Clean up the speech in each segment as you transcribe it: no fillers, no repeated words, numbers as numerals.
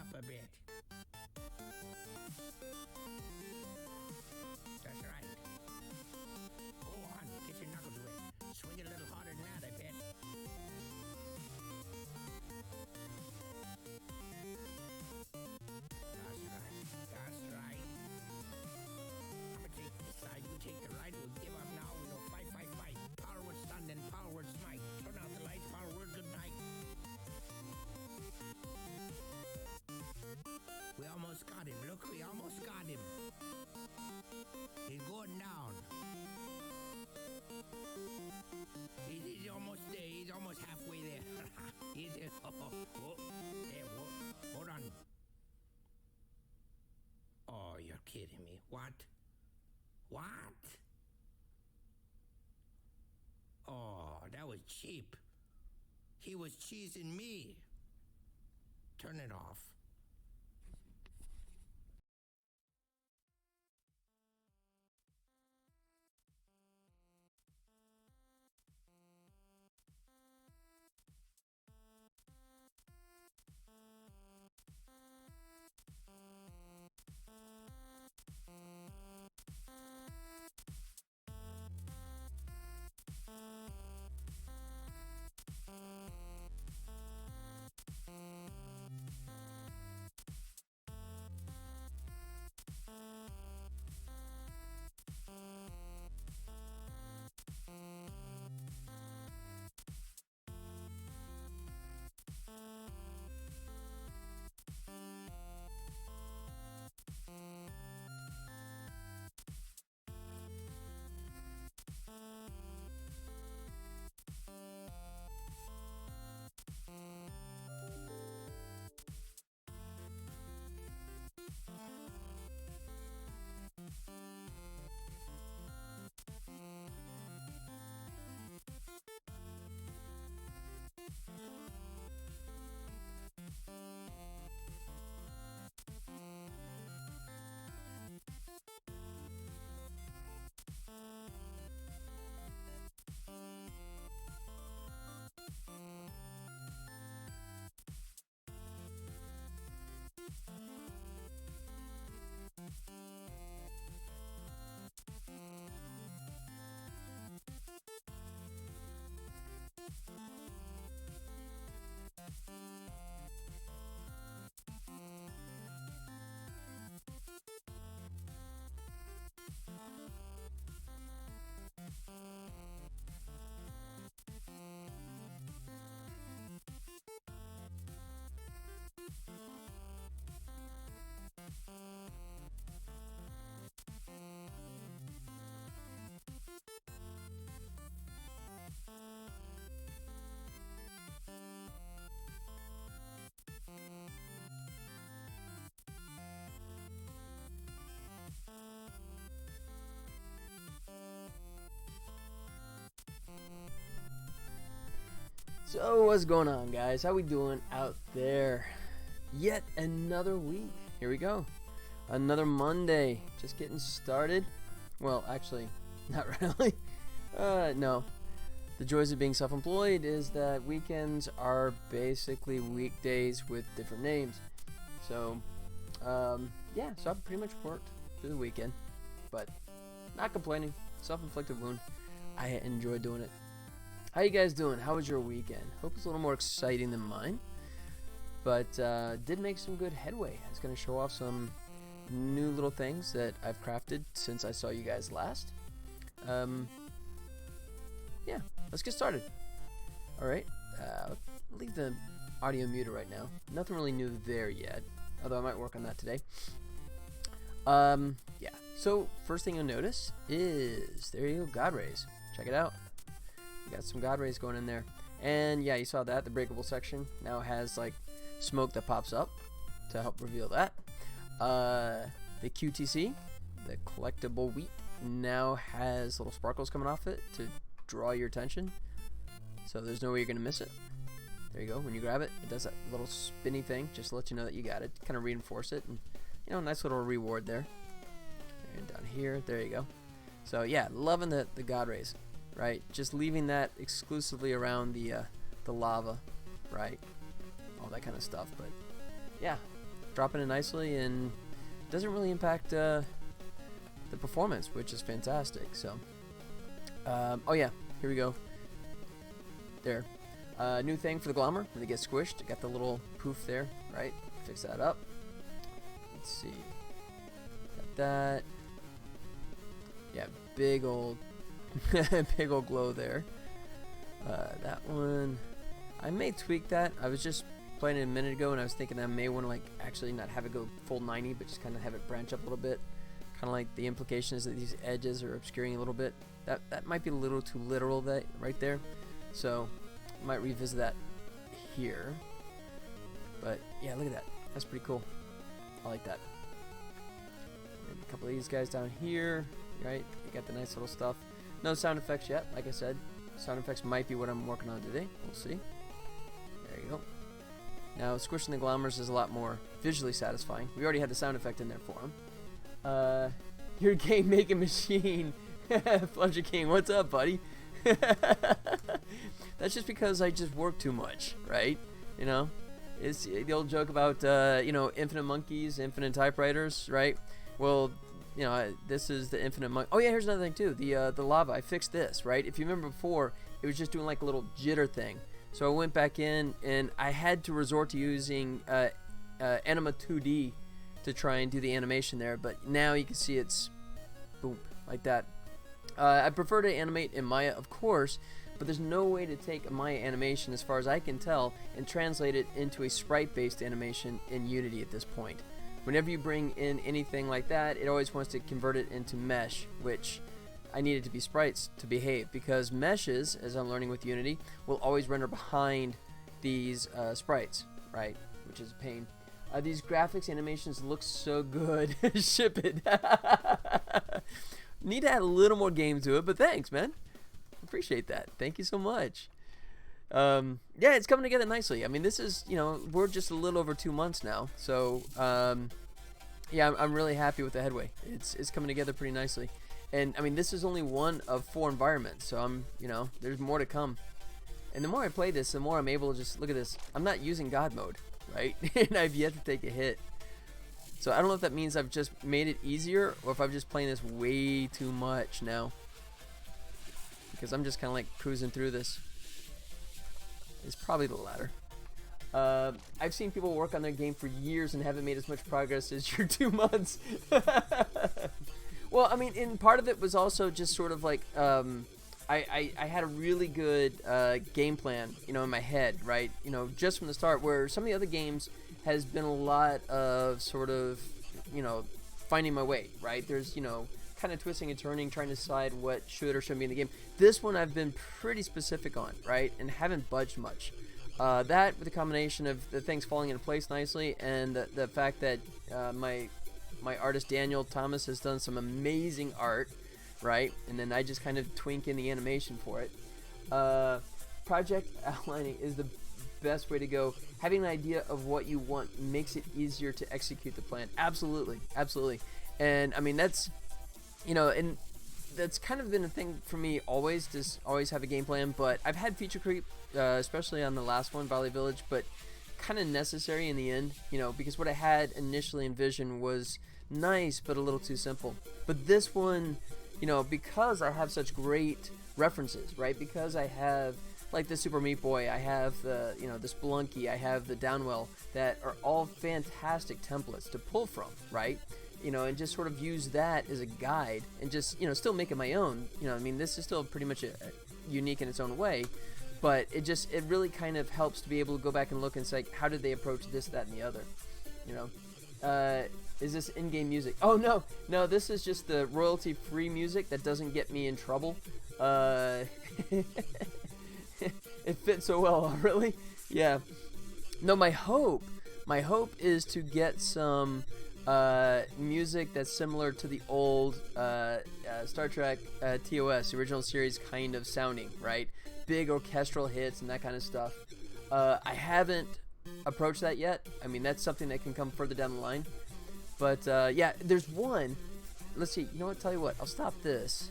up a bit. That's right. Go on, get your knuckle to it. Swing it a little harder than that, I bet. That's right. That's right. I'm gonna take this side, you take the right. We'll give up now. We'll fight, fight, fight. Powerward stun, then powerward smite. Turn out the lights, powerward good night. We almost got him. Look, we almost got him. He's going down. He's almost there. He's almost halfway there. He's there. Oh, there. Hold on. Oh, you're kidding me. What? What? Oh, that was cheap. He was cheesing me. Turn it off. So what's going on, guys? How we doing out there? Yet another week. Here we go. Another Monday. Just getting started. Well, actually, not really. No. The joys of being self-employed is that weekends are basically weekdays with different names. So, yeah, so I've pretty much worked through the weekend, but not complaining. Self-inflicted wound. I enjoy doing it. How you guys doing? How was your weekend? Hope it's a little more exciting than mine, but did make some good headway. I was going to show off some new little things that I've crafted since I saw you guys last. Yeah, let's get started. Alright, leave the audio muted right now. Nothing really new there yet, although I might work on that today. Yeah, so first thing you'll notice is, there you go, God Rays. Check it out. We got some God Rays going in there. And yeah, you saw that, the breakable section now has like smoke that pops up to help reveal that. The QTC, the collectible wheat, now has little sparkles coming off it to draw your attention. So there's no way you're going to miss it. There you go. When you grab it, it does that little spinny thing just to let you know that you got it. Kind of reinforce it. And, you know, nice little reward there. And down here, there you go. So yeah, loving the God Rays, right? Just leaving that exclusively around the lava, right? All that kind of stuff. But yeah, dropping in nicely, and doesn't really impact the performance, which is fantastic. So, oh yeah, here we go. There. New thing for the Glommer when they get squished. Got the little poof there, right? Fix that up. Let's see. Got that. Yeah, big old big old glow there. That one, I may tweak that. I was just playing it a minute ago, and I was thinking I may want to like actually not have it go full 90, but just kind of have it branch up a little bit. Kind of like the implication is that these edges are obscuring a little bit. That might be a little too literal that right there. So I might revisit that here. But yeah, look at that. That's pretty cool. I like that. And a couple of these guys down here, right? You got the nice little stuff. No sound effects yet, like I said. Sound effects might be what I'm working on today. We'll see. There you go. Now, squishing the Glommers is a lot more visually satisfying. We already had the sound effect in there for him. Your game making machine. Plunger King, what's up, buddy? That's just because I just work too much, right? You know? It's the old joke about, you know, infinite monkeys, infinite typewriters, right? Well, you know, this is the infinite monkey. Oh yeah, here's another thing too. The lava. I fixed this, right? If you remember before, it was just doing like a little jitter thing. So I went back in and I had to resort to using Anima 2D to try and do the animation there. But now you can see it's boom like that. I prefer to animate in Maya, of course, but there's no way to take a Maya animation, as far as I can tell, and translate it into a sprite-based animation in Unity at this point. Whenever you bring in anything like that, it always wants to convert it into mesh, which I need it to be sprites to behave, because meshes, as I'm learning with Unity, will always render behind these sprites, right? Which is a pain. These graphics animations look so good. Ship it. Need to add a little more game to it, but thanks, man. Appreciate that. Thank you so much. Yeah, it's coming together nicely. I mean, this is, you know, we're just a little over 2 months now, so yeah, I'm really happy with the headway. It's coming together pretty nicely, and I mean, this is only one of 4 environments, so I'm, you know, there's more to come. And the more I play this, the more I'm able to just look at this. I'm not using God mode, right? And I've yet to take a hit. So I don't know if that means I've just made it easier, or if I'm just playing this way too much now. Because I'm just kind of like cruising through this. It's probably the latter. I've seen people work on their game for years and haven't made as much progress as your 2 months. Well, I mean, and part of it was also just sort of like, I had a really good game plan, you know, in my head, right? You know, just from the start, where some of the other games has been a lot of sort of, you know, finding my way, right? There's, you know, kind of twisting and turning, trying to decide what should or shouldn't be in the game. This one I've been pretty specific on, right? And haven't budged much. That with the combination of the things falling into place nicely, and the fact that my artist Daniel Thomas has done some amazing art, right? And then I just kind of twink in the animation for it. Project outlining is the best way to go. Having an idea of what you want makes it easier to execute the plan. Absolutely, absolutely. And I mean, that's, you know, and that's kind of been a thing for me always, to always have a game plan. But I've had feature creep, especially on the last one, Valley Village, but kind of necessary in the end, you know, because what I had initially envisioned was nice but a little too simple. But this one, you know, because I have such great references, right? Because I have like the Super Meat Boy, I have the, you know, the Spelunky, I have the Downwell, that are all fantastic templates to pull from, right? You know, and just sort of use that as a guide, and just, you know, still make it my own. You know, I mean, this is still pretty much unique in its own way, but it really kind of helps to be able to go back and look and say, how did they approach this, that, and the other, you know? Is this in-game music? Oh, no, this is just the royalty-free music that doesn't get me in trouble. It fits so well, really? Yeah. No, my hope is to get some music that's similar to the old Star Trek TOS, the original series kind of sounding, right? Big orchestral hits and that kind of stuff. I haven't approached that yet. I mean, that's something that can come further down the line. But yeah, there's one. Let's see. You know what? Tell you what. I'll stop this.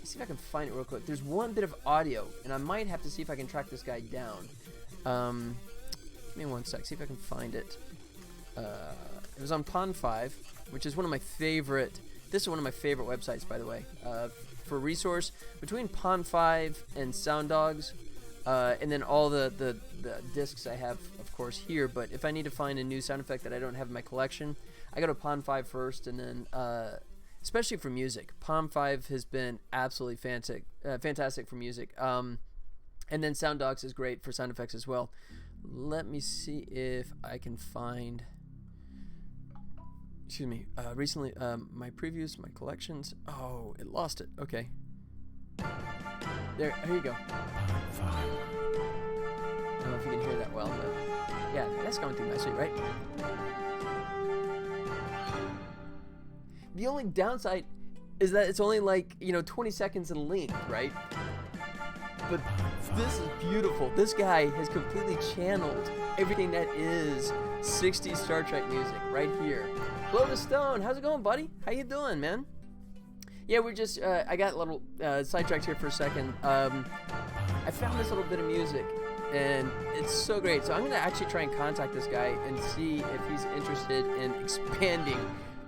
See if I can find it real quick. There's one bit of audio, and I might have to see if I can track this guy down. Give me one sec. See if I can find it. it was on Pond 5, which is one of my favorite. This is one of my favorite websites, by the way, for resource between Pond 5 and Sound Dogs, and then all the discs I have, of course, here. But if I need to find a new sound effect that I don't have in my collection, I go to Pond 5 first, and then especially for music, Pond 5 has been absolutely fantastic for music. And then Sound Dogs is great for sound effects as well. Let me see if I can find. Excuse me. Recently, my previews, my collections. Oh, it lost it. Okay. Here you go. I don't know if you can hear that well, but yeah, that's going through nicely, right? The only downside is that it's only like 20 seconds in length, right? But this is beautiful. This guy has completely channeled everything that is 60s Star Trek music right here. Blow the Stone, how's it going, buddy? How you doing, man? Yeah, we're just, I got a little sidetracked here for a second. I found this little bit of music, and it's so great. So I'm going to actually try and contact this guy and see if he's interested in expanding,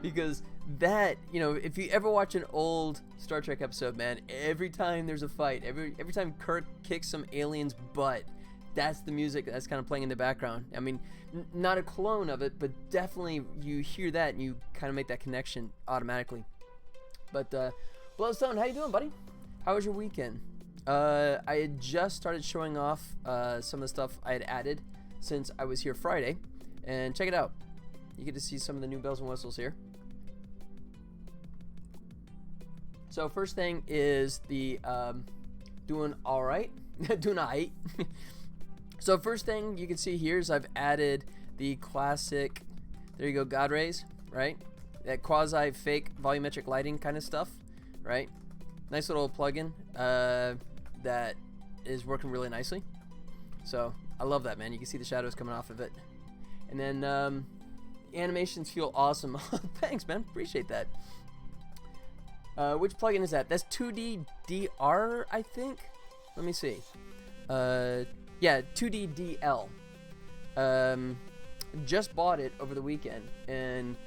because that, if you ever watch an old Star Trek episode, man, every time there's a fight, every time Kirk kicks some alien's butt, that's the music that's kind of playing in the background. I mean, not a clone of it, but definitely you hear that and you kind of make that connection automatically. But Blowstone, how you doing, buddy? How was your weekend? I had just started showing off some of the stuff I had added since I was here Friday, and check it out. You get to see some of the new bells and whistles here. So first thing is the doing all right, doing all right. So first thing you can see here is I've added the classic, there you go, God rays, right? That quasi fake volumetric lighting kind of stuff, right? Nice little plugin that is working really nicely. So I love that, man. You can see the shadows coming off of it. And then animations feel awesome. Thanks, man. Appreciate that. Which plugin is that? That's 2DDR, I think. Let me see. Yeah, 2DDL. Just bought it over the weekend and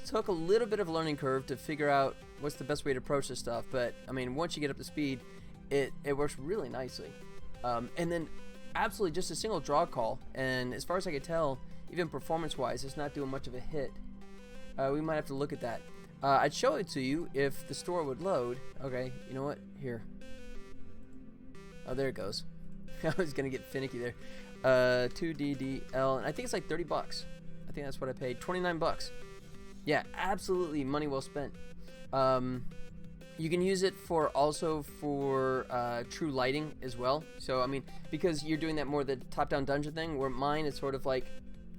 took a little bit of a learning curve to figure out what's the best way to approach this stuff. But I mean, once you get up to speed, it works really nicely. And then absolutely just a single draw call. And as far as I can tell, even performance-wise, it's not doing much of a hit. We might have to look at that. I'd show it to you if the store would load. Okay, you know what? Here. Oh, there it goes. I was gonna get finicky there. 2DDL, and I think it's like $30. I think that's what I paid. 29 bucks. Yeah, absolutely money well spent. You can use it also for true lighting as well. So I mean, because you're doing that more the top-down dungeon thing, where mine is sort of like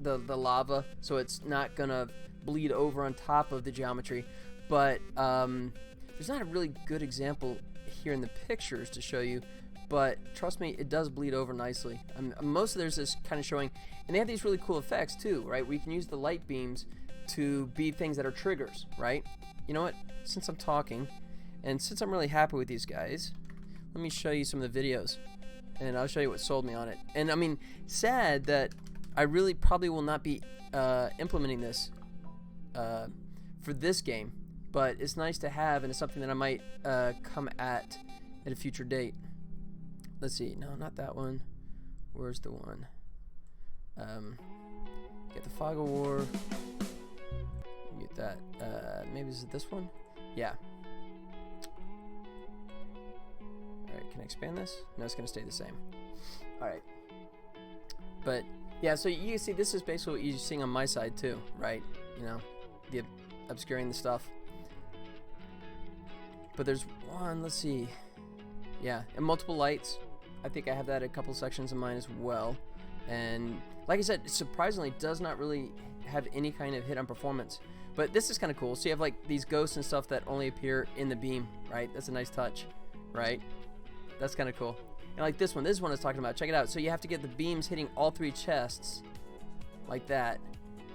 the lava, so it's not gonna bleed over on top of the geometry. But there's not a really good example here in the pictures to show you. But trust me, it does bleed over nicely. Most of theirs is kind of showing, and they have these really cool effects too, right? We can use the light beams to be things that are triggers, right? You know what? Since I'm talking, and since I'm really happy with these guys, let me show you some of the videos, and I'll show you what sold me on it. And I mean, sad that I really probably will not be implementing this for this game, but it's nice to have, and it's something that I might come at a future date. Let's see. No, not that one. Where's the one? Get the Fog of War. Mute that. Maybe is it this one? Yeah. Alright, can I expand this? No, it's going to stay the same. Alright. But, yeah, so you see, this is basically what you're seeing on my side, too, right? You know, the obscuring the stuff. But there's one, let's see. Yeah, and multiple lights. I think I have that in a couple sections of mine as well. And like I said, surprisingly does not really have any kind of hit on performance. But this is kind of cool. So you have like these ghosts and stuff that only appear in the beam, right? That's a nice touch, right? That's kind of cool. And like this one I was talking about. Check it out. So you have to get the beams hitting all three chests like that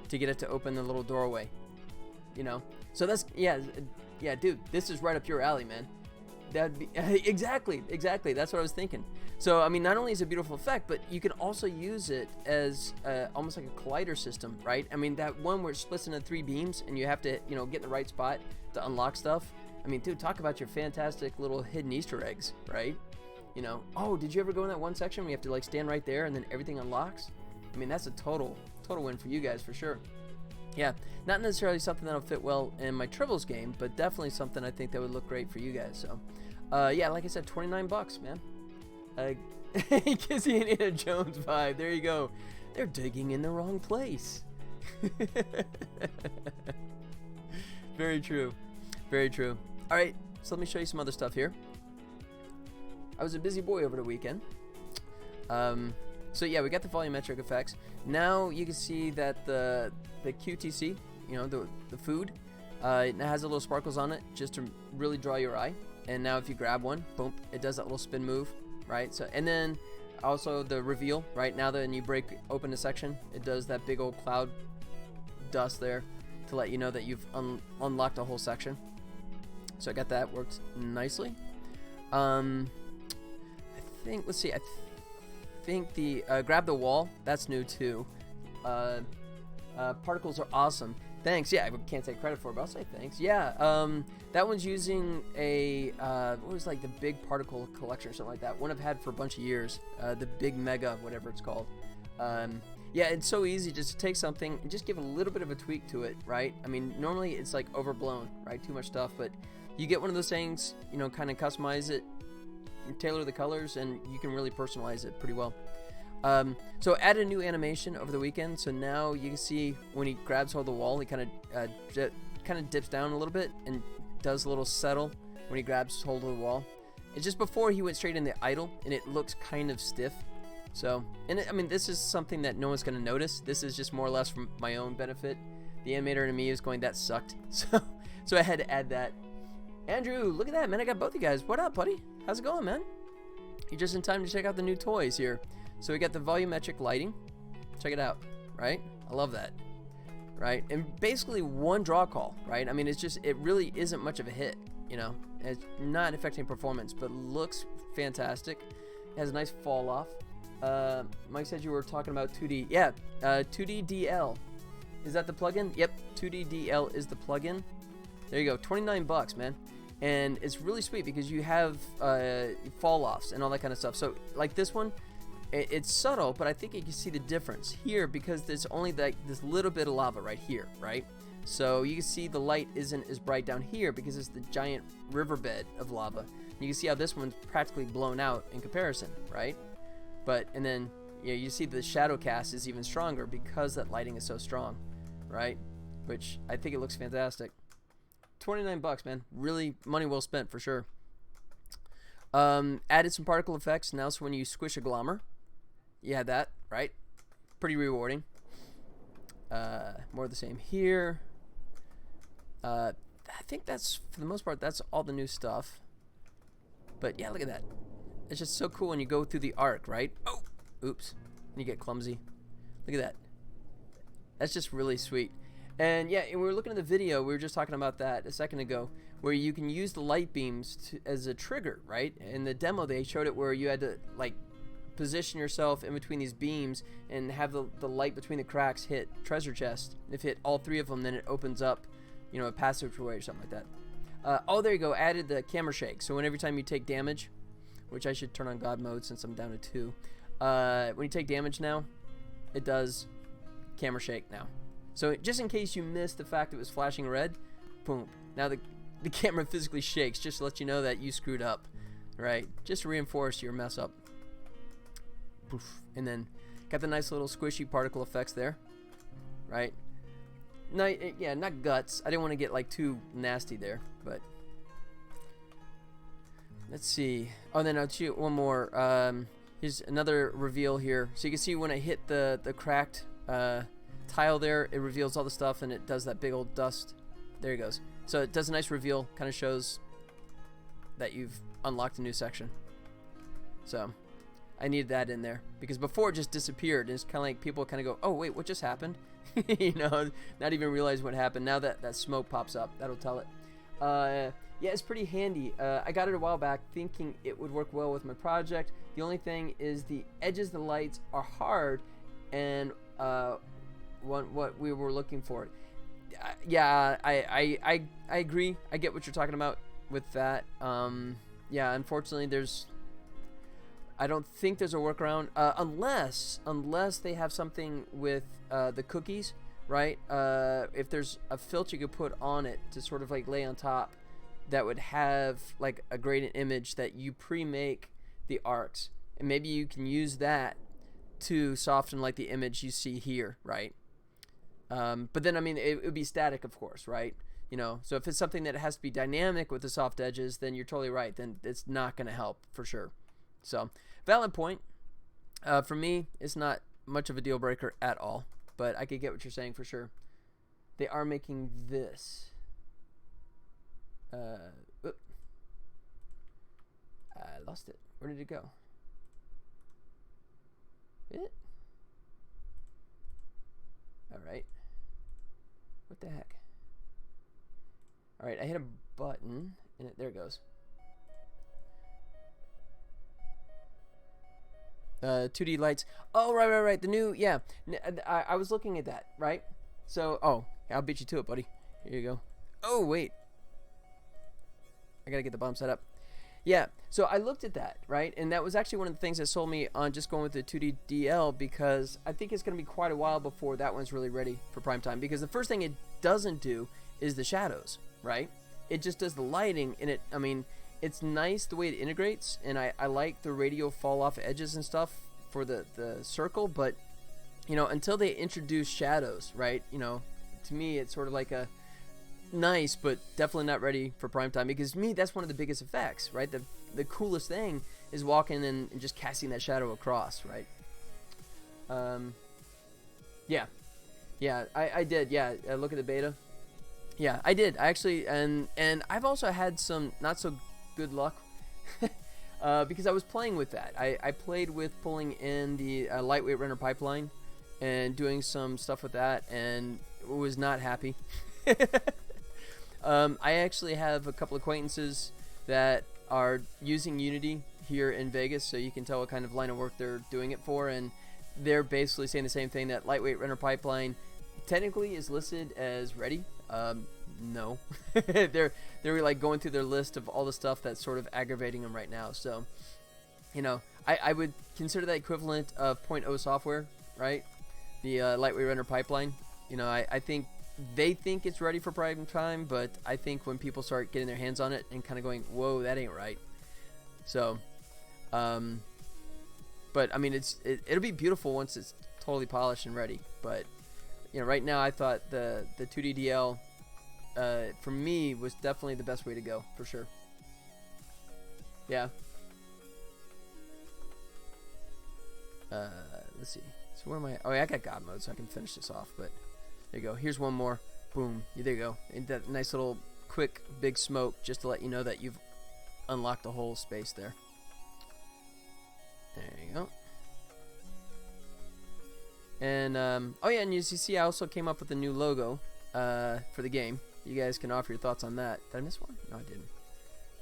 to get it to open the little doorway, you know? So that's, yeah, dude, this is right up your alley, man. that'd be exactly. That's what I was thinking. So I mean, not only is it a beautiful effect, but you can also use it as almost like a collider system, right? I mean, that one where it splits into 3 beams, and you have to, you know, get in the right spot to unlock stuff. I mean, dude, talk about your fantastic little hidden Easter eggs, right? You know, oh, did you ever go in that one section where you have to like stand right there and then everything unlocks? I mean, that's a total win for you guys for sure. Yeah, not necessarily something that'll fit well in my Tribbles game, but definitely something I think that would look great for you guys. So, yeah, like I said, $29, man. It gives you an Indiana Jones vibe. There you go. They're digging in the wrong place. Very true. Very true. All right, so let me show you some other stuff here. I was a busy boy over the weekend. So yeah, we got the volumetric effects. Now you can see that the QTC, you know, the food, it has a little sparkles on it just to really draw your eye. And now if you grab one, boom, it does that little spin move, right? So, and then also the reveal, right? Now that when you break open a section, it does that big old cloud dust there to let you know that you've unlocked a whole section. So I got that, worked nicely. I think, let's see, I think the grab the wall, that's new too. Particles are awesome. Thanks. Yeah, I can't take credit for it, but I'll say thanks. Yeah, that one's using a what was like the big particle collection or something like that. One I've had for a bunch of years. The big mega, whatever it's called. Yeah, it's so easy just to take something and just give a little bit of a tweak to it, right? I mean, normally it's like overblown, right? Too much stuff, but you get one of those things, you know, kind of customize it, tailor the colors, and you can really personalize it pretty well. So add a new animation over the weekend. So now you can see when he grabs hold of the wall, he kind of dips down a little bit and does a little settle when he grabs hold of the wall. It's just before he went straight in the idle, and it looks kind of stiff. So, and I mean, this is something that no one's going to notice. This is just more or less for my own benefit. The animator and me is going, that sucked. So I had to add that. Andrew, look at that, man. I got both you guys. What up, buddy? How's it going, man? You're just in time to check out the new toys here. So we got the volumetric lighting. Check it out, right? I love that, right? And basically one draw call, right? I mean, it's just, it really isn't much of a hit, you know? It's not affecting performance, but looks fantastic. It has a nice fall off. Mike said you were talking about 2D. Yeah, 2D DL. Is that the plugin? Yep, 2D DL is the plugin. There you go, $29, man. And it's really sweet because you have fall offs and all that kind of stuff. So like this one, it's subtle, but I think you can see the difference here because there's only like this little bit of lava right here, right? So you can see the light isn't as bright down here because it's the giant riverbed of lava. You can see how this one's practically blown out in comparison, right? But, and then, you know, you see the shadow cast is even stronger because that lighting is so strong, right? Which I think it looks fantastic. $29, man. Really money well spent for sure. Added some particle effects. Now, so when you squish a glommer, you have that, right? Pretty rewarding. More of the same here. I think that's, for the most part, that's all the new stuff. But yeah, look at that. It's just so cool when you go through the arc, right? Oh, oops. And you get clumsy. Look at that. That's just really sweet. And yeah, and we were looking at the video, we were just talking about that a second ago, where you can use the light beams as a trigger, right? In the demo, they showed it where you had to, like, position yourself in between these beams and have the light between the cracks hit treasure chest. If you hit all 3 of them, then it opens up, you know, a passageway or something like that. Oh, there you go. Added the camera shake. So when every time you take damage, which I should turn on God mode since I'm down to 2. When you take damage now, it does camera shake now. So just in case you missed the fact it was flashing red, boom. Now the camera physically shakes just to let you know that you screwed up, right? Just to reinforce your mess up. Poof. And then got the nice little squishy particle effects there, right? No, yeah, not guts. I didn't want to get like too nasty there, but let's see. Oh, then I'll shoot one more. Here's another reveal here. So you can see when I hit the cracked tile there, it reveals all the stuff and it does that big old dust. There it goes. So it does a nice reveal, kind of shows that you've unlocked a new section. So I needed that in there because before it just disappeared. And it's kind of like people kind of go, oh wait, what just happened? You know, not even realize what happened. Now that smoke pops up, that'll tell it. Yeah, it's pretty handy. I got it a while back thinking it would work well with my project. The only thing is the edges of the lights are hard and what we were looking for. Yeah, I agree. I get what you're talking about with that. Yeah, unfortunately, I don't think there's a workaround unless they have something with the cookies, right? If there's a filter you could put on it to sort of like lay on top, that would have like a gradient image that you pre-make the arcs, and maybe you can use that to soften like the image you see here, right? But then I mean it would be static, of course, right? You know, so if it's something that has to be dynamic with the soft edges, then you're totally right. Then it's not going to help for sure. So valid point. For me, it's not much of a deal breaker at all, but I could get what you're saying for sure. They are making this. I lost it. Where did it go? All right. What the heck? All right, I hit a button, and there it goes. 2D lights. Oh, right. The new, yeah. I was looking at that, right? So, I'll beat you to it, buddy. Here you go. Oh, wait. I gotta get the bomb set up. Yeah, so I looked at that, right? And that was actually one of the things that sold me on just going with the 2D DL, because I think it's going to be quite a while before that one's really ready for prime time. Because the first thing it doesn't do is the shadows, right? It just does the lighting, and I mean, it's nice the way it integrates, and I like the radial fall off edges and stuff for the circle, but, you know, until they introduce shadows, right? You know, to me, it's sort of like a nice, but definitely not ready for prime time, because to me that's one of the biggest effects, right? The coolest thing is walking and just casting that shadow across, right? Yeah, I did. Yeah, look at the beta. Yeah, I did. I actually, and I've also had some not so good luck because I was playing with that. I played with pulling in the lightweight render pipeline and doing some stuff with that, and was not happy. I actually have a couple acquaintances that are using Unity here in Vegas, so you can tell what kind of line of work they're doing it for, and they're basically saying the same thing, that lightweight render pipeline technically is listed as ready. No. they're like going through their list of all the stuff that's sort of aggravating them right now. So, you know, I would consider that equivalent of 0.0 software, right? The lightweight render pipeline. You know, I think they think it's ready for prime time, but I think when people start getting their hands on it and kind of going, whoa, that ain't right. So, but I mean, it'll be beautiful once it's totally polished and ready. But, you know, right now I thought the 2D DL, for me, was definitely the best way to go, for sure. Yeah. Let's see. So where am I? Oh, yeah, I got God mode, so I can finish this off, but there you go. Here's one more. Boom. There you go. And that nice little quick big smoke, just to let you know that you've unlocked the whole space there. There you go. And oh yeah, and as you see, I also came up with a new logo for the game. You guys can offer your thoughts on that. Did I miss one? No, I didn't.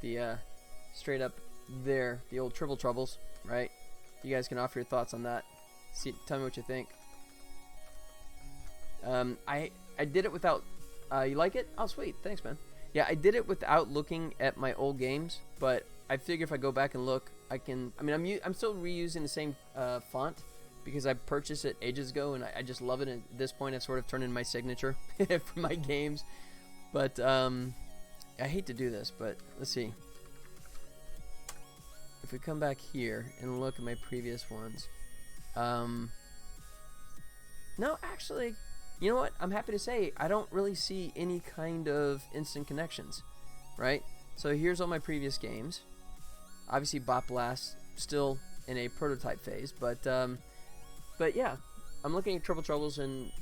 The straight up there, the old Tribbles, right? You guys can offer your thoughts on that. Tell me what you think. I did it without. You like it? Oh, sweet. Thanks, man. Yeah, I did it without looking at my old games, but I figure if I go back and look, I can. I mean, I'm still reusing the same font because I purchased it ages ago, and I just love it. And at this point, I've sort of turned in my signature for my games. But I hate to do this, but let's see. If we come back here and look at my previous ones, no, actually. You know what? I'm happy to say I don't really see any kind of instant connections, right? So here's all my previous games. Obviously, Bot Blast still in a prototype phase, but yeah, I'm looking at Tribbles, and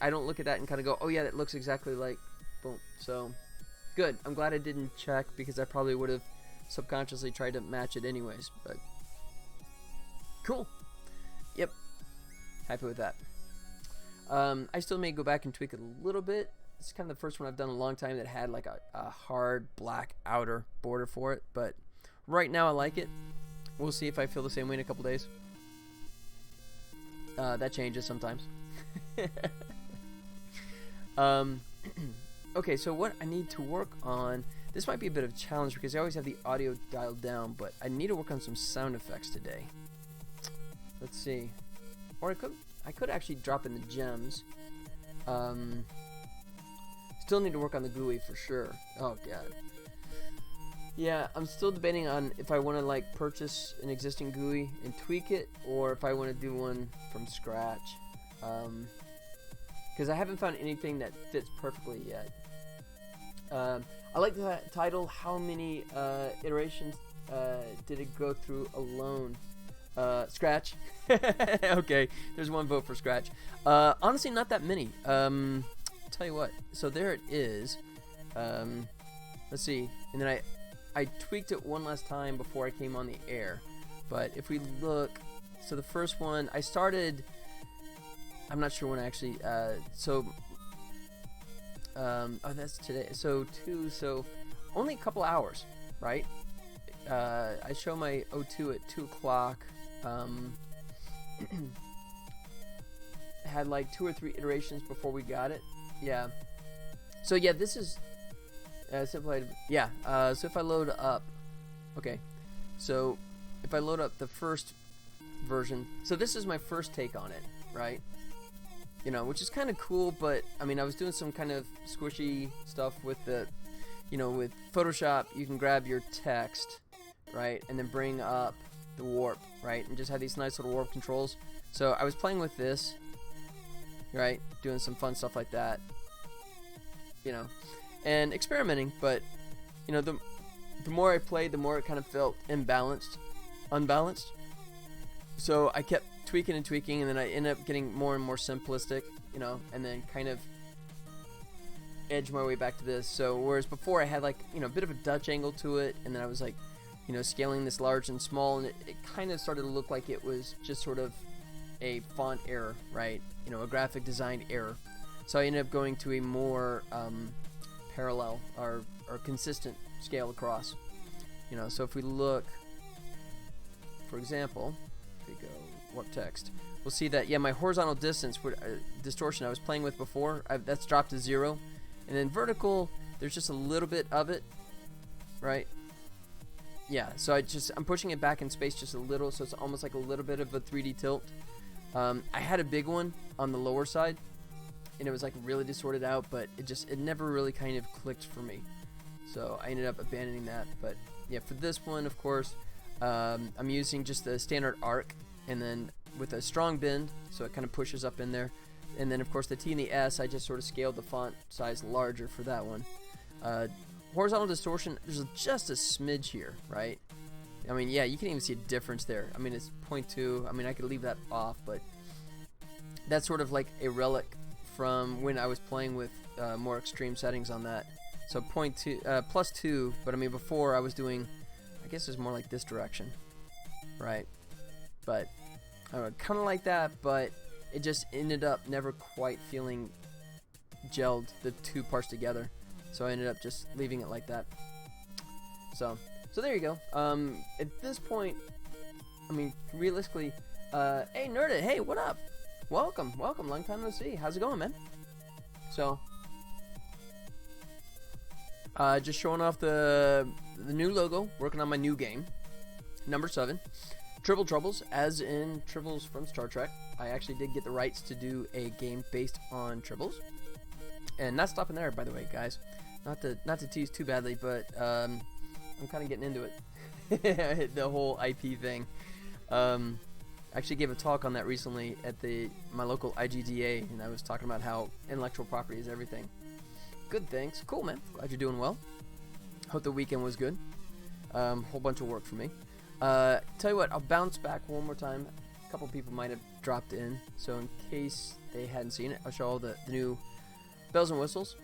I don't look at that and kind of go, oh yeah, that looks exactly like, boom. So good. I'm glad I didn't check, because I probably would have subconsciously tried to match it anyways. But cool. Yep. Happy with that. I still may go back and tweak it a little bit, it's kind of the first one I've done in a long time that had like a hard black outer border for it. But right now I like it. We'll see if I feel the same way in a couple days. That changes sometimes. Okay, so what I need to work on, this might be a bit of a challenge because I always have the audio dialed down, but I need to work on some sound effects today. Let's see. Or I could actually drop in the gems. Still need to work on the GUI for sure. Oh god. Yeah, I'm still debating on if I want to like purchase an existing GUI and tweak it, or if I want to do one from scratch. Because I haven't found anything that fits perfectly yet. I like the title, how many iterations did it go through alone? Scratch. Okay, there's one vote for scratch. Honestly, not that many. Tell you what, so there it is. Let's see, and then I tweaked it one last time before I came on the air. But if we look, so the first one, I started, I'm not sure when I actually, oh, that's today. So only a couple hours, right? I show my O2 at 2 o'clock. Had like 2 or 3 iterations before we got it. Yeah. So yeah, this is simplified. Yeah. So if I load up, okay. So if I load up the first version, so this is my first take on it, right? You know, which is kind of cool, but I mean, I was doing some kind of squishy stuff with the, you know, with Photoshop, you can grab your text, right, and then bring up the warp, right, and just have these nice little warp controls. So I was playing with this, right, doing some fun stuff like that, you know, and experimenting, but, you know, the more I played, the more it kind of felt unbalanced. So I kept tweaking and tweaking, and then I ended up getting more and more simplistic, you know, and then kind of edge my way back to this. So whereas before I had like, you know, a bit of a Dutch angle to it, and then I was like, you know, scaling this large and small, and it kind of started to look like it was just sort of a font error, right? You know, a graphic design error. So I ended up going to a more parallel or consistent scale across. You know, so if we look, for example, if we go warp text, we'll see that, yeah, my horizontal distance distortion I was playing with before, that's dropped to 0. And then vertical, there's just a little bit of it, right? Yeah, so I'm pushing it back in space just a little, so it's almost like a little bit of a 3D tilt. I had a big one on the lower side, and it was like really distorted out, but it never really kind of clicked for me. So I ended up abandoning that. But yeah, for this one, of course, I'm using just the standard arc, and then with a strong bend, so it kind of pushes up in there. And then of course the T and the S, I just sort of scaled the font size larger for that one. Horizontal distortion, there's just a smidge here, right? I mean, yeah, you can even see a difference there. I mean, it's 0.2. I mean, I could leave that off, but that's sort of like a relic from when I was playing with more extreme settings on that. So plus 2, but I mean, before I was doing, I guess it's more like this direction, right? But I don't know, kind of like that, but it just ended up never quite feeling gelled, the two parts together. So I ended up just leaving it like that. So there you go. At this point, I mean, realistically, hey Nerdit, hey, what up? Welcome, long time no see. How's it going, man? So, just showing off the new logo, working on my new game, number 7. Tribbles, as in Tribbles from Star Trek. I actually did get the rights to do a game based on Tribbles. And not stopping there, by the way, guys. Not to tease too badly, but I'm kind of getting into it. The whole IP thing. I actually gave a talk on that recently at my local IGDA, and I was talking about how intellectual property is everything. Good, thanks. Cool, man. Glad you're doing well. Hope the weekend was good. Whole bunch of work for me. Tell you what, I'll bounce back one more time. A couple people might have dropped in, so in case they hadn't seen it, I'll show all the new bells and whistles.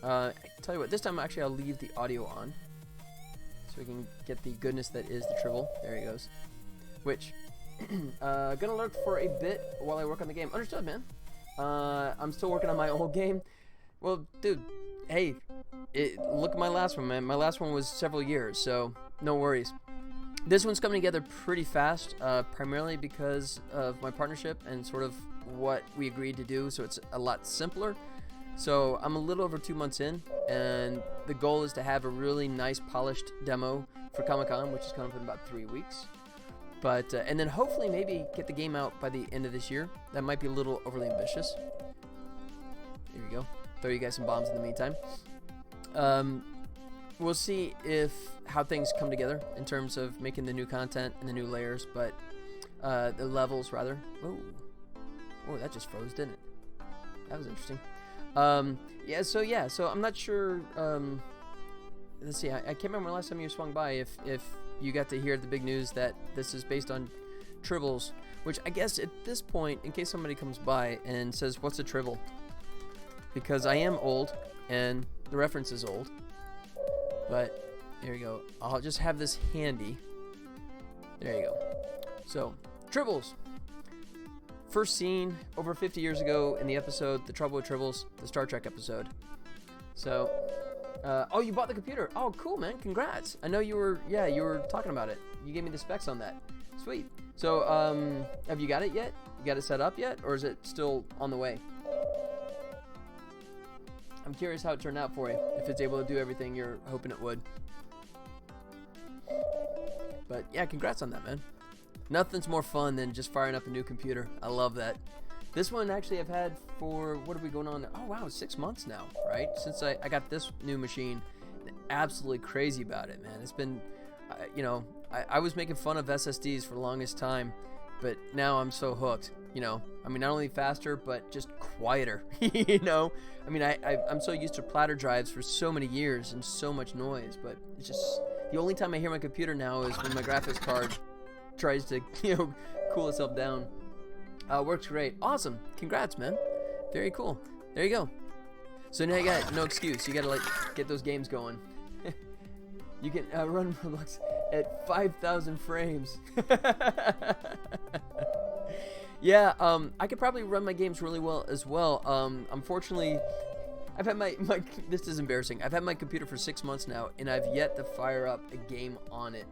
Tell you what, this time actually I'll leave the audio on, so we can get the goodness that is the Tribble. There he goes. Which, gonna lurk for a bit while I work on the game. Understood, man. I'm still working on my old game. Well, dude, hey, look at my last one, man. My last one was several years, so no worries. This one's coming together pretty fast, primarily because of my partnership and sort of what we agreed to do, so it's a lot simpler. So I'm a little over 2 months in, and the goal is to have a really nice polished demo for Comic-Con, which is coming up in about 3 weeks. But and then hopefully maybe get the game out by the end of this year. That might be a little overly ambitious. There you go. Throw you guys some bombs in the meantime. We'll see how things come together in terms of making the new content and the new layers, but the levels rather. Oh, that just froze, didn't it? That was interesting. So I'm not sure. Let's see. I can't remember last time you swung by if you got to hear the big news that this is based on Tribbles, which I guess at this point, in case somebody comes by and says, "What's a Tribble?" Because I am old and the reference is old. But there you go. I'll just have this handy. There you go. So, Tribbles. First seen over 50 years ago in the episode The Trouble with Tribbles, the Star Trek episode. So, oh, you bought the computer. Oh, cool, man. Congrats. I know you were talking about it. You gave me the specs on that. Sweet. So, have you got it yet? You got it set up yet? Or is it still on the way? I'm curious how it turned out for you, if it's able to do everything you're hoping it would. But yeah, congrats on that, man. Nothing's more fun than just firing up a new computer. I love that. This one actually I've had for, what are we going on? Oh wow, 6 months now, right? Since I got this new machine. Absolutely crazy about it, man. It's been, I was making fun of SSDs for the longest time, but now I'm so hooked. I mean, not only faster, but just quieter, I mean, I'm so used to platter drives for so many years and so much noise, but it's just, the only time I hear my computer now is when my graphics card tries to, cool itself down. Works great. Awesome. Congrats, man. Very cool. There you go. So now you got no excuse. You gotta, get those games going. You can run Roblox at 5,000 frames. Yeah, I could probably run my games really well as well. Unfortunately, I've had my this is embarrassing. I've had my computer for 6 months now, and I've yet to fire up a game on it.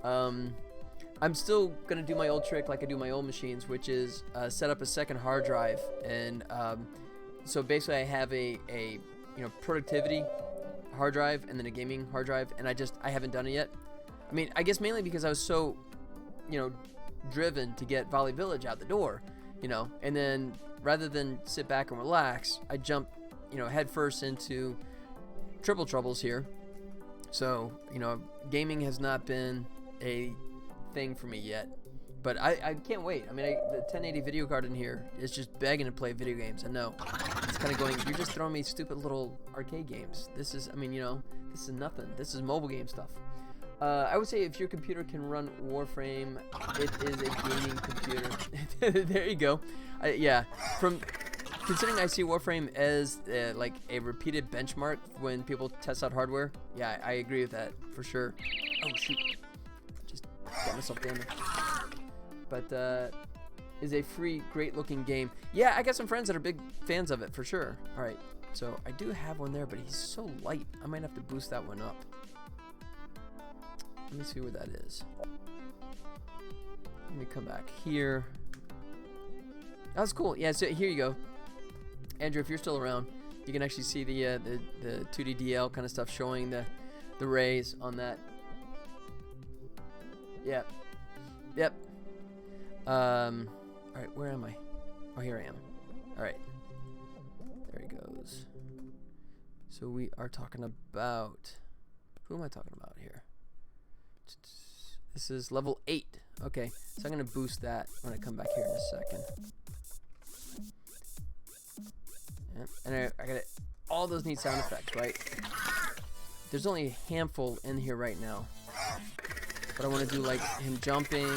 I'm still gonna do my old trick like I do my old machines, which is set up a second hard drive, and so basically I have a productivity hard drive and then a gaming hard drive, and I haven't done it yet. I mean, I guess mainly because I was so driven to get Volley Village out the door, and then rather than sit back and relax, I jumped head first into Troubles here. So gaming has not been a thing for me yet, but I can't wait. I mean, the 1080 video card in here is just begging to play video games. I know it's kind of going, you're just throwing me stupid little arcade games. This is, this is nothing. This is mobile game stuff. I would say if your computer can run Warframe, it is a gaming computer. There you go. Yeah, considering I see Warframe as like a repeated benchmark when people test out hardware, yeah, I agree with that for sure. Oh shoot, just got myself down there. But is a free, great-looking game. Yeah, I got some friends that are big fans of it for sure. All right, so I do have one there, but he's so light. I might have to boost that one up. Let me see where that is. Let me come back here. That's cool. Yeah, so here you go. Andrew, if you're still around, you can actually see the 2D DL kind of stuff showing the rays on that. Yep. Yep. All right, where am I? Oh, here I am. All right. There he goes. So we are talking about, who am I talking about here? This is level 8. Okay, so I'm gonna boost that when I come back here in a second. Yep. And I got all those neat sound effects, right? There's only a handful in here right now, but I want to do like him jumping,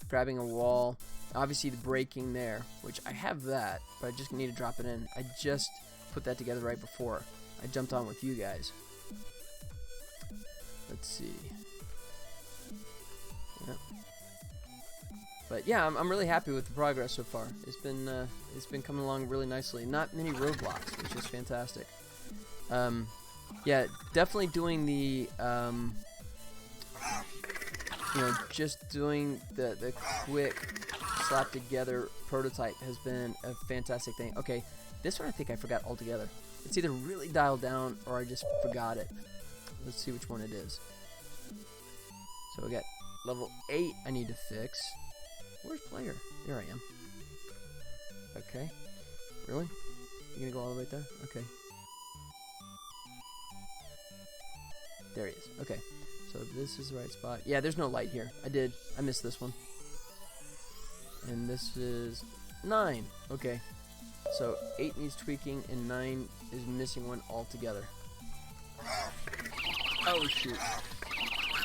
grabbing a wall, obviously the braking there, which I have that, but I just need to drop it in. I just put that together right before I jumped on with you guys. Let's see. Yep. But yeah, I'm really happy with the progress so far. It's been coming along really nicely. Not many roadblocks, which is fantastic. Yeah, definitely doing the just doing the quick slap together prototype has been a fantastic thing. Okay, this one I think I forgot altogether. It's either really dialed down or I just forgot it. Let's see which one it is. So we got level 8 I need to fix. Where's player? There I am. Okay. Really? You gonna go all the way there? Okay. There he is. Okay. So this is the right spot. Yeah, there's no light here. I missed this one. And this is 9. Okay. So 8 needs tweaking and 9 is missing one altogether. Oh shoot.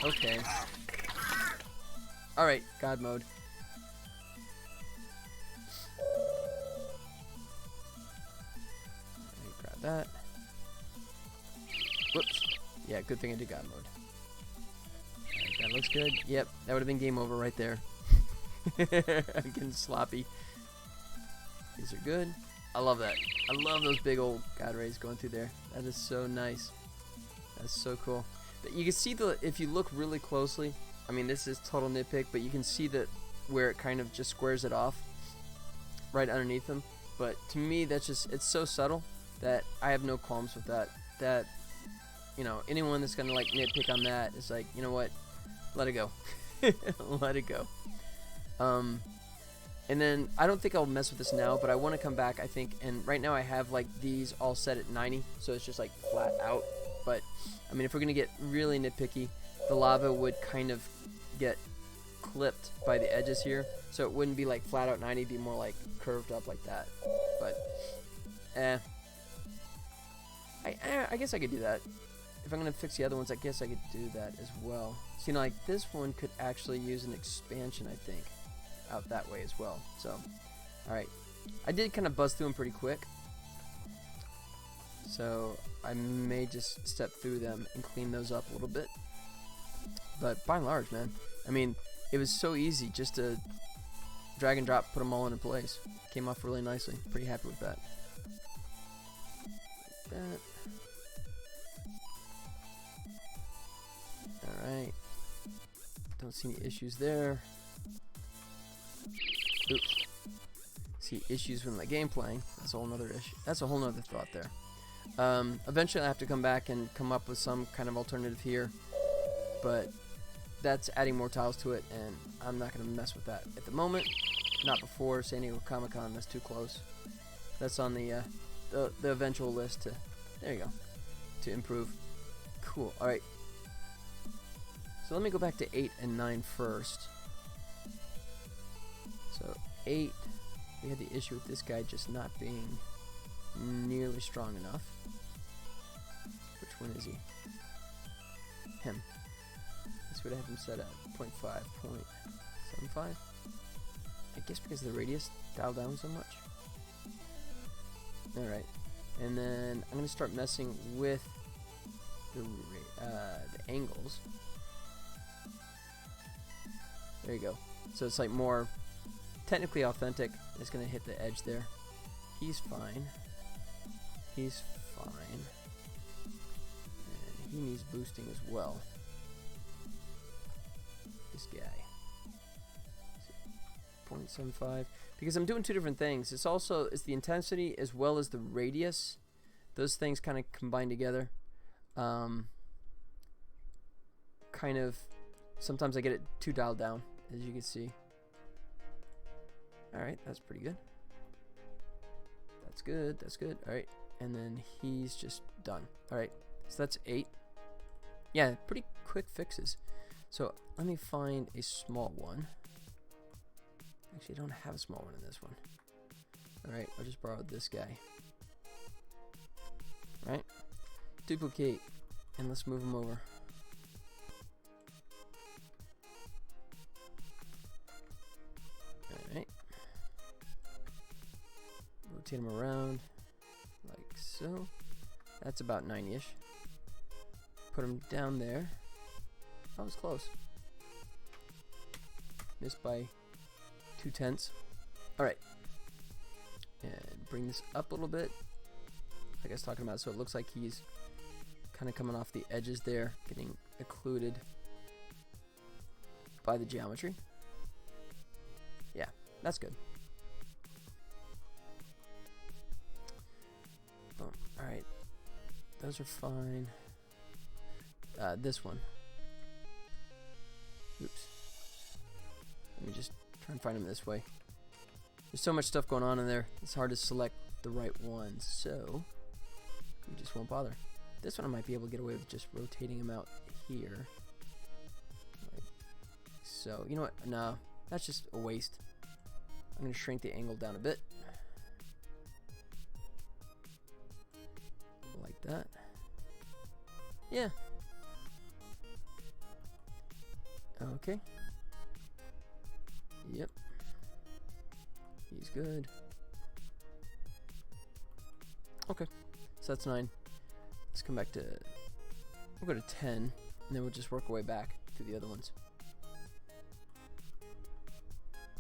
Okay. Alright, God mode. Grab that. Whoops. Yeah, good thing I did God mode. Alright, that looks good. Yep, that would have been game over right there. I'm getting sloppy. These are good. I love that. I love those big old God rays going through there. That is so nice. That's so cool. But you can see if you look really closely, I mean this is total nitpick, but you can see that where it kind of just squares it off right underneath them. But to me that's just, it's so subtle that I have no qualms with that. That, you know, anyone that's gonna like nitpick on that is like, you know what, let it go. Let it go. And then I don't think I'll mess with this now, but I want to come back, I think, and right now I have like these all set at 90, so it's just like flat out. But I mean, if we're gonna get really nitpicky, the lava would kind of get clipped by the edges here, so it wouldn't be like flat out 90, it'd be more like curved up like that. But I guess I could do that. If I'm gonna fix the other ones, I guess I could do that as well. So, you know, like this one could actually use an expansion, I think, out that way as well. So, all right, I did kind of buzz through them pretty quick, so I may just step through them and clean those up a little bit. But by and large, man, I mean, it was so easy just to drag and drop, put them all into place. Came off really nicely. Pretty happy with that. Like that. All right. Don't see any issues there. Oops. See issues with my game playing. That's a whole nother issue. That's a whole nother thought there. Eventually I have to come back and come up with some kind of alternative here, but that's adding more tiles to it, and I'm not going to mess with that at the moment. Not before San Diego Comic-Con. That's too close. That's on the eventual list to, there you go, to improve. Cool. All right. So let me go back to 8 and 9 first. So 8, we had the issue with this guy just not being nearly strong enough. Which one is he? Him. That's what I have him set at. 0.5, 0.75. I guess because the radius dialed down so much. Alright. And then I'm going to start messing with the angles. There you go. So it's like more technically authentic. It's going to hit the edge there. He's fine. He's fine. And he needs boosting as well. This guy. 0.75. Because I'm doing two different things. It's the intensity as well as the radius. Those things kind of combine together. Kind of, sometimes I get it too dialed down, as you can see. Alright, that's pretty good. That's good, that's good. Alright, and then he's just done. Alright, so that's 8. Yeah, pretty quick fixes. So let me find a small one. Actually, I don't have a small one in this one. Alright, I'll just borrow this guy. Alright, duplicate, and let's move him over. Alright. Rotate him around like so. That's about 90-ish. Put him down there. That was close. Missed by 2/10. All right. And bring this up a little bit. Like I was talking about, so it looks like he's kind of coming off the edges there, getting occluded by the geometry. Yeah, that's good. Boom. All right. Those are fine. This one. Oops. Let me just try and find them this way. There's so much stuff going on in there, it's hard to select the right one, so we just won't bother. This one I might be able to get away with just rotating him out here. Like so. You know what? No, that's just a waste. I'm going to shrink the angle down a bit. Like that. Yeah. Okay. Yep. He's good. Okay. So that's 9. Let's come back to... We'll go to 10. And then we'll just work our way back to the other ones.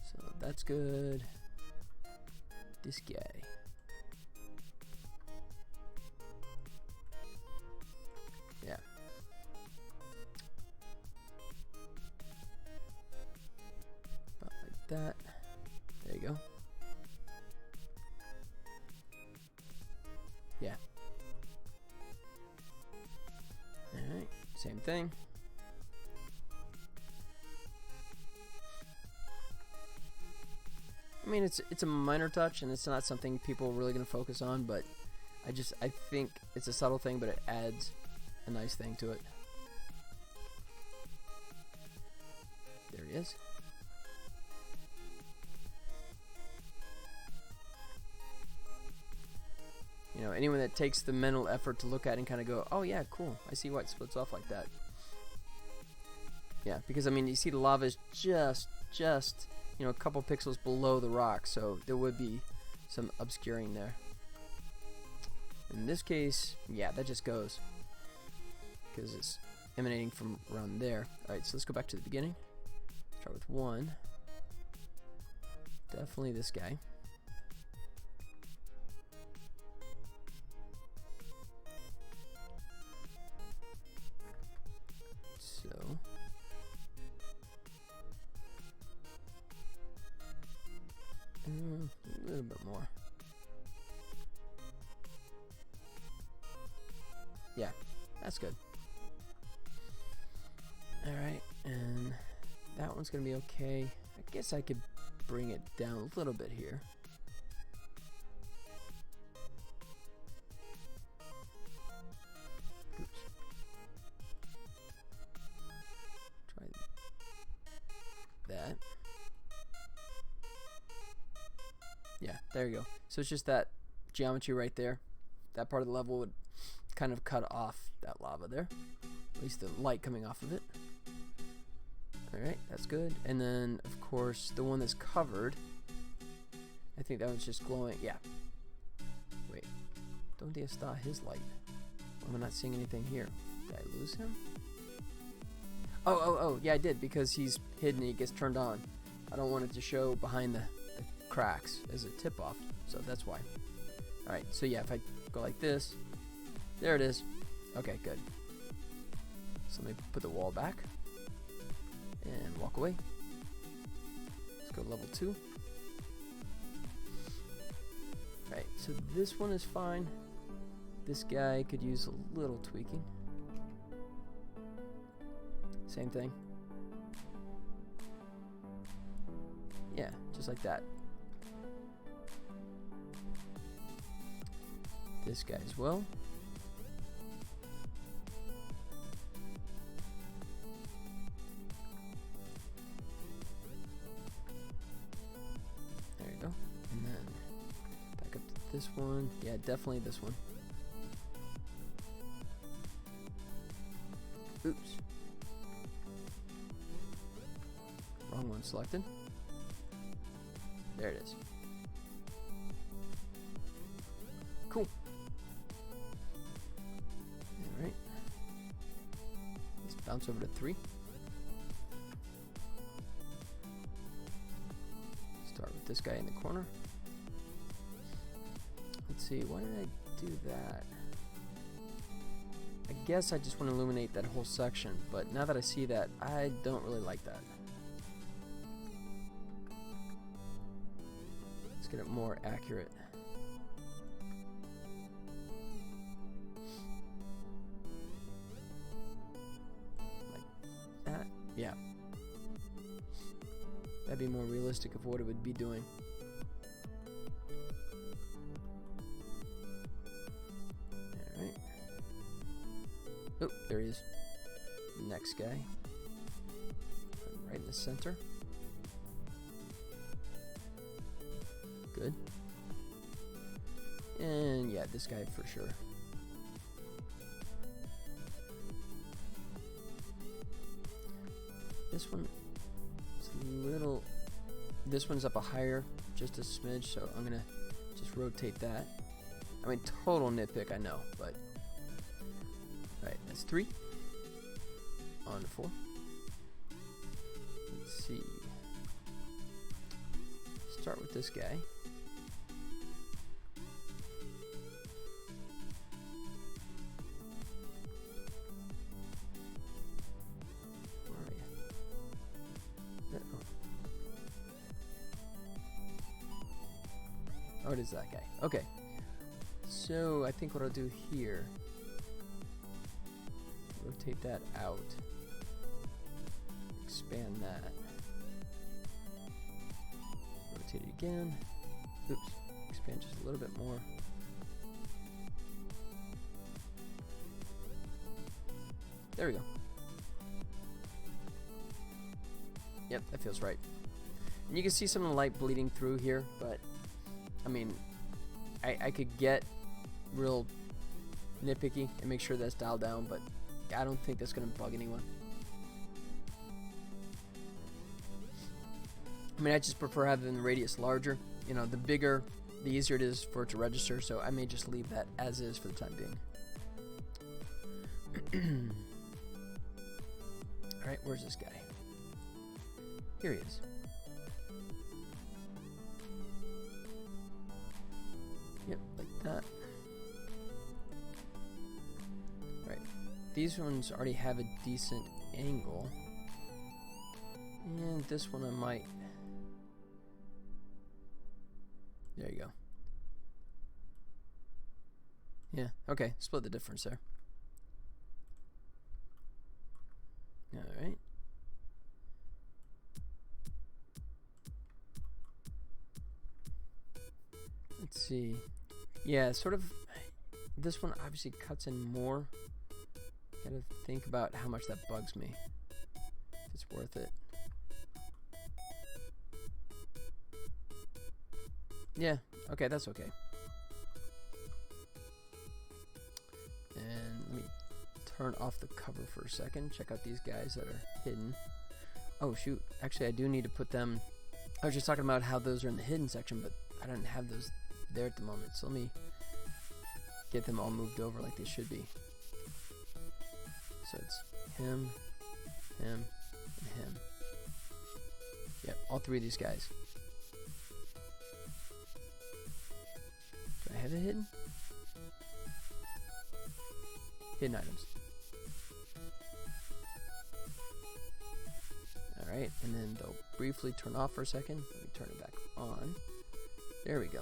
So that's good. This guy. Yeah. About like that. There you go. Yeah. Alright, same thing. I mean, it's a minor touch, and it's not something people are really going to focus on, but I think it's a subtle thing, but it adds a nice thing to it. There he is. You know, anyone that takes the mental effort to look at it and kind of go, oh yeah, cool, I see why it splits off like that. Yeah, because I mean, you see the lava is just, you know, a couple pixels below the rock, so there would be some obscuring there. In this case, yeah, that just goes, because it's emanating from around there. Alright, so let's go back to the beginning. Start with 1. Definitely this guy. So a little bit more. Yeah, that's good. Alright, and that one's gonna be okay. I guess I could bring it down a little bit here. Oops. Try that. Yeah, there you go. So it's just that geometry right there. That part of the level would kind of cut off that lava there. At least the light coming off of it. Alright, that's good. And then, of course, the one that's covered. I think that one's just glowing. Yeah. Wait. Don't they start his light? Am I not seeing anything here? Did I lose him? Oh, yeah, I did, because he's hidden and he gets turned on. I don't want it to show behind the cracks as a tip-off, so that's why. Alright, so yeah, if I go like this, there it is. Okay, good. So let me put the wall back and walk away. Let's go to level 2. Alright, so this one is fine. This guy could use a little tweaking. Same thing. Yeah, just like that. This guy as well. There you go. And then back up to this one. Yeah, definitely this one. Oops. Wrong one selected. There it is. Cool. Alright. Let's bounce over to 3. Start with this guy in the corner. Let's see, why did I do that? I guess I just want to illuminate that whole section, but now that I see that, I don't really like that. Let's get it more accurate. Like that? Yeah. That'd be more realistic of what it would be doing. Alright. Oh, there he is. Next guy. Right in the center. Good. And yeah, this guy for sure. This one is a little... This one's up a higher, just a smidge, so I'm gonna just rotate that. I mean, total nitpick, I know, but... Alright, that's 3. On to 4. Let's see. Start with this guy. Where are you? Oh, it is that guy. Okay. So I think what I'll do here, rotate that out, expand that, rotate it again, oops, expand just a little bit more. There we go. Yep, that feels right. And you can see some of the light bleeding through here, but I mean, I could get real nitpicky and make sure that's dialed down, but I don't think that's going to bug anyone. I mean, I just prefer having the radius larger. You know, the bigger, the easier it is for it to register, so I may just leave that as is for the time being. Alright, where's this guy? Here he is. Yep, like that. Right. These ones already have a decent angle. And this one I might... There you go. Yeah, okay. Split the difference there. Alright. Let's see. Yeah, sort of. This one obviously cuts in more. Gotta think about how much that bugs me. If it's worth it. Yeah, okay, that's okay. And let me turn off the cover for a second. Check out these guys that are hidden. Oh, shoot. Actually, I do need to put them... I was just talking about how those are in the hidden section, but I don't have those there at the moment. So let me get them all moved over like they should be. So it's him, him, and him. Yep, all 3 of these guys. Do I have it hidden? Hidden items. Alright, and then they'll briefly turn off for a second. Let me turn it back on. There we go.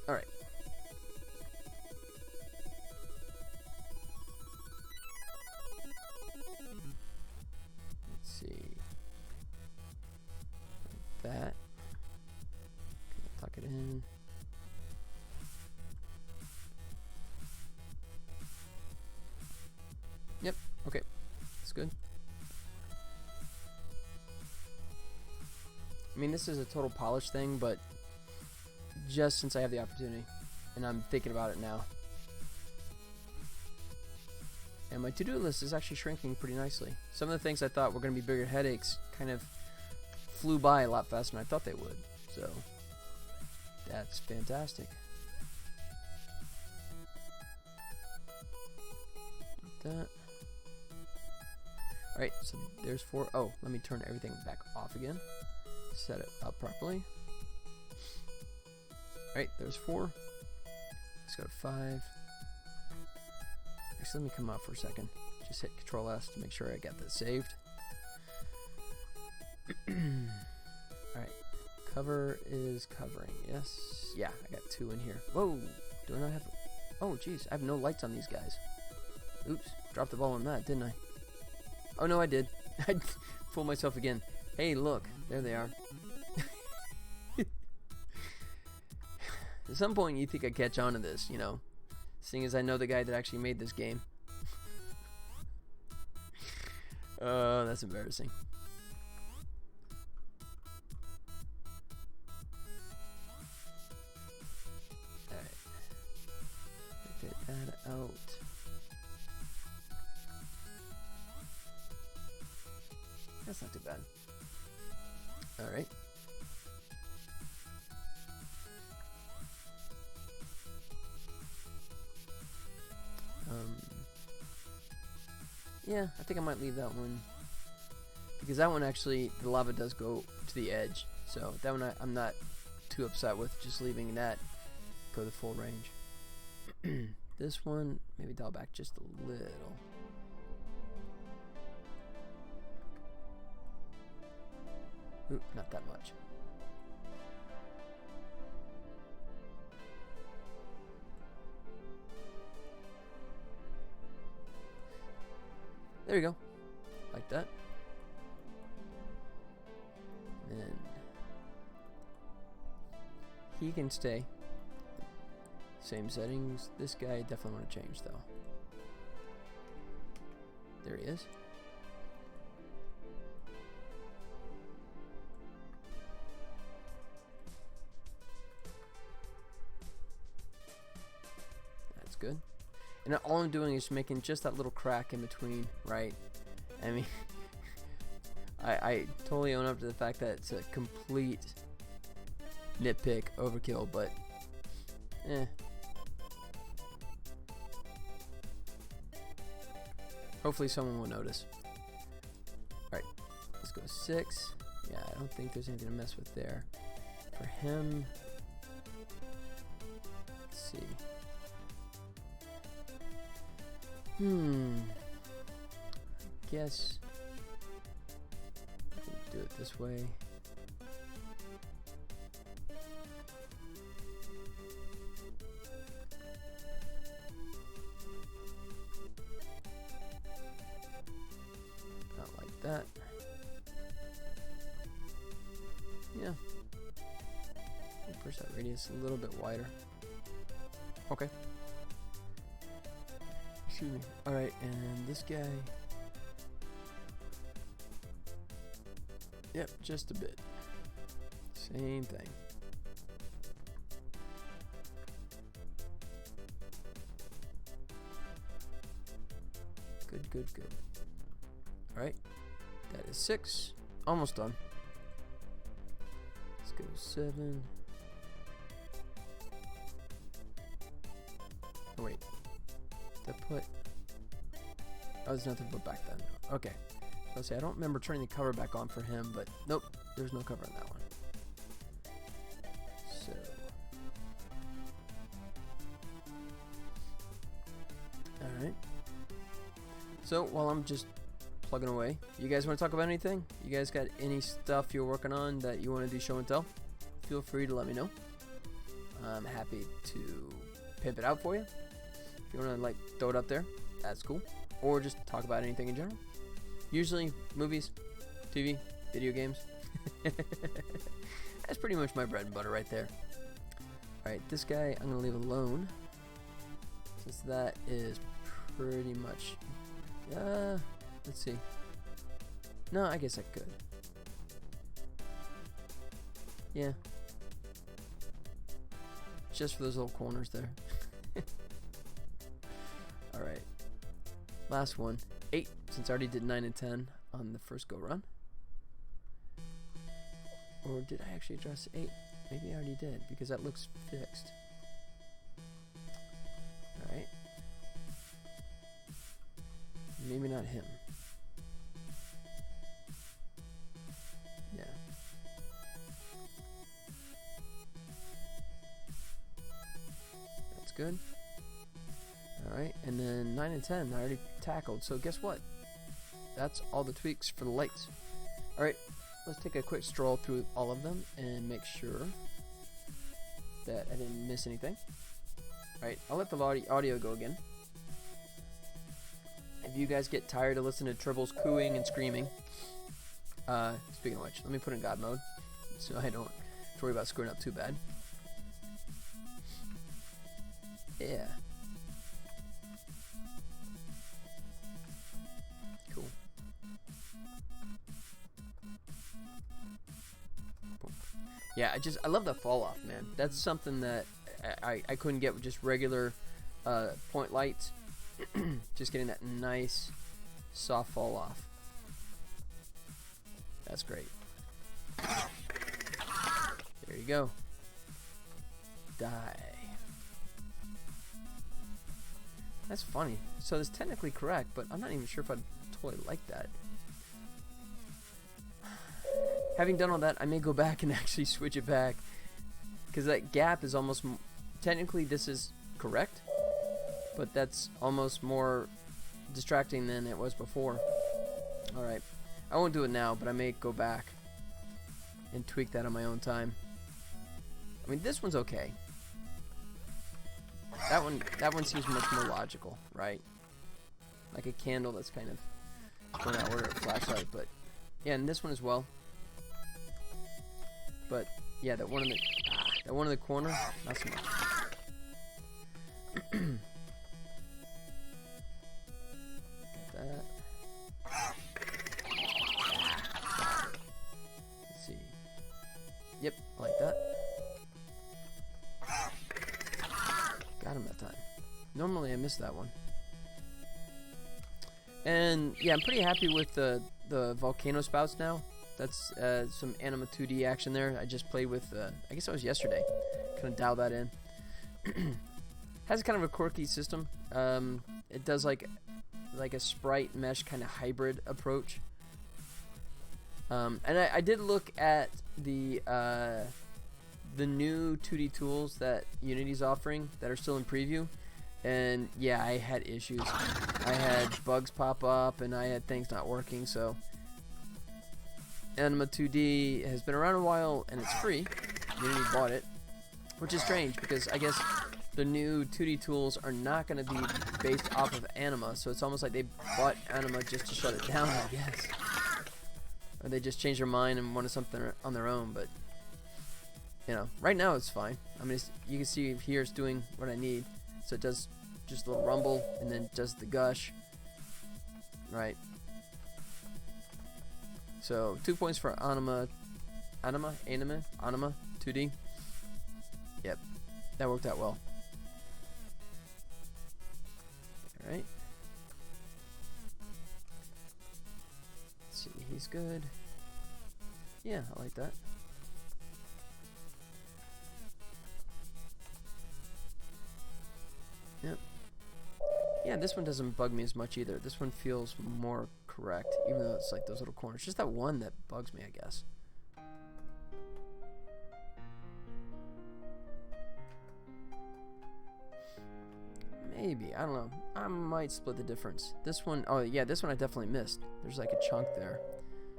Alright. Let's see. Like that. Tuck it in. Yep, okay. That's good. I mean, this is a total polish thing, but just since I have the opportunity, and I'm thinking about it now. And my to-do list is actually shrinking pretty nicely. Some of the things I thought were going to be bigger headaches kind of flew by a lot faster than I thought they would. So, that's fantastic. Like that. Alright, so there's 4. Oh, let me turn everything back off again. Set it up properly. Alright, there's 4. Let's go to 5. Actually, let me come out for a second. Just hit Control S to make sure I got that saved. Alright, cover is covering. Yes. Yeah, I got 2 in here. Whoa! Do I not have... Oh, jeez, I have no lights on these guys. Oops, dropped the ball on that, didn't I? Oh, no, I did. I fooled myself again. Hey, look, there they are. At some point, you think I'd catch on to this, you know, seeing as I know the guy that actually made this game. Oh, that's embarrassing. Alright. Get that out. That's not too bad. Alright. Yeah, I think I might leave that one. Because that one actually, the lava does go to the edge. So that one I'm not too upset with, just leaving that go to full range. This one, maybe dial back just a little. Oop, not that much. There you go. Like that. And then he can stay. Same settings. This guy I definitely want to change though. There he is. That's good. And all I'm doing is making just that little crack in between, right? I mean, I totally own up to the fact that it's a complete nitpick overkill, but hopefully someone will notice. Alright, let's go 6. Yeah, I don't think there's anything to mess with there. For him, let's see. I guess I can do it this way. Not like that. Yeah. Push that radius a little bit wider. Okay. Excuse me. Alright, and this guy. Yep, just a bit. Same thing. Good, good, good. Alright, that is 6. Almost done. Let's go 7. Oh, wait. To put. Oh, there's nothing to put back then. Okay. Let's see. I don't remember turning the cover back on for him, but nope, there's no cover on that one. So. Alright. So, while I'm just plugging away, you guys want to talk about anything? You guys got any stuff you're working on that you want to do show and tell? Feel free to let me know. I'm happy to pimp it out for you. If you want to like throw it up there, that's cool. Or just talk about anything in general. Usually movies, TV, video games. That's pretty much my bread and butter right there. Alright, this guy I'm going to leave alone. Since that is pretty much... let's see. No, I guess I could. Yeah. Just for those little corners there. Alright. Last one. 8, since I already did 9 and 10 on the first go run. Or did I actually address 8? Maybe I already did, because that looks fixed. Alright. Maybe not him. good. Alright, and then 9 and 10 I already tackled. So guess what? That's all the tweaks for the lights. Alright, let's take a quick stroll through all of them and make sure that I didn't miss anything. Alright, I'll let the audio go again. If you guys get tired of listening to Tribbles cooing and screaming, speaking of which, let me put in God mode so I don't have to worry about screwing up too bad. Yeah. Cool. Boom. Yeah, I love the fall off, man. That's something that I couldn't get with just regular point lights. Just getting that nice soft fall off. That's great. There you go. Die. That's funny. So it's technically correct, but I'm not even sure if I'd totally like that. Having done all that, I may go back and actually switch it back, because that gap is almost technically this is correct, but that's almost more distracting than it was before. Alright, I won't do it now, but I may go back and tweak that on my own time. I mean, this one's okay. That one seems much more logical, right? Like a candle that's kind of going out, or a flashlight, but yeah, and this one as well. But yeah, that one in the corner, not so much. Got that. Let's see. Yep, like that. Got him that time. Normally I miss that one. And yeah, I'm pretty happy with the volcano spouts now. That's some Anima 2D action there. I just played with, I guess that was yesterday. Kind of dial that in. Has kind of a quirky system. It does like a sprite mesh kind of hybrid approach. And I did look at the new 2D tools that Unity's offering that are still in preview, and yeah, I had issues. I had bugs pop up and I had things not working. So Anima 2D has been around a while and it's free. Unity bought it, which is strange because I guess the new 2D tools are not going to be based off of Anima, so it's almost like they bought Anima just to shut it down, I guess. Or they just changed their mind and wanted something on their own, but you know, right now it's fine. I mean, you can see here it's doing what I need. So it does just a little rumble and then does the gush. Right. So 2 points for Anima 2D. Yep, that worked out well. All right. Let's see, he's good. Yeah, I like that. Yep. Yeah, this one doesn't bug me as much either. This one feels more correct, even though it's like those little corners. Just that one that bugs me, I guess. Maybe, I don't know. I might split the difference. This one, oh yeah, this one I definitely missed. There's like a chunk there.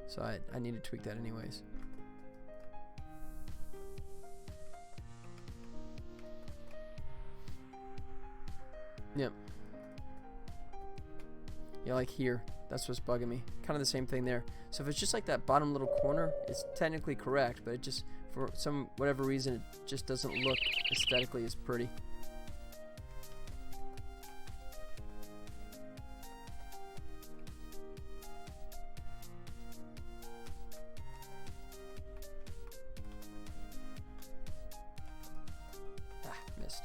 So I need to tweak that anyways. Yep. Yeah, like here. That's what's bugging me. Kind of the same thing there. So if it's just like that bottom little corner, it's technically correct, but it just, for some whatever reason, it just doesn't look aesthetically as pretty. Missed.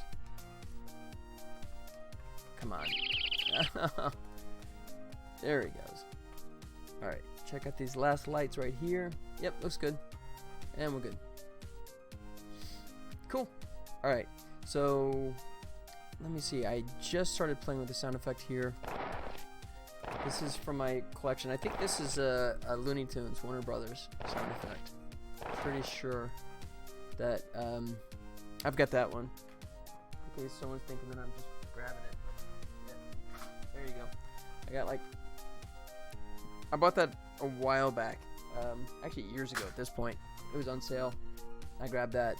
Come on. There he goes. Alright, check out these last lights right here. Yep, looks good. And we're good. Cool. Alright, so let me see. I just started playing with the sound effect here. This is from my collection. I think this is a Looney Tunes, Warner Brothers sound effect. Pretty sure that I've got that one. in case someone's thinking that I'm just grabbing it. Yeah. There you go. I got like, I bought that a while back. Actually years ago at this point. It was on sale. I grabbed that.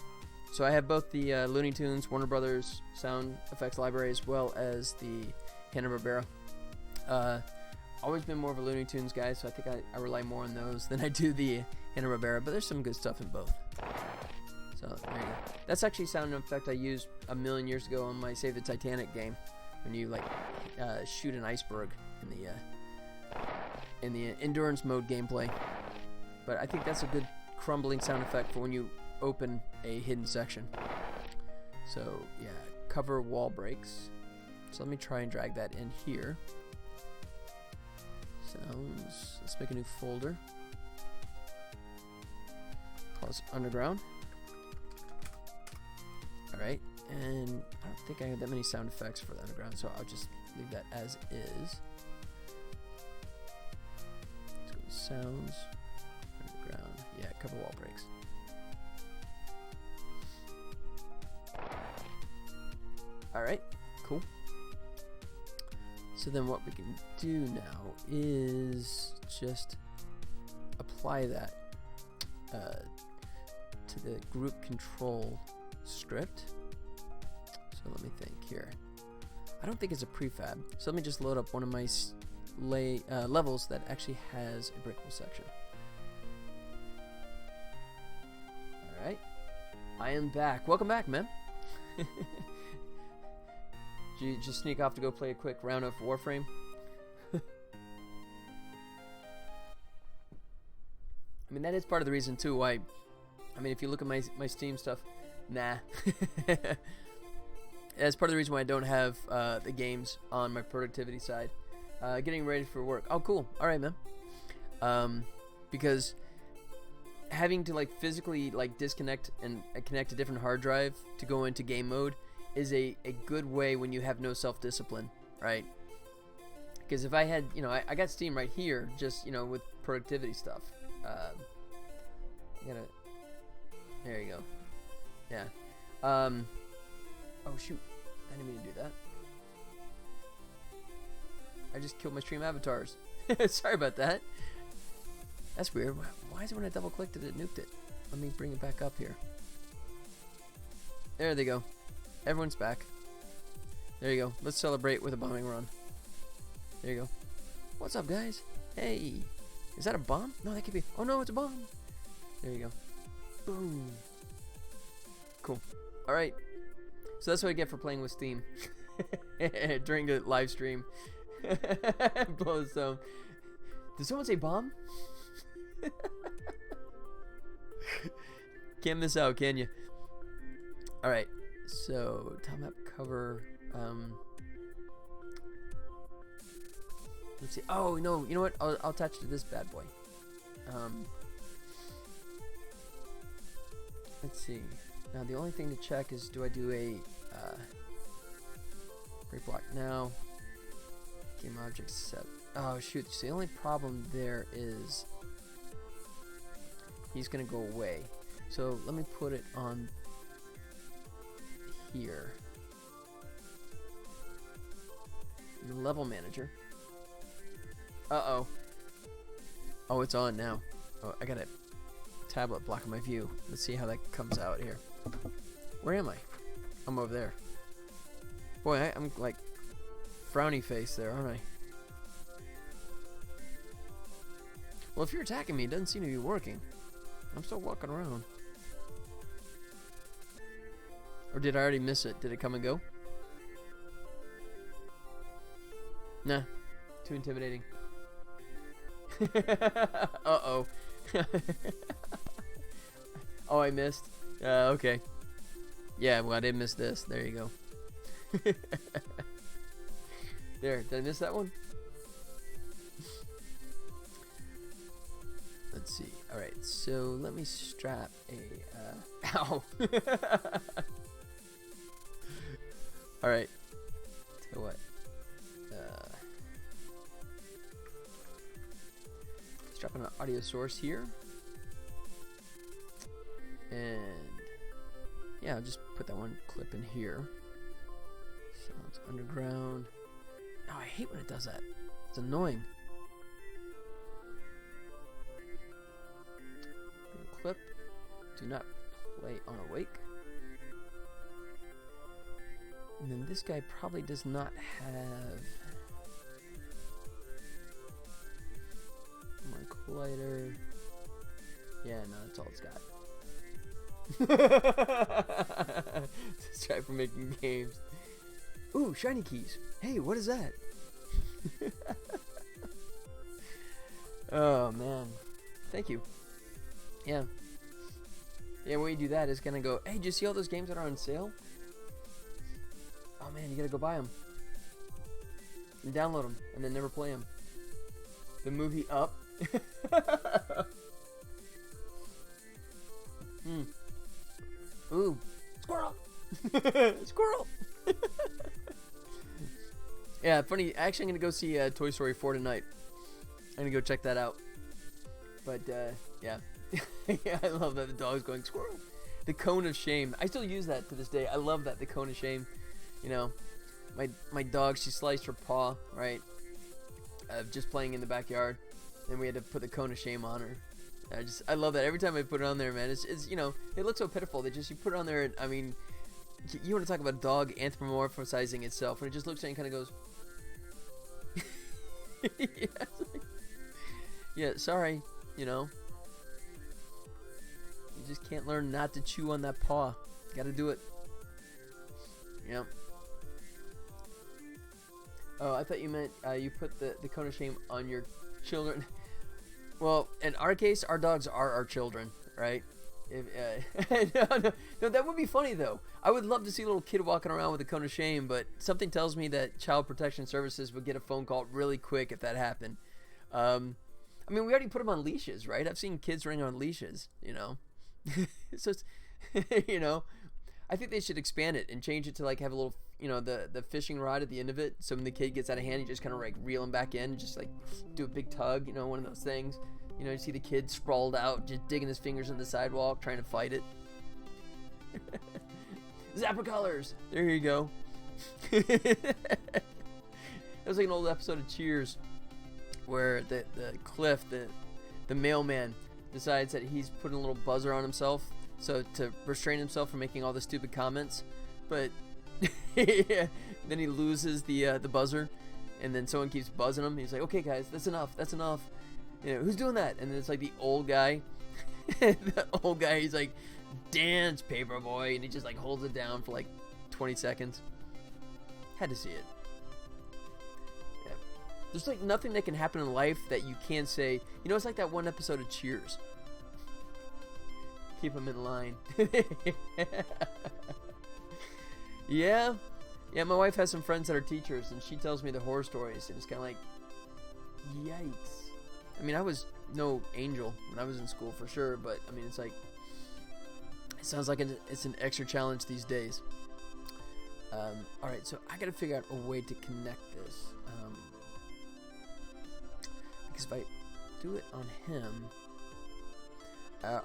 So I have both the Looney Tunes, Warner Brothers sound effects library, as well as the Hanna-Barbera. Always been more of a Looney Tunes guy, so I think I rely more on those than I do the Hanna-Barbera, but there's some good stuff in both. So there you go. That's actually a sound effect I used a million years ago on my Save the Titanic game, when you like shoot an iceberg in the endurance mode gameplay. But I think that's a good crumbling sound effect for when you open a hidden section. So yeah, cover wall breaks. So let me try and drag that in here. Sounds. Let's make a new folder. Call this underground. Alright, and I don't think I have that many sound effects for the underground, so I'll just leave that as is. Let's go to sounds. Underground. Yeah, cover wall breaks. Alright, cool. So then what we can do now is just apply that to the group control script. So let me think here. I don't think it's a prefab, so let me just load up one of my levels that actually has a breakable section. Alright, I am back. Welcome back, man. Did you just sneak off to go play a quick round of Warframe? I mean, that is part of the reason too why, I mean, if you look at my Steam stuff, nah. That's part of the reason why I don't have the games on my productivity side. Getting ready for work. Oh, cool. All right, man. Because having to like physically like disconnect and connect a different hard drive to go into game mode is a good way when you have no self-discipline, right? Because if I had, you know, I got Steam right here, just, you know, with productivity stuff. There you go. Yeah. Oh shoot, I didn't mean to do that. I just killed my stream avatars. Sorry about that. That's weird. Why is it when I double clicked it nuked it? Let me bring it back up here. There they go. Everyone's back. There you go. Let's celebrate with a bombing run. There you go. What's up, guys? Hey. Is that a bomb? No, that could be. Oh, no, it's a bomb. There you go. Boom. Cool. All right. So that's what I get for playing with Steam during the live stream. Blow the stone. Did someone say bomb? Can't miss out, can you? All right. So, time map cover, let's see. Oh, no, you know what? I'll attach to this bad boy. Let's see. Now, the only thing to check is, do I do a break block now? Game object set. Oh, shoot. So the only problem there is he's going to go away. So, let me put it on here. The level manager. Uh-oh. Oh, it's on now. Oh, I got a tablet blocking my view. Let's see how that comes out here. Where am I? I'm over there. Boy, I'm like frowny face there, aren't I? Well, if you're attacking me, it doesn't seem to be working. I'm still walking around. Or did I already miss it? Did it come and go? Nah. Too intimidating. Uh-oh. Oh, I missed. Okay. Yeah, well, I did miss this. There you go. There. Did I miss that one? Let's see. Alright, so let me strap a... Ow! Alright. Tell you what. Strap an audio source here. And yeah, I'll just put that one clip in here. It's underground. Oh, I hate when it does that. It's annoying. Clip. Do not play on awake. And then this guy probably does not have my collider. Yeah, no, that's all it's got. This guy for making games. Ooh, shiny keys. Hey, what is that? Oh man, thank you. Yeah, when you do that, it's gonna go, hey, did you see all those games that are on sale? Oh man, you gotta go buy them and download them and then never play them. The movie Up. Ooh, squirrel. Squirrel. Yeah, funny. Actually, I'm gonna go see Toy Story 4 tonight. I'm gonna go check that out. But yeah. Yeah, I love that the dog's going squirrel. The cone of shame. I still use that to this day. I love that, the cone of shame. You know, my dog, she sliced her paw, right? Just playing in the backyard, and we had to put the cone of shame on her. I love that. Every time I put it on there, man, it's you know, it looks so pitiful. They just, you put it on there, and I mean, you want to talk about a dog anthropomorphizing itself, and it just looks at you and kind of goes, yeah, like, yeah, sorry, you know. You just can't learn not to chew on that paw. You gotta do it. Yep. Oh, I thought you meant you put the cone of shame on your children. Well, in our case, our dogs are our children, right? If, no, that would be funny though. I would love to see a little kid walking around with a cone of shame, but something tells me that Child Protection Services would get a phone call really quick if that happened. I mean, we already put them on leashes, right? I've seen kids running on leashes, you know. So it's, you know, I think they should expand it and change it to like have a little, you know, the fishing rod at the end of it. So when the kid gets out of hand, you just kind of like reel him back in, just like do a big tug, you know, one of those things. You know, you see the kid sprawled out, just digging his fingers in the sidewalk, trying to fight it. Zapper colors. There you go. That was like an old episode of Cheers, where the Cliff, the mailman, decides that he's putting a little buzzer on himself, so to restrain himself from making all the stupid comments, but yeah, then he loses the buzzer, and then someone keeps buzzing him. He's like, okay guys, that's enough, you know, who's doing that? And then it's like the old guy. The old guy, he's like, dance, paperboy, and he just like holds it down for like 20 seconds. Had to see it. Yeah. There's like nothing that can happen in life that you can't say, you know, it's like that one episode of Cheers. Keep them in line. Yeah, my wife has some friends that are teachers, and she tells me the horror stories, and it's kind of like, yikes. I mean, I was no angel when I was in school for sure, but I mean, it's like, it sounds like it's an extra challenge these days. Alright, so I gotta figure out a way to connect this, because if I do it on him,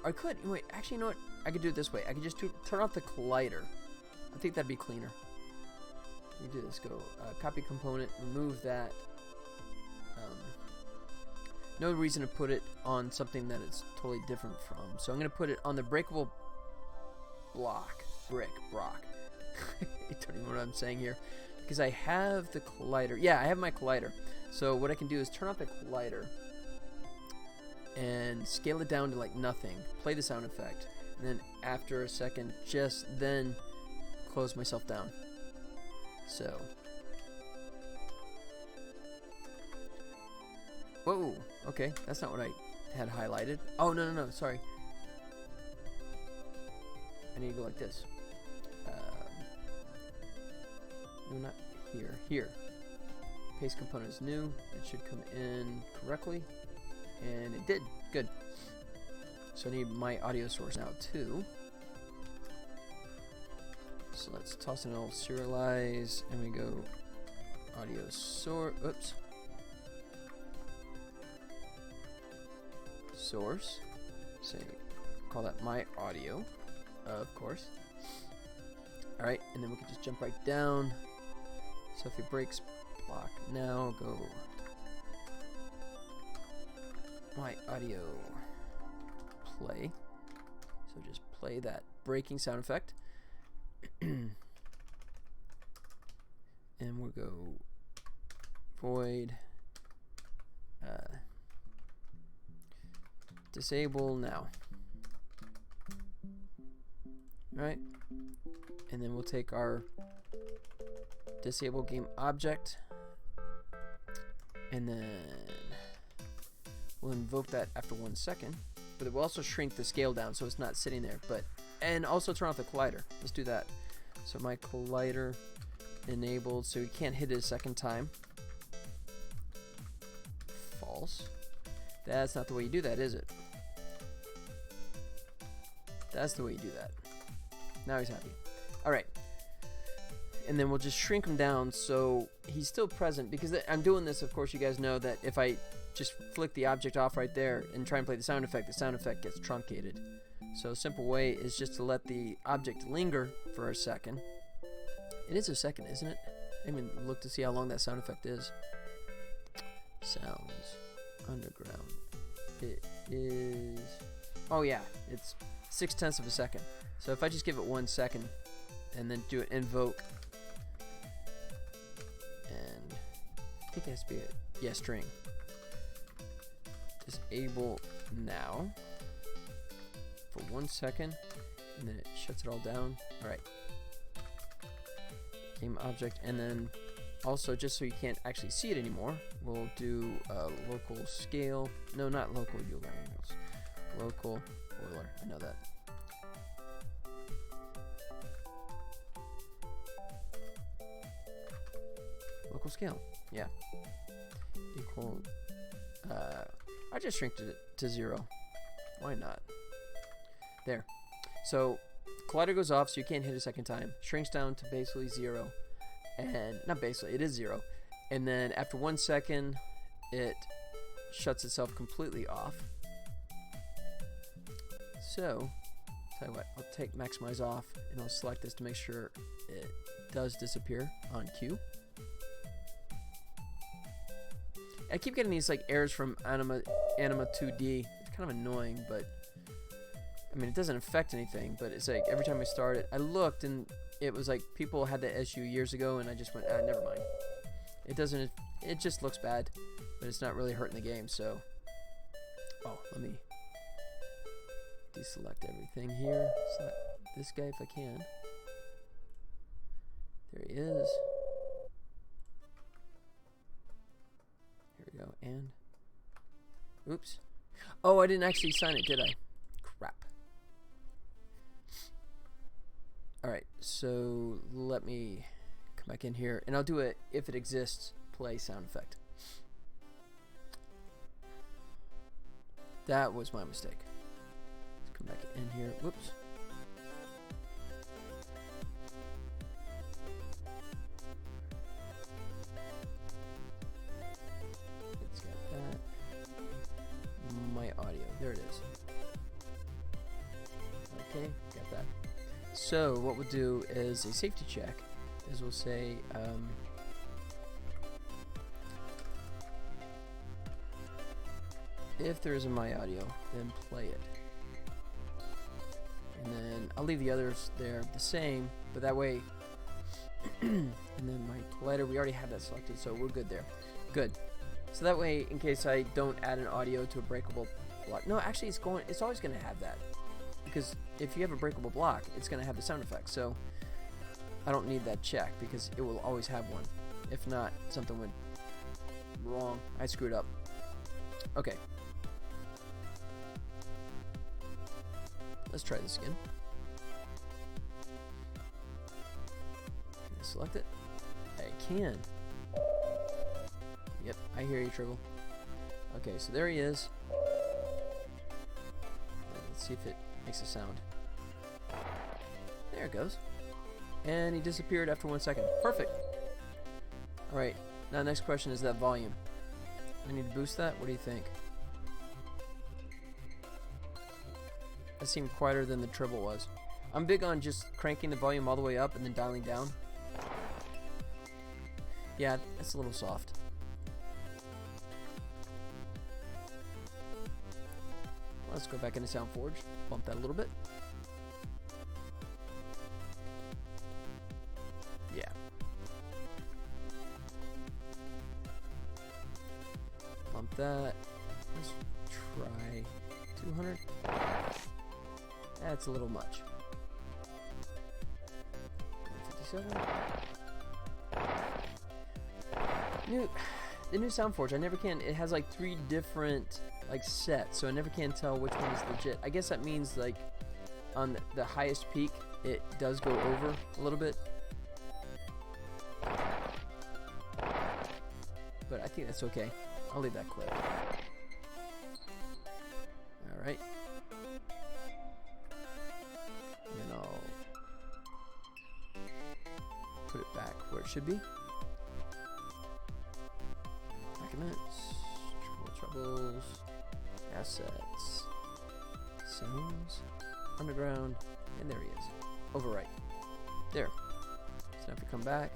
I could, wait, actually, you know what, I could do it this way. I could just turn off the collider. I think that'd be cleaner. Let me do this, go, copy component, remove that. No reason to put it on something that it's totally different from. So I'm going to put it on the breakable block. Brock. I don't even know what I'm saying here. Because I have the collider. Yeah, I have my collider. So what I can do is turn off the collider and scale it down to like nothing. Play the sound effect. And then after a second, just then close myself down. So. Whoa, okay, that's not what I had highlighted. Oh, no, sorry. I need to go like this. No, not here. Here. Paste component is new. It should come in correctly. And it did. Good. So I need my audio source now, too. So let's toss in all serialize, and we go audio source. Oops. Source, say, call that my audio, of course. Alright, and then we can just jump right down So if he breaks block now, go my audio play. So just play that breaking sound effect. And we'll go void disable now. Right? And then we'll take our disable game object and then we'll invoke that after 1 second, but it will also shrink the scale down so it's not sitting there, and also turn off the collider. Let's do that. So my collider enabled so you can't hit it a second time. False. That's not the way you do that, is it? That's the way you do that. Now he's happy. Alright. And then we'll just shrink him down so he's still present, because I'm doing this, of course you guys know that if I just flick the object off right there and try and play the sound effect gets truncated. So a simple way is just to let the object linger for a second. It is a second, isn't it? I mean, look to see how long that sound effect is. Sounds underground. It is... Oh yeah, it's 0.6 of a second. So if I just give it 1 second and then do an invoke, and I think it has to be a string. Disable now for 1 second, and then it shuts it all down. Alright. Game object, and then also, just so you can't actually see it anymore, we'll do local scale. No, not local Euler angles. Local Euler. I know that. Local scale. Yeah. Equal. I just shrinked it to 0. Why not? There. So collider goes off, so you can't hit a second time. Shrinks down to basically 0. And not basically, it is 0. And then after 1 second, it shuts itself completely off. So, tell you what, I'll take maximize off and I'll select this to make sure it does disappear on cue. I keep getting these like errors from Anima 2D. It's kind of annoying, but I mean it doesn't affect anything. But it's like every time I start it, I looked and it was like people had that issue years ago, and I just went, never mind. It doesn't. It just looks bad, but it's not really hurting the game. So, oh, let me deselect everything here. Select this guy if I can. There he is. Here we go, and oops. Oh, I didn't actually sign it, did I? Crap. Alright, so let me come back in here, and I'll do a if it exists play sound effect. That was my mistake. Let's come back in here. Whoops. It's got that. My audio. There it is. Okay, got that. So what we'll do is a safety check. Is we'll say if there is a my audio, then play it. And then I'll leave the others there the same, but that way. And then my collider, we already have that selected, so we're good there. Good. So that way, in case I don't add an audio to a breakable block. No, actually, it's always going to have that. Because if you have a breakable block, it's going to have the sound effect. So I don't need that check because it will always have one. If not, something went wrong. I screwed up. Okay. Let's try this again. Can I select it? I can. Yep, I hear you, Tribble. Okay, so there he is. Let's see if it makes a sound. There it goes. And he disappeared after 1 second. Perfect. Alright, now next question is that volume. I need to boost that? What do you think? That seemed quieter than the Tribble was. I'm big on just cranking the volume all the way up and then dialing down. Yeah, that's a little soft. Let's go back into SoundForge. Bump that a little bit. Yeah. Bump that. Let's try 200. That's a little much. 157. The new SoundForge, I never can. It has like 3 different like sets, so I never can tell which one is legit. I guess that means like on the highest peak, it does go over a little bit. But I think that's okay. I'll leave that clip. Alright. And I'll put it back where it should be. Documents, Tribbles, assets, sounds, underground, and there he is. Overwrite. There. So now if we come back,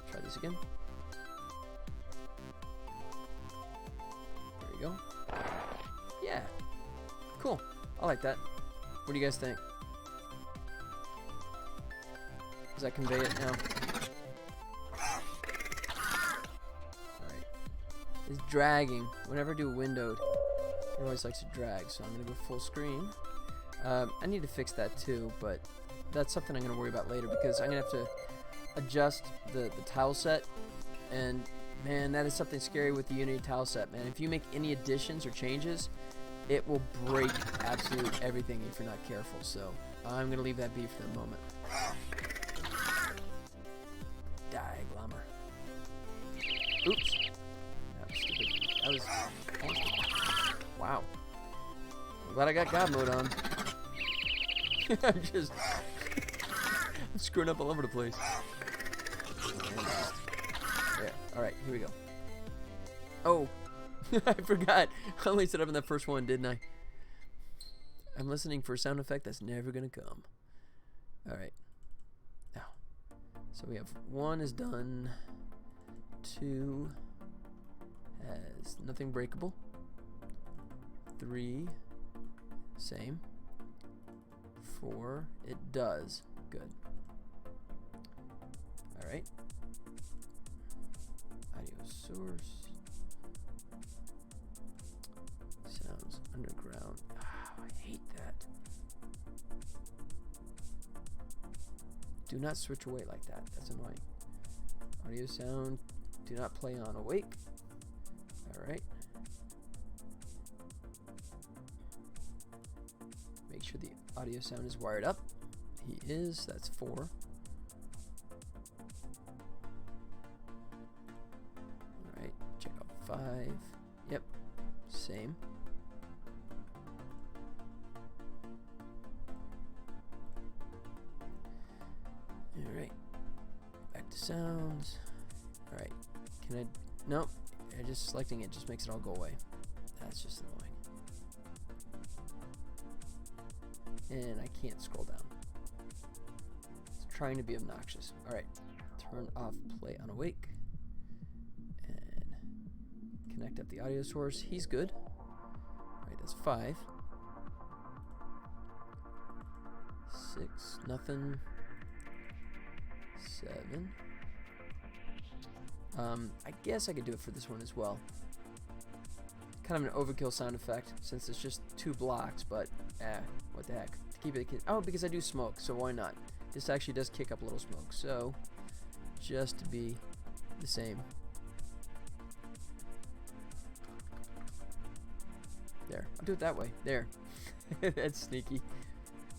try this again. There you go. Yeah. Cool. I like that. What do you guys think? Does that convey it now? Alright. It's dragging. Whenever I do windowed, it always likes to drag, so I'm going to go full screen. I need to fix that too, but that's something I'm going to worry about later because I'm going to have to adjust the tile set, and man, that is something scary with the Unity tile set, man. If you make any additions or changes, it will break absolute everything if you're not careful, so I'm going to leave that be for the moment. Die, Glommer. Oops. That was stupid. That was awesome. Wow. I'm glad I got God mode on. I'm screwing up all over the place. There. Alright, here we go. Oh, I forgot. I only set up in that first one, didn't I? I'm listening for a sound effect that's never going to come. Alright. Now. So we have 1 is done. 2 has nothing breakable. 3, same. 4, it does. Good. Alright. Audio source. Sounds underground. Oh, I hate that. Do not switch away like that. That's annoying. Audio sound. Do not play on awake. Alright. Make sure the audio sound is wired up. He is. That's 4. Alright. Check out 5. Yep. Same. Alright. Back to sounds. Alright. Can I... Nope. Just selecting it just makes it all go away. That's just annoying. And I can't scroll down. It's trying to be obnoxious. Alright. Turn off play on awake. And connect up the audio source. He's good. Alright, that's 5. 6. Nothing. 7. I guess I could do it for this one as well. Kind of an overkill sound effect since it's just 2 blocks, but what the heck. To keep it, oh, because I do smoke, so why not? This actually does kick up a little smoke, so just to be the same. There, I'll do it that way. There. That's sneaky.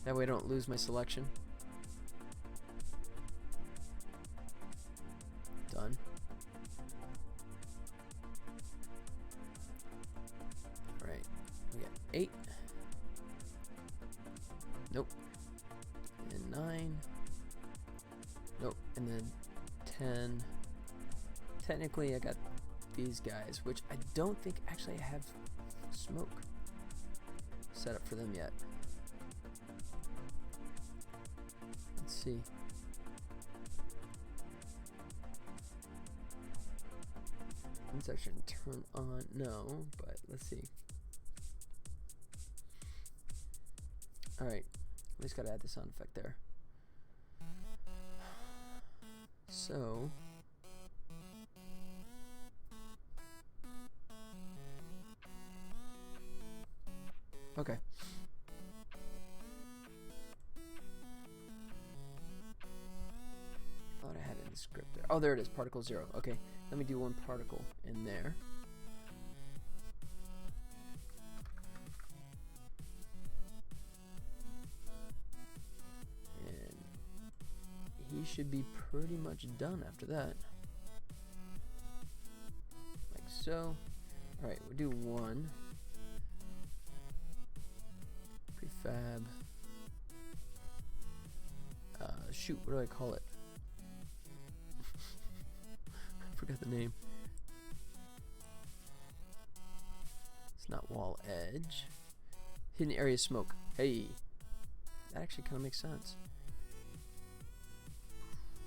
That way I don't lose my selection. Done. Alright, we got 8. Nope. And 9. Nope. And then 10. Technically, I got these guys, which I don't think actually I have smoke set up for them yet. Let's see. This I shouldn't turn on. No, but let's see. Alright. We just gotta add the sound effect there. So. Okay. Thought I had it in the script there. Oh, there it is. Particle 0. Okay. Let me do one particle in there. And he should be pretty much done after that. Like so. Alright, we'll do one. Prefab. Shoot, what do I call it? I forgot the name. It's not wall edge. Hidden area smoke. Hey, that actually kind of makes sense.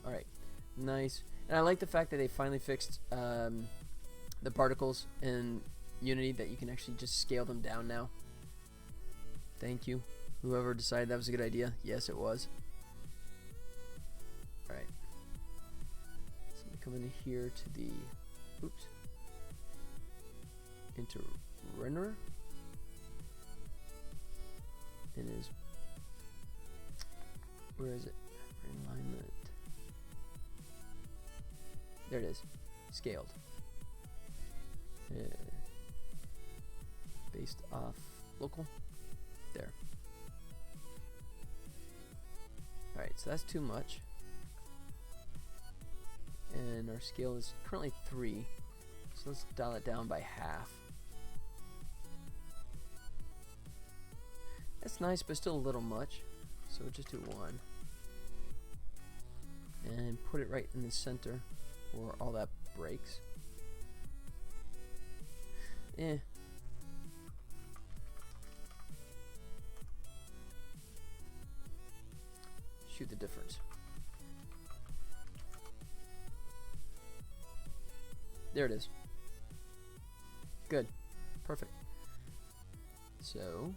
Alright, nice. And I like the fact that they finally fixed the particles in Unity, that you can actually just scale them down now. Thank you. Whoever decided that was a good idea. Yes, it was. Alright. So let me come in here to the... Oops. Into renderer. It is... Where is it? Alignment. There it is. Scaled. Based off local. There. Alright, so that's too much. And our scale is currently 3. So let's dial it down by half. That's nice, but still a little much. So we'll just do 1. And put it right in the center where all that breaks. Eh. Shoot the difference. There it is. Good. Perfect. So,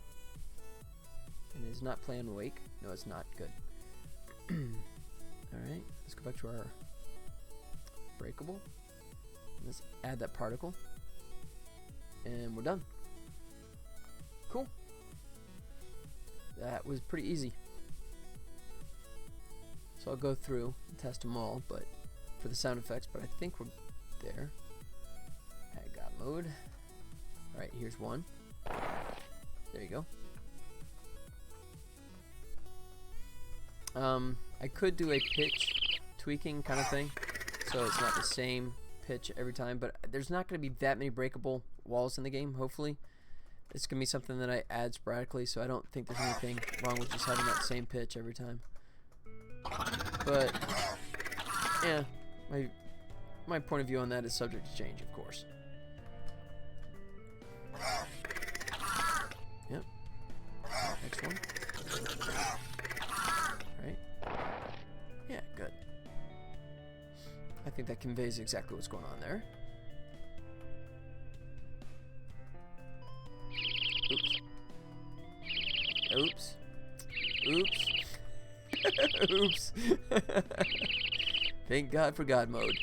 it is not play and wake. No, it's not. Good. Alright, let's go back to our breakable. Let's add that particle. And we're done. Cool. That was pretty easy. So I'll go through and test them all, but for the sound effects, but I think we're there. Add God mode. Alright, here's one. There you go. I could do a pitch tweaking kind of thing, so it's not the same pitch every time, but there's not going to be that many breakable walls in the game, hopefully. It's going to be something that I add sporadically, so I don't think there's anything wrong with just having that same pitch every time. But, yeah, my point of view on that is subject to change, of course. Yep. Next one. Right. Yeah, good. I think that conveys exactly what's going on there. Oops. Oops. Oops. Oops. Thank God for God mode.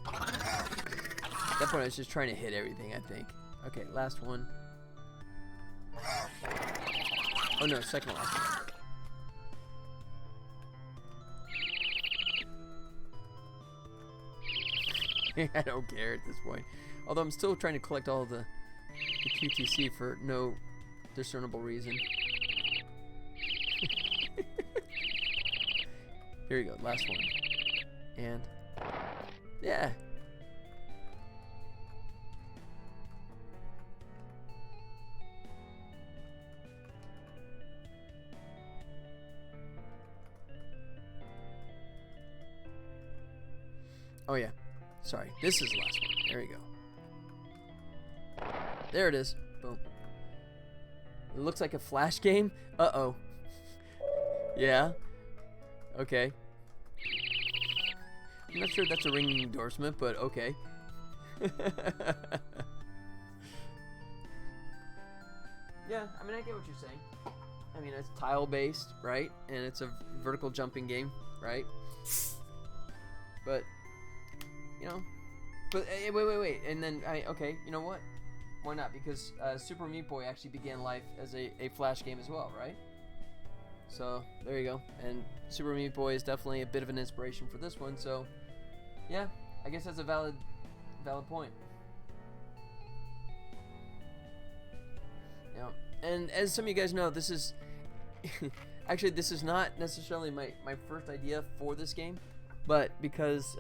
At that point, I was just trying to hit everything, I think. Okay, last one. Oh no, second last one. I don't care at this point. Although I'm still trying to collect all the QTC for no discernible reason. Here we go, last one. And yeah. Oh yeah. Sorry, this is the last one. There we go. There it is. Boom. It looks like a Flash game. Uh-oh. Yeah. Okay. I'm not sure if that's a ringing endorsement, but okay. Yeah, I mean, I get what you're saying. I mean, it's tile-based, right? And it's a vertical jumping game, right? But, you know, but wait. And then, okay, you know what? Why not? Because Super Meat Boy actually began life as a Flash game as well, right? So, there you go. And Super Meat Boy is definitely a bit of an inspiration for this one. So, yeah, I guess that's a valid point. Yeah. And as some of you guys know, this is... actually, this is not necessarily my first idea for this game. But because...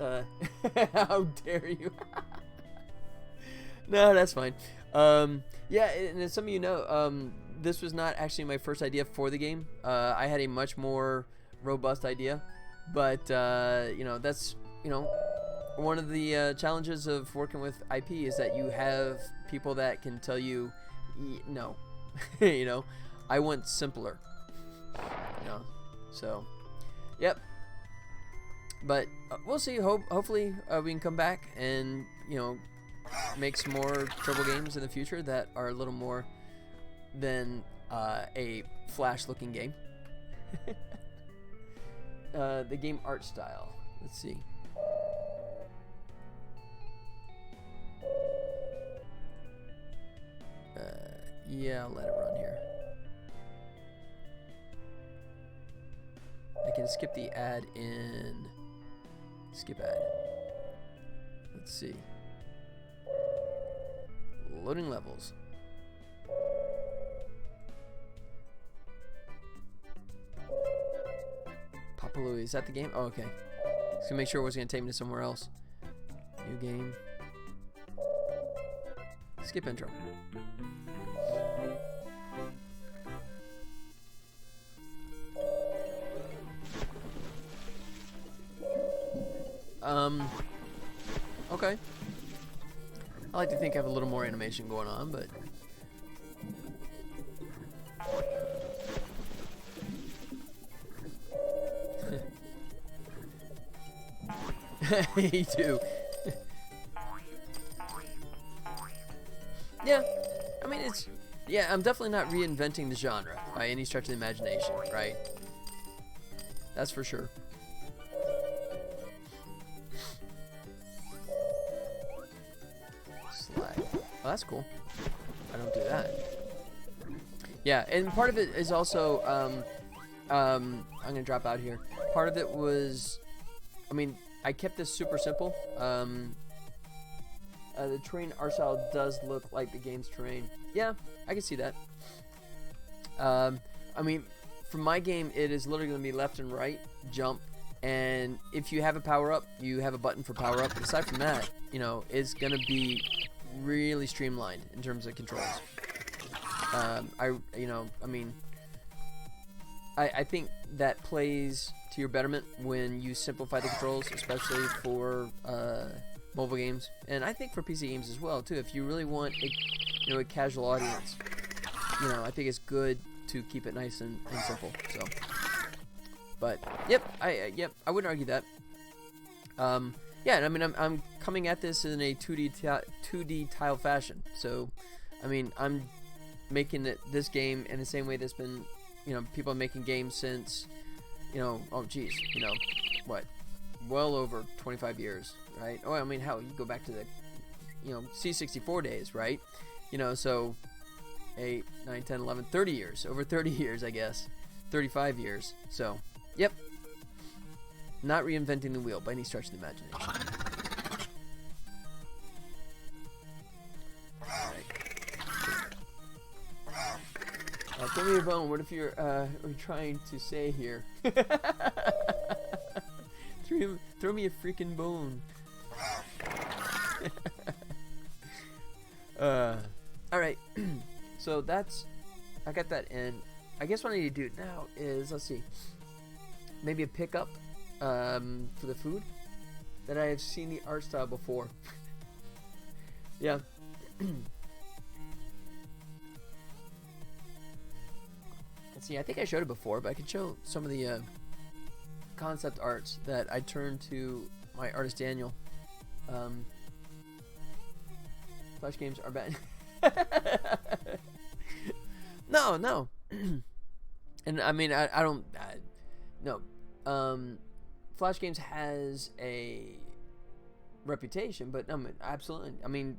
how dare you? No, that's fine. Yeah, and as some of you know, this was not actually my first idea for the game. I had a much more robust idea, but you know, that's, you know, one of the challenges of working with IP is that you have people that can tell you no. You know, I want simpler, you know, so yep. But we'll see. Hopefully we can come back and, you know, make some more Tribble games in the future that are a little more than a Flash-looking game. The game art style. Let's see. Yeah, I'll let it run here. I can skip the ad in... Skip ad. Let's see. Loading levels. Papa Louie, is that the game? Oh, okay. Just gonna make sure it wasn't gonna take me to somewhere else. New game. Skip intro. Okay. I like to think I have a little more animation going on, but... You too. Yeah, I mean, it's... Yeah, I'm definitely not reinventing the genre by any stretch of the imagination, right? That's for sure. Slag. Oh, that's cool. I don't do that. Yeah, and part of it is also, I'm gonna drop out here. Part of it was, I mean, I kept this super simple. The terrain art style does look like the game's terrain. Yeah, I can see that. I mean, for my game, it is literally going to be left and right, jump, and if you have a power-up, you have a button for power-up. Aside from that, you know, it's going to be really streamlined in terms of controls. I think that plays to your betterment when you simplify the controls, especially for mobile games, and I think for PC games as well too. If you really want a casual audience, you know, I think it's good to keep it nice and simple. So, but yep, I wouldn't argue that. Yeah, I mean, I'm coming at this in a 2D tile fashion. So, I mean, I'm making this game in the same way that's been, you know, people are making games since, you know, oh geez, you know, what, well over 25 years, right? Oh, I mean, hell, you go back to the, you know, C64 days, right? You know, so 8, 9, 10, 11, 30 years, over 30 years, I guess, 35 years. So, yep, not reinventing the wheel by any stretch of the imagination. Throw me a bone. What if you're trying to say here? Throw me a freaking bone. All right. So I got that in. I guess what I need to do now is, let's see, maybe a pickup for the food that I have seen the art style before. Yeah. Let's see, I think I showed it before, but I can show some of the concept arts that I turned to my artist Daniel. Flash games are bad. No. And I mean, I don't. No. Flash games has a reputation, but I mean, absolutely. I mean,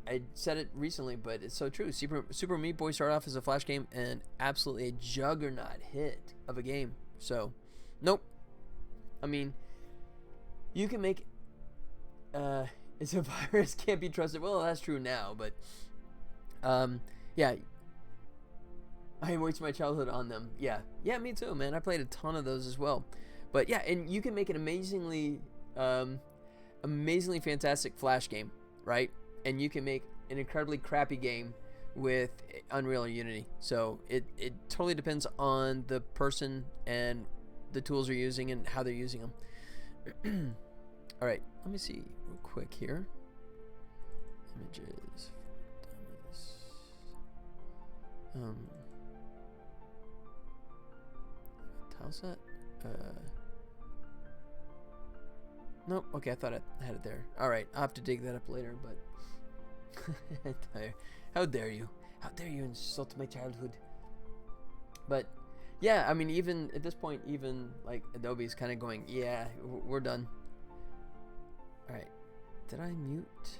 I said it recently, but it's so true. Super Meat Boy started off as a Flash game and absolutely a juggernaut hit of a game. So, nope. I mean, you can make. It's a virus, can't be trusted. Well, that's true now, but yeah. I wasted my childhood on them. Yeah, me too, man. I played a ton of those as well. But yeah, and you can make an amazingly fantastic Flash game, right? And you can make an incredibly crappy game with Unreal or Unity. So it totally depends on the person and the tools they're using and how they're using them. All right, let me see real quick here. Images. Tile set. Nope. Okay, I thought I had it there. All right, I'll have to dig that up later. But how dare you? How dare you insult my childhood? But yeah, I mean, even at this point, even like Adobe's kind of going, yeah, we're done. All right, did I mute?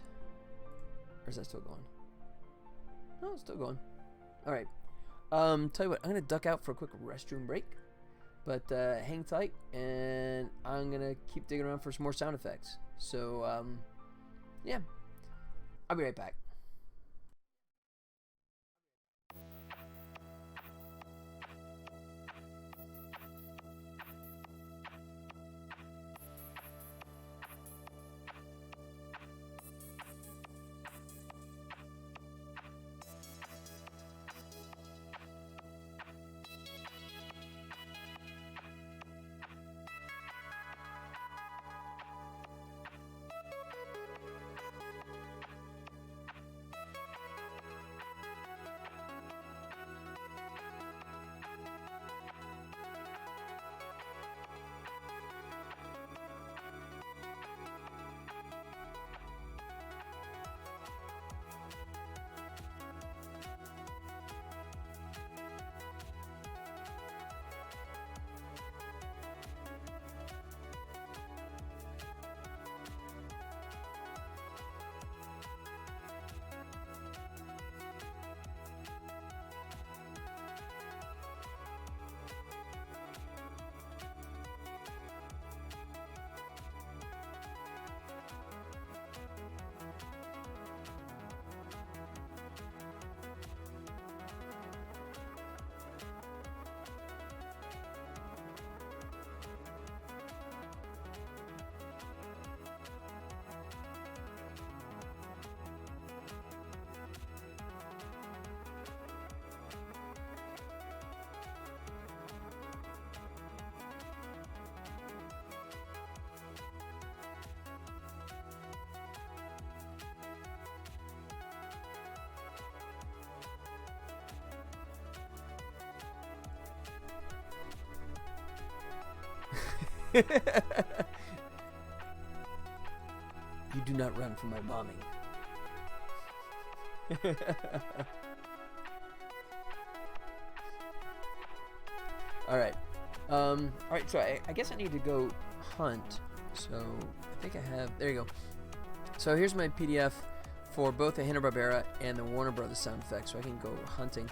Or is that still going? No, it's still going. All right. Tell you what, I'm gonna duck out for a quick restroom break. But hang tight, and I'm gonna keep digging around for some more sound effects. So yeah, I'll be right back. You do not run from my bombing. Alright. Alright, so I guess I need to go hunt. So I think I have, there you go. So here's my PDF for both the Hanna-Barbera and the Warner Brothers sound effects, so I can go hunting.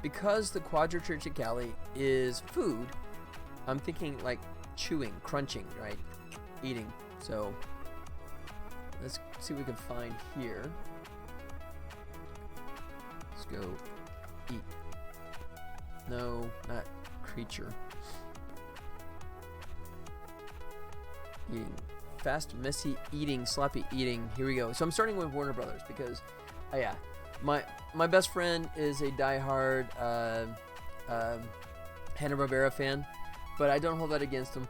Because the Quadritriticale is food, I'm thinking like chewing, crunching, right? Eating. So let's see what we can find here. Let's go eat. No, not creature. Eating. Fast, messy eating, sloppy eating. Here we go. So I'm starting with Warner Brothers because, yeah, my best friend is a diehard Hanna-Barbera fan, but I don't hold that against him.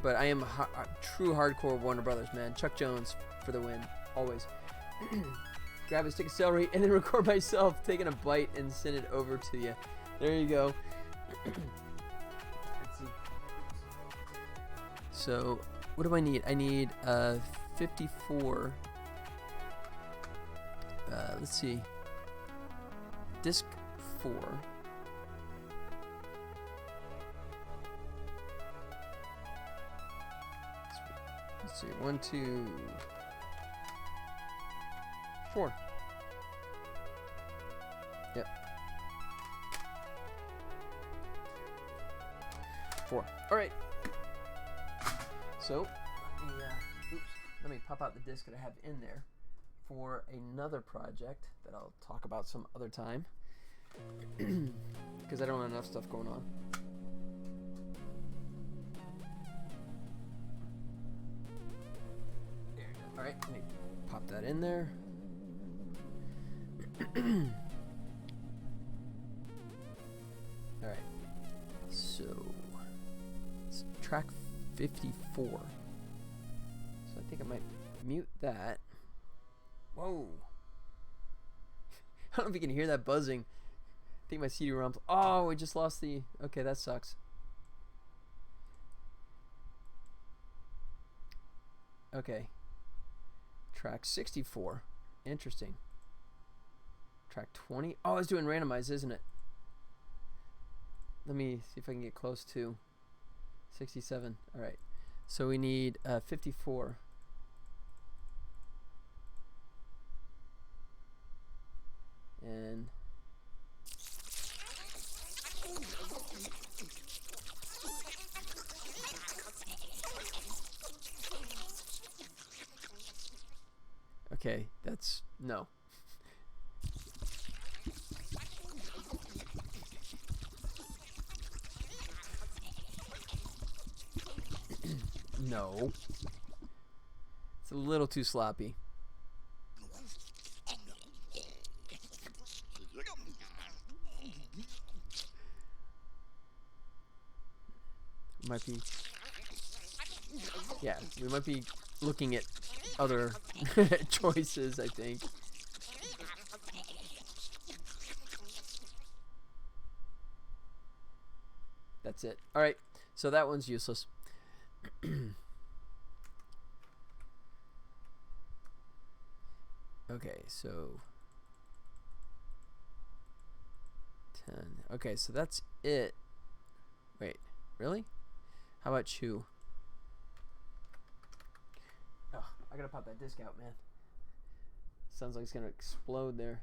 But I am a true hardcore Warner Brothers, man. Chuck Jones for the win, always. Grab a stick of celery and then record myself taking a bite and send it over to you. There you go. Let's see. So what do I need? I need 54. Let's see. Disc 4. Let's see. 1, 2, 4. Yep. 4. All right. So let me pop out the disc that I have in there for another project that I'll talk about some other time because I don't have enough stuff going on. There you go. All right, let me pop that in there. All right, so it's track 54. So I think I might mute that. Whoa. I don't know if you can hear that buzzing. I think my CD-ROM's... Oh, we just lost the... Okay, that sucks. Okay. Track 64. Interesting. Track 20. Oh, it's doing randomized, isn't it? Let me see if I can get close to 67. All right. So we need 54. And okay, that's no. No. It's a little too sloppy. Might be, yeah, we might be looking at other choices, I think. That's it. All right, so that one's useless. Okay, so 10. Okay, so that's it. Wait, really? How about Chew? Oh, I gotta pop that disc out, man. Sounds like it's gonna explode there.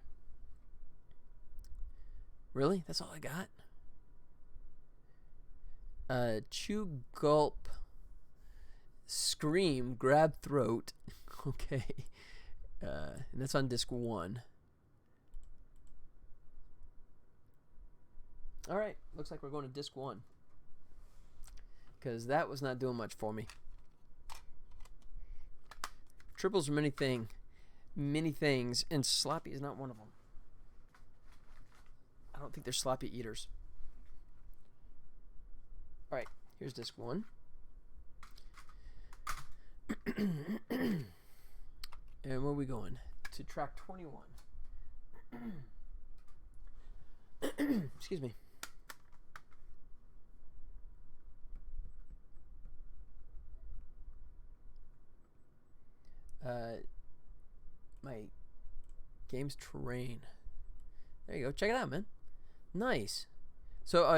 Really? That's all I got? Chew, gulp, scream, grab throat. Okay. And that's on disc 1. Alright, looks like we're going to disc 1. Because that was not doing much for me. Tribbles are many things, and sloppy is not one of them. I don't think they're sloppy eaters. Alright, here's disc 1. And where are we going? To track 21. Excuse me. My game's terrain. There you go. Check it out, man. Nice. So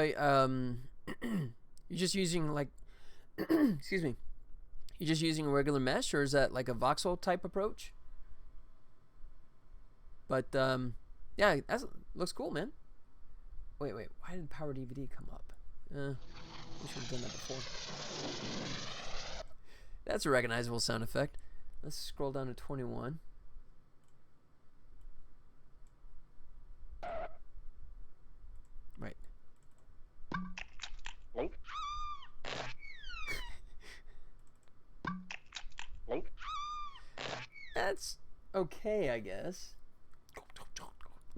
you're just using like excuse me. You're just using a regular mesh, or is that like a voxel type approach? But yeah, that looks cool, man. Wait, why did Power DVD come up? We should have done that before. That's a recognizable sound effect. Let's scroll down to 21. Right. That's okay, I guess.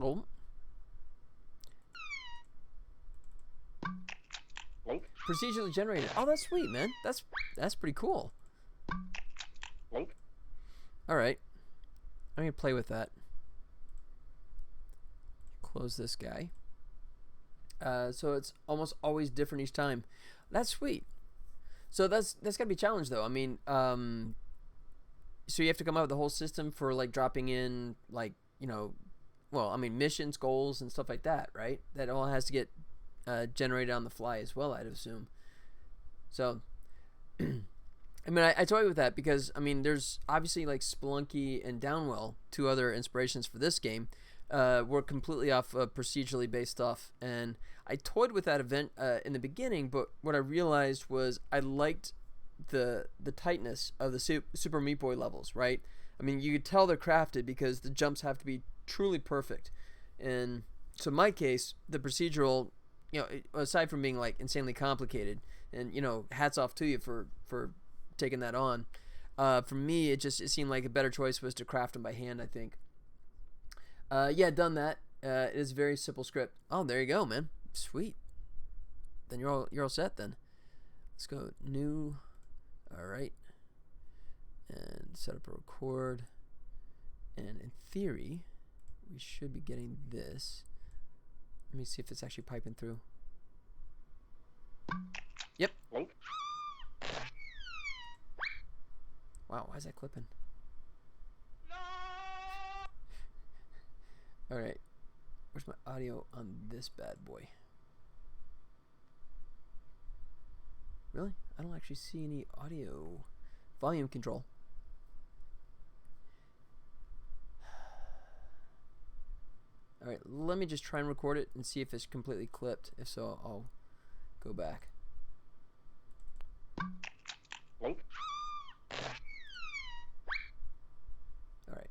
Oh. Procedurally generated. Oh, that's sweet, man. That's pretty cool. All right. I'm gonna play with that. Close this guy. So it's almost always different each time. That's sweet. So that's gotta be a challenge though. I mean, so you have to come up with the whole system for like dropping in like, you know, well, I mean missions, goals, and stuff like that, right? That all has to get generated on the fly as well, I'd assume. So, I mean, I toy with that because I mean, there's obviously like Spelunky and Downwell, two other inspirations for this game, were completely off procedurally based off, and I toyed with that event in the beginning, but what I realized was I liked the tightness of the Super Meat Boy levels, right? I mean, you could tell they're crafted because the jumps have to be truly perfect, and so in my case, the procedural, you know, aside from being like insanely complicated, and you know, hats off to you for taking that on. For me, it seemed like a better choice was to craft them by hand, I think. Yeah, done that. It is a very simple script. Oh, there you go, man. Sweet. Then you're all set then. Let's go new. All right. And set up a record. And in theory, we should be getting this. Let me see if it's actually piping through. Yep. Wow, why is that clipping? Alright. Where's my audio on this bad boy? Really? I don't actually see any audio. Volume control. Alright, let me just try and record it and see if it's completely clipped. If so, I'll go back. Alright.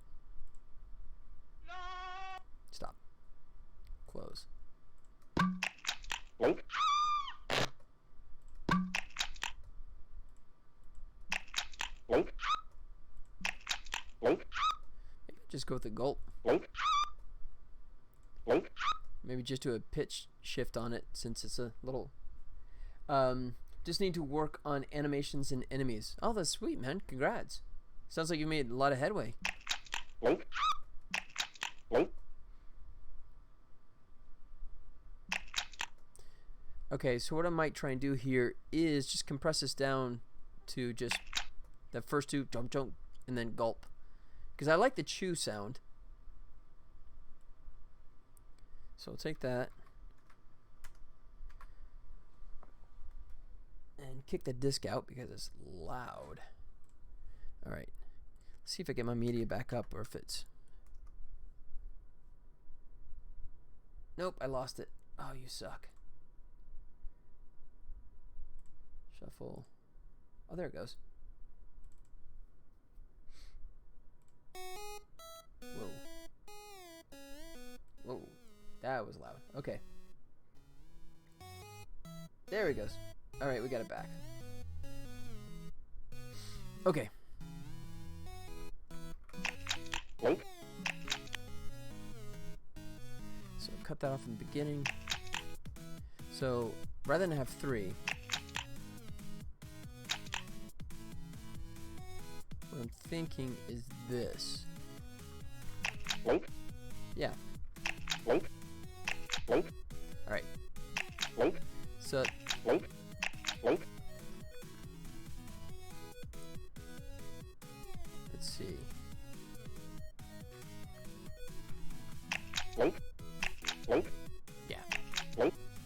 Stop. Close. Maybe just go with the gulp. Maybe just do a pitch shift on it since it's a little... just need to work on animations and enemies. Oh, that's sweet, man. Congrats. Sounds like you made a lot of headway. Okay, so what I might try and do here is just compress this down to just the first two, jump, jump, and then gulp. Because I like the chew sound. So I'll take that and kick the disc out because it's loud. Alright, let's see if I get my media back up or if it's... Nope, I lost it. Oh, you suck. Shuffle. Oh, there it goes. Whoa. Whoa. That was loud. Okay. There he goes. Alright, we got it back. Okay. So cut that off in the beginning. So rather than have 3, what I'm thinking is this. Yeah. Alright. So let's see. Yeah.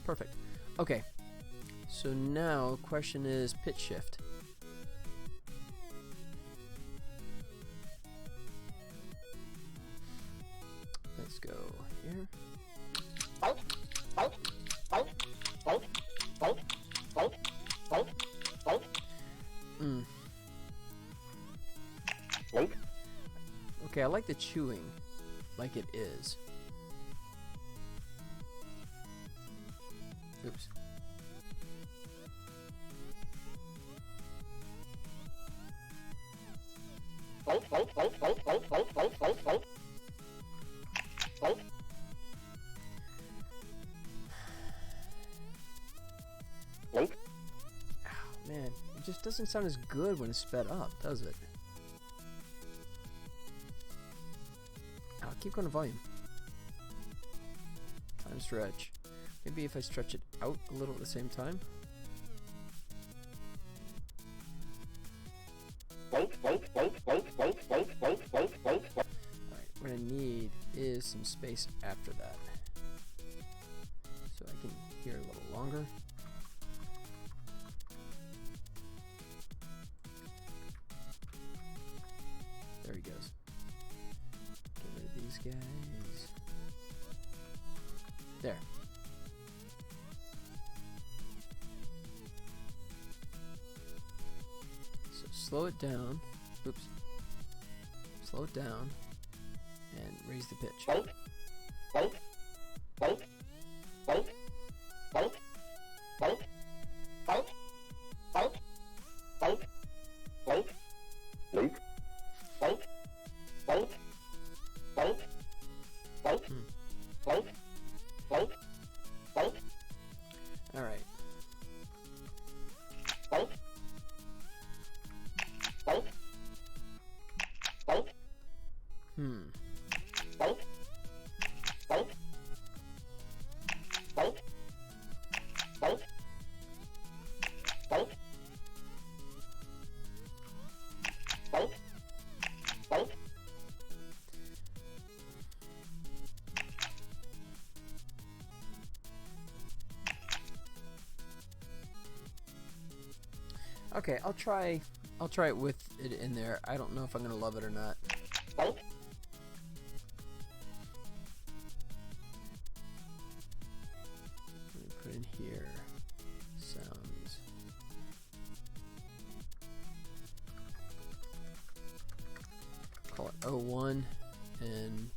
Perfect. Okay. So now question is pitch shift. Let's go here. Okay, I like the chewing like it is. Oops. Oh, man, it just doesn't sound as good when it's sped up, does it? Oh, keep going to volume. Time stretch. Maybe if I stretch it out a little at the same time. what I need is some space after that, so I can hear a little longer. There he goes. Get rid of these guys. There. So slow it down. Oops. Slow it down and raise the pitch. All right. Okay, I'll try it with it in there. I don't know if I'm gonna love it or not. Let me put in here sounds. Call it 01, and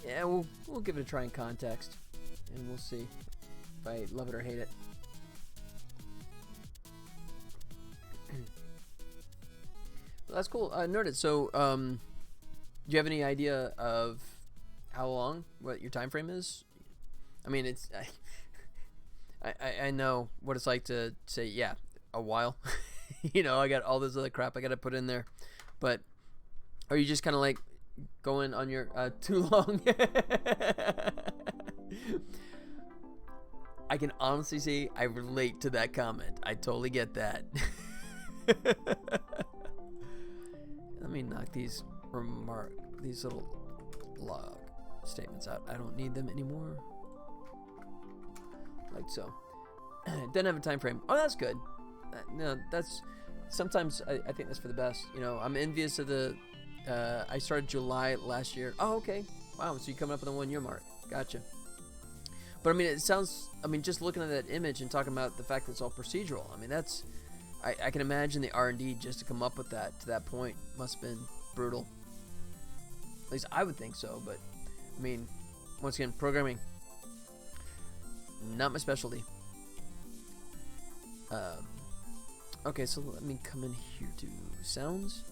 yeah, we'll give it a try in context, and we'll see if I love it or hate it. Well, that's cool. Nerded. So, do you have any idea of how long, what your time frame is? I mean, it's I know what it's like to say, yeah, a while. You know, I got all this other crap I got to put in there. But are you just kind of like going on your too long? I can honestly say I relate to that comment. I totally get that. Let me knock these little log statements out. I don't need them anymore. Like so. Doesn't have a time frame. Oh, that's good. No, that's sometimes I think that's for the best. You know, I'm envious of the. I started July last year. Oh, okay. Wow. So you're coming up on the 1 year mark. Gotcha. But I mean, it sounds. I mean, just looking at that image and talking about the fact that it's all procedural. I mean, that's. I can imagine the R&D just to come up with that to that point must have been brutal. At least I would think so, but I mean, once again, programming, not my specialty. Okay, so let me come in here to sounds.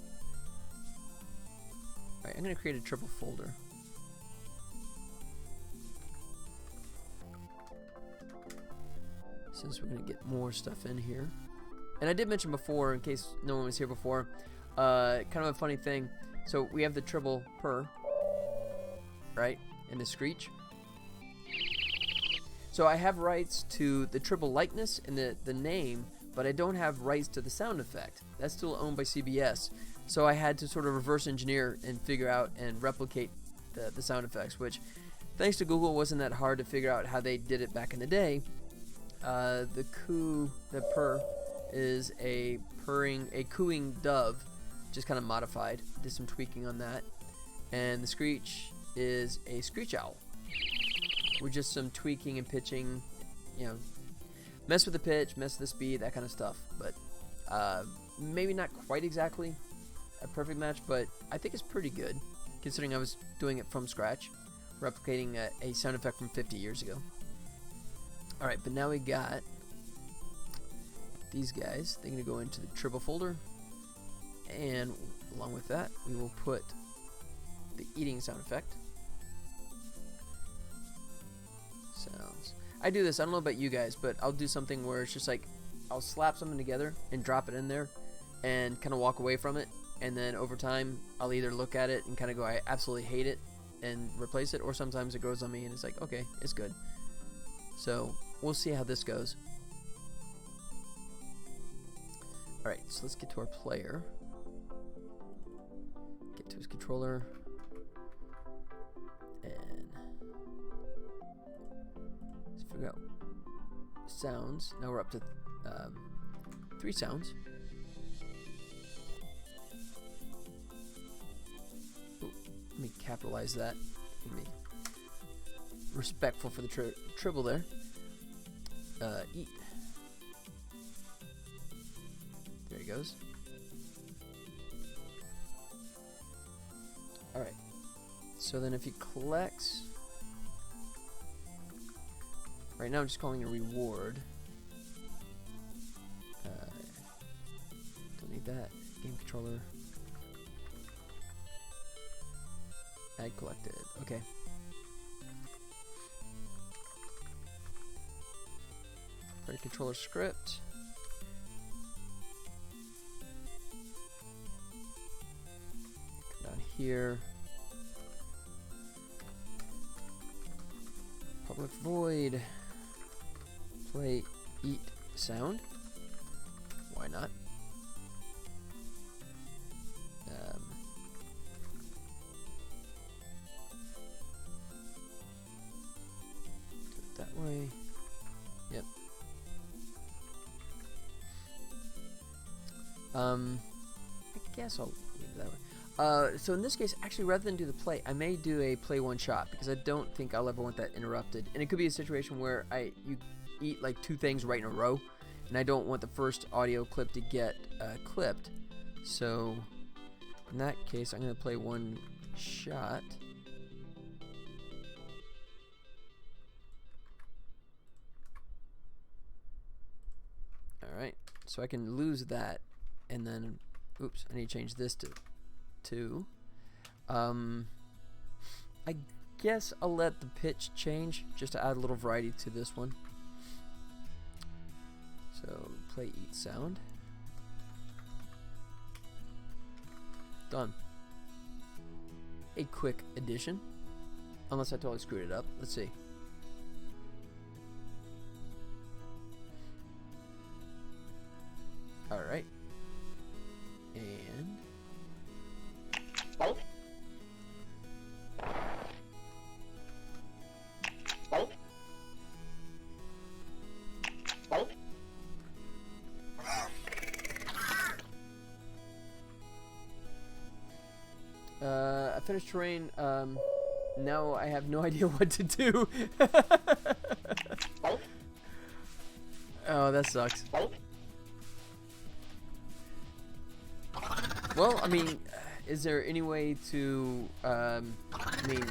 Alright, I'm going to create a triple folder. Since we're going to get more stuff in here. And I did mention before, in case no one was here before, kind of a funny thing. So we have the tribble purr, right, and the screech. So I have rights to the tribble likeness and the name, but I don't have rights to the sound effect. That's still owned by CBS. So I had to sort of reverse engineer and figure out and replicate the sound effects, which, thanks to Google, wasn't that hard to figure out how they did it back in the day. The purr, is a cooing dove, just kind of modified. Did some tweaking on that. And the screech is a screech owl, with just some tweaking and pitching, you know, mess with the pitch, mess with the speed, that kind of stuff. But maybe not quite exactly a perfect match, but I think it's pretty good, considering I was doing it from scratch, replicating a sound effect from 50 years ago. Alright, but now we got these guys. They're going to go into the tribble folder, and along with that we will put the eating sound effect. Sounds. I do this, I don't know about you guys, but I'll do something where it's just like I'll slap something together and drop it in there and kind of walk away from it, and then over time I'll either look at it and kind of go, I absolutely hate it, and replace it, or sometimes it grows on me and it's like, okay, it's good. So we'll see how this goes. Alright, so let's get to our player. to his controller. And let's figure out sounds. Now we're up to 3 sounds. Ooh, let me capitalize that. Let me respectful for the tribble there. Eat. There he goes. Alright. So then if he collects... Right now I'm just calling a reward. Don't need that. Game controller. Add collected. Okay. Player controller script. Come down here. Public void. Play eat sound. Why not? Do it that way. Yep. I guess I'll leave it that way. So in this case, actually, rather than do the play, I may do a play one shot because I don't think I'll ever want that interrupted. And it could be a situation where you eat like 2 things right in a row, and I don't want the first audio clip to get clipped. So in that case, I'm going to play one shot. Alright, so I can lose that, and then, oops, I need to change this to 2. I guess I'll let the pitch change just to add a little variety to this one. So, play eat sound. Done. A quick addition. Unless I totally screwed it up. Let's see. Alright. And... I finished terrain. Now I have no idea what to do. Oh, that sucks. Well, I mean, is there any way to, I mean,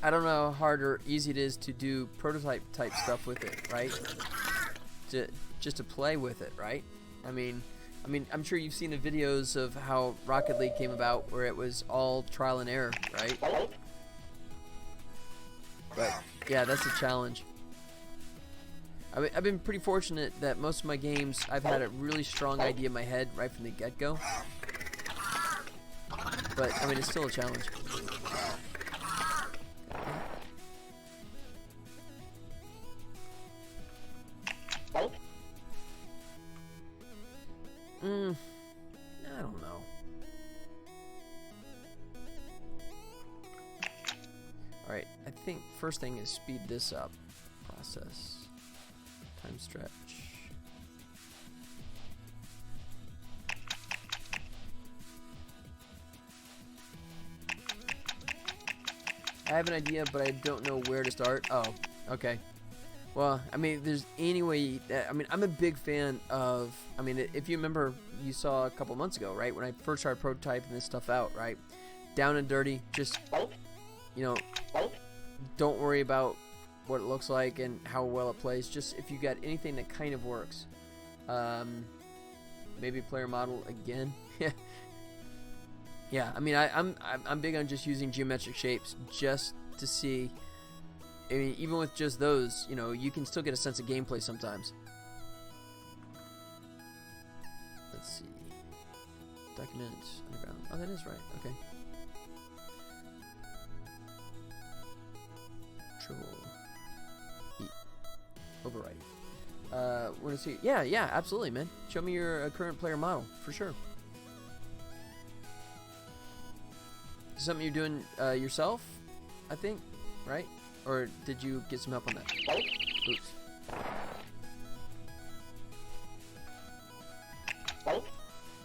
I don't know how hard or easy it is to do prototype type stuff with it, right? Just to play with it, right? I mean, I'm sure you've seen the videos of how Rocket League came about, where it was all trial and error, right? But yeah, that's a challenge. I've been pretty fortunate that most of my games, I've had a really strong idea in my head right from the get-go. But I mean, it's still a challenge. I don't know. Alright, I think first thing is speed this up. Process. Time stretch. I have an idea, but I don't know where to start. Oh, okay. Well, I mean, there's any way. I mean, I'm a big fan of. I mean, if you remember, you saw a couple months ago, right, when I first started prototyping this stuff out, right? Down and dirty. Just, you know, don't worry about what it looks like and how well it plays. Just if you got anything that kind of works. Maybe player model again. Yeah. I mean, I'm big on just using geometric shapes just to see. I mean, even with just those, you know, you can still get a sense of gameplay sometimes. Let's see. Documents underground. Oh, that is right. Okay. Tribble. Eat. Override. We're gonna see. Yeah, absolutely, man. Show me your current player model for sure. something you're doing yourself, I think, right? Or did you get some help on that? Oops.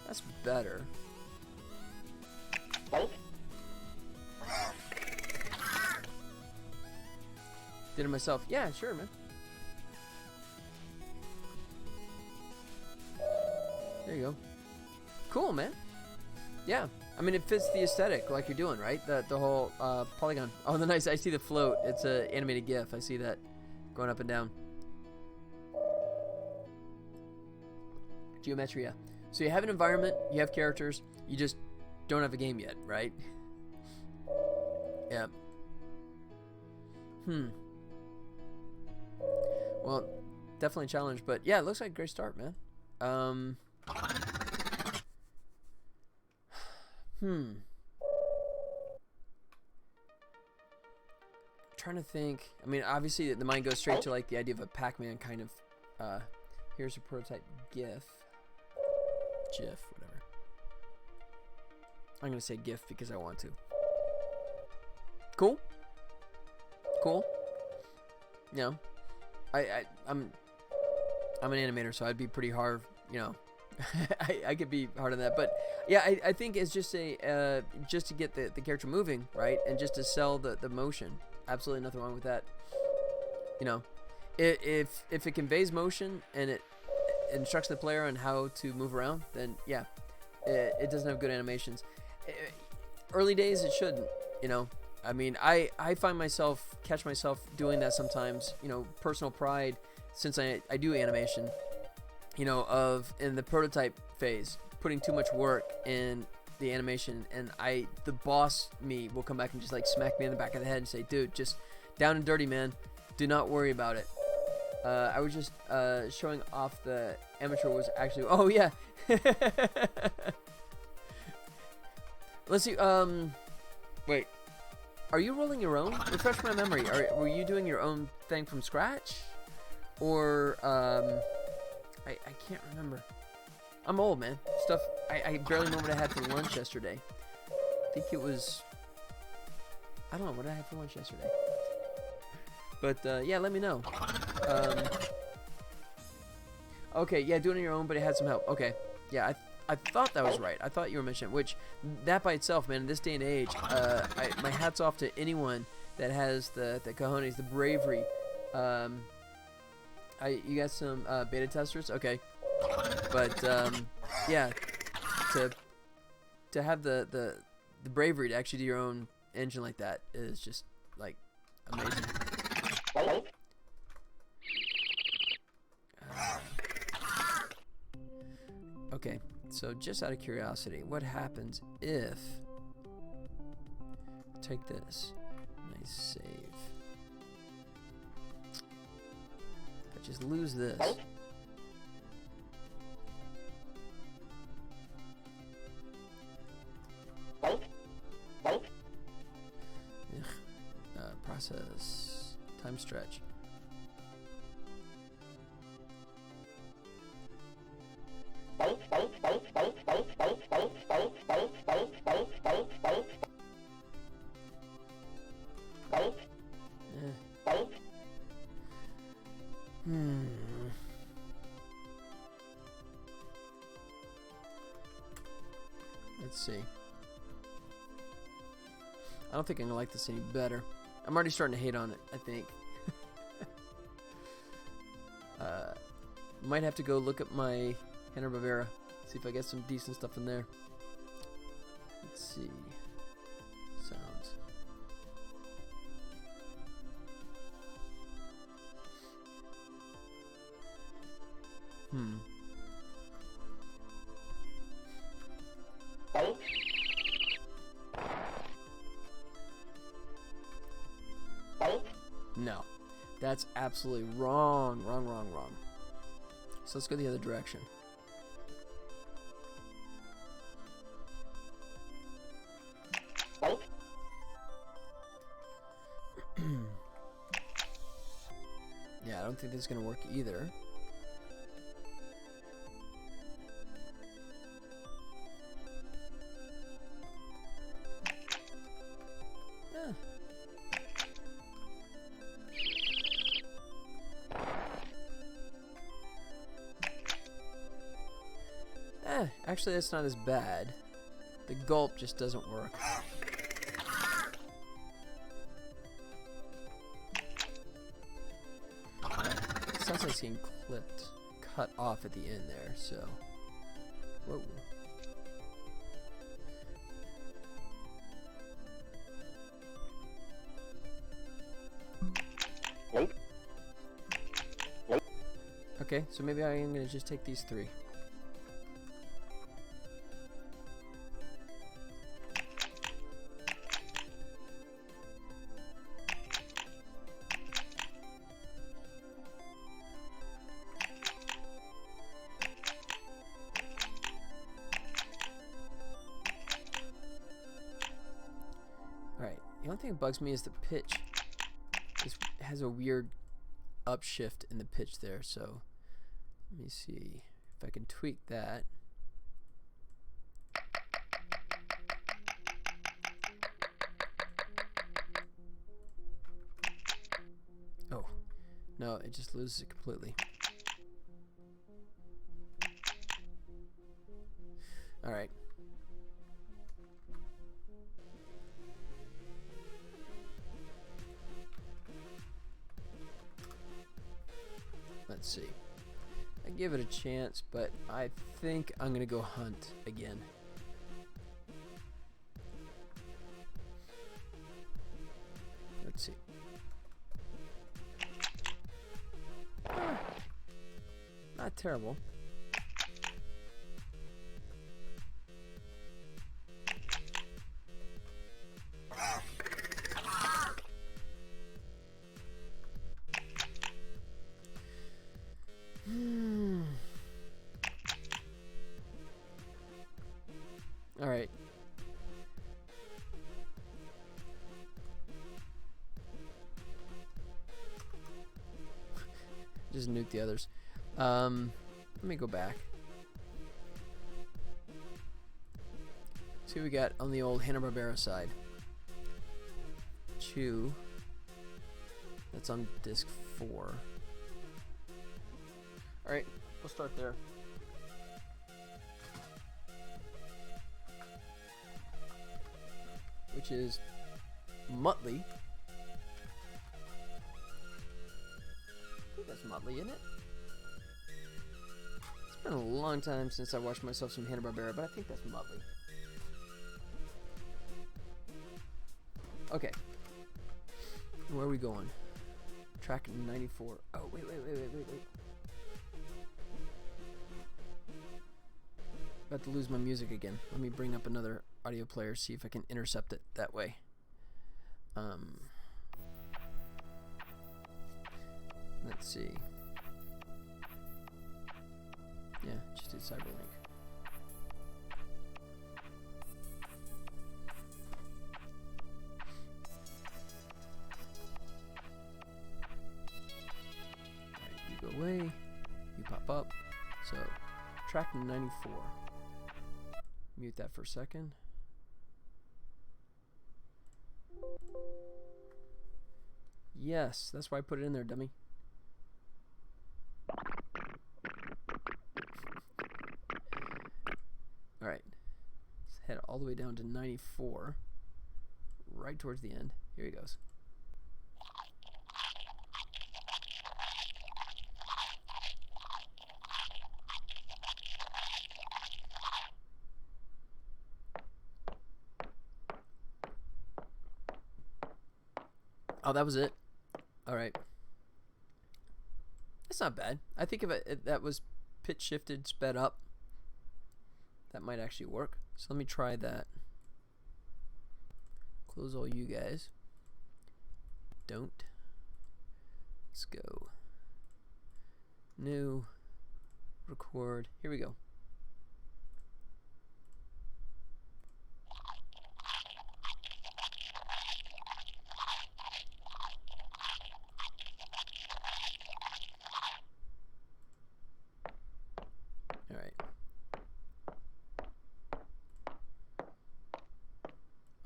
That's better. Did it myself? Yeah, sure, man. There you go. Cool, man. Yeah. I mean, it fits the aesthetic like you're doing, right? The whole polygon. Oh, the nice. I see the float. It's an animated GIF. I see that going up and down. Geometria. So you have an environment, you have characters, you just don't have a game yet, right? Yeah. Well, definitely a challenge, but yeah, it looks like a great start, man. Trying to think. I mean, obviously the mind goes straight to like the idea of a Pac-Man kind of. Here's a prototype GIF, whatever. I'm gonna say GIF because I want to. Cool. You know, I'm an animator, so I'd be pretty hard. You know, I could be hard on that, but yeah, I think it's just a just to get the character moving, right, and just to sell the motion. Absolutely nothing wrong with that. You know, if it conveys motion and it instructs the player on how to move around, then yeah, it doesn't have good animations. Early days, it shouldn't. You know, I mean, I catch myself doing that sometimes. You know, personal pride, since I do animation. You know, in the prototype phase, putting too much work in the animation, and the boss me will come back and just like smack me in the back of the head and say, dude, just down and dirty, man, do not worry about it. I was just showing off the amateur was actually, oh yeah. Let's see, wait, are you rolling your own? Refresh my memory. Were you doing your own thing from scratch, or I can't remember. I'm old, man. Stuff, I barely know what I had for lunch yesterday. I think it was, I don't know what I had for lunch yesterday. But, yeah, let me know. Okay, yeah, doing it on your own, but it had some help. Okay, yeah, I thought that was right. I thought you were mentioning, which, that by itself, man, in this day and age, my hat's off to anyone that has the cojones, the bravery. You got some beta testers? Okay. But yeah, to have the bravery to actually do your own engine like that is just like amazing. Okay, so just out of curiosity, what happens if take this? Nice save. I just lose this. Process time stretch. Let's see. I don't think I'm gonna like this any better. I'm already starting to hate on it, I think. Might have to go look at my Hanna-Barbera, see if I get some decent stuff in there. Let's see. Sounds. No, that's absolutely wrong. So let's go the other direction. Yeah, I don't think this is going to work either. Actually, that's not as bad. The gulp just doesn't work. It sounds like it's getting cut off at the end there, so. Whoa. Okay, so maybe I am going to just take these 3. Alright, the only thing that bugs me is the pitch. It has a weird upshift in the pitch there, so let me see if I can tweak that. Oh, no, it just loses it completely. All right. Let's see. I give it a chance, but I think I'm gonna go hunt again. Let's see. Not terrible. All right. Just nuke the others. Let me go back. See what we got on the old Hanna-Barbera side. Chew. That's on disc 4. All right, we'll start there. Which is Muttley. I think that's Muttley, isn't it? It's been a long time since I watched myself some Hanna-Barbera, but I think that's Muttley. Okay. Where are we going? Track 94. Oh, wait. About to lose my music again. Let me bring up another audio player, see if I can intercept it that way. Let's see. Yeah, just do Cyberlink. Alright, you go away. You pop up. So, track 94. Mute that for a second. Yes, that's why I put it in there, dummy. Alright. Let's head all the way down to 94. Right towards the end. Here he goes. Oh, that was it. All right. That's not bad. I think if that was pitch shifted, sped up, that might actually work. So let me try that. Close all you guys. Don't. Let's go. New. Record. Here we go.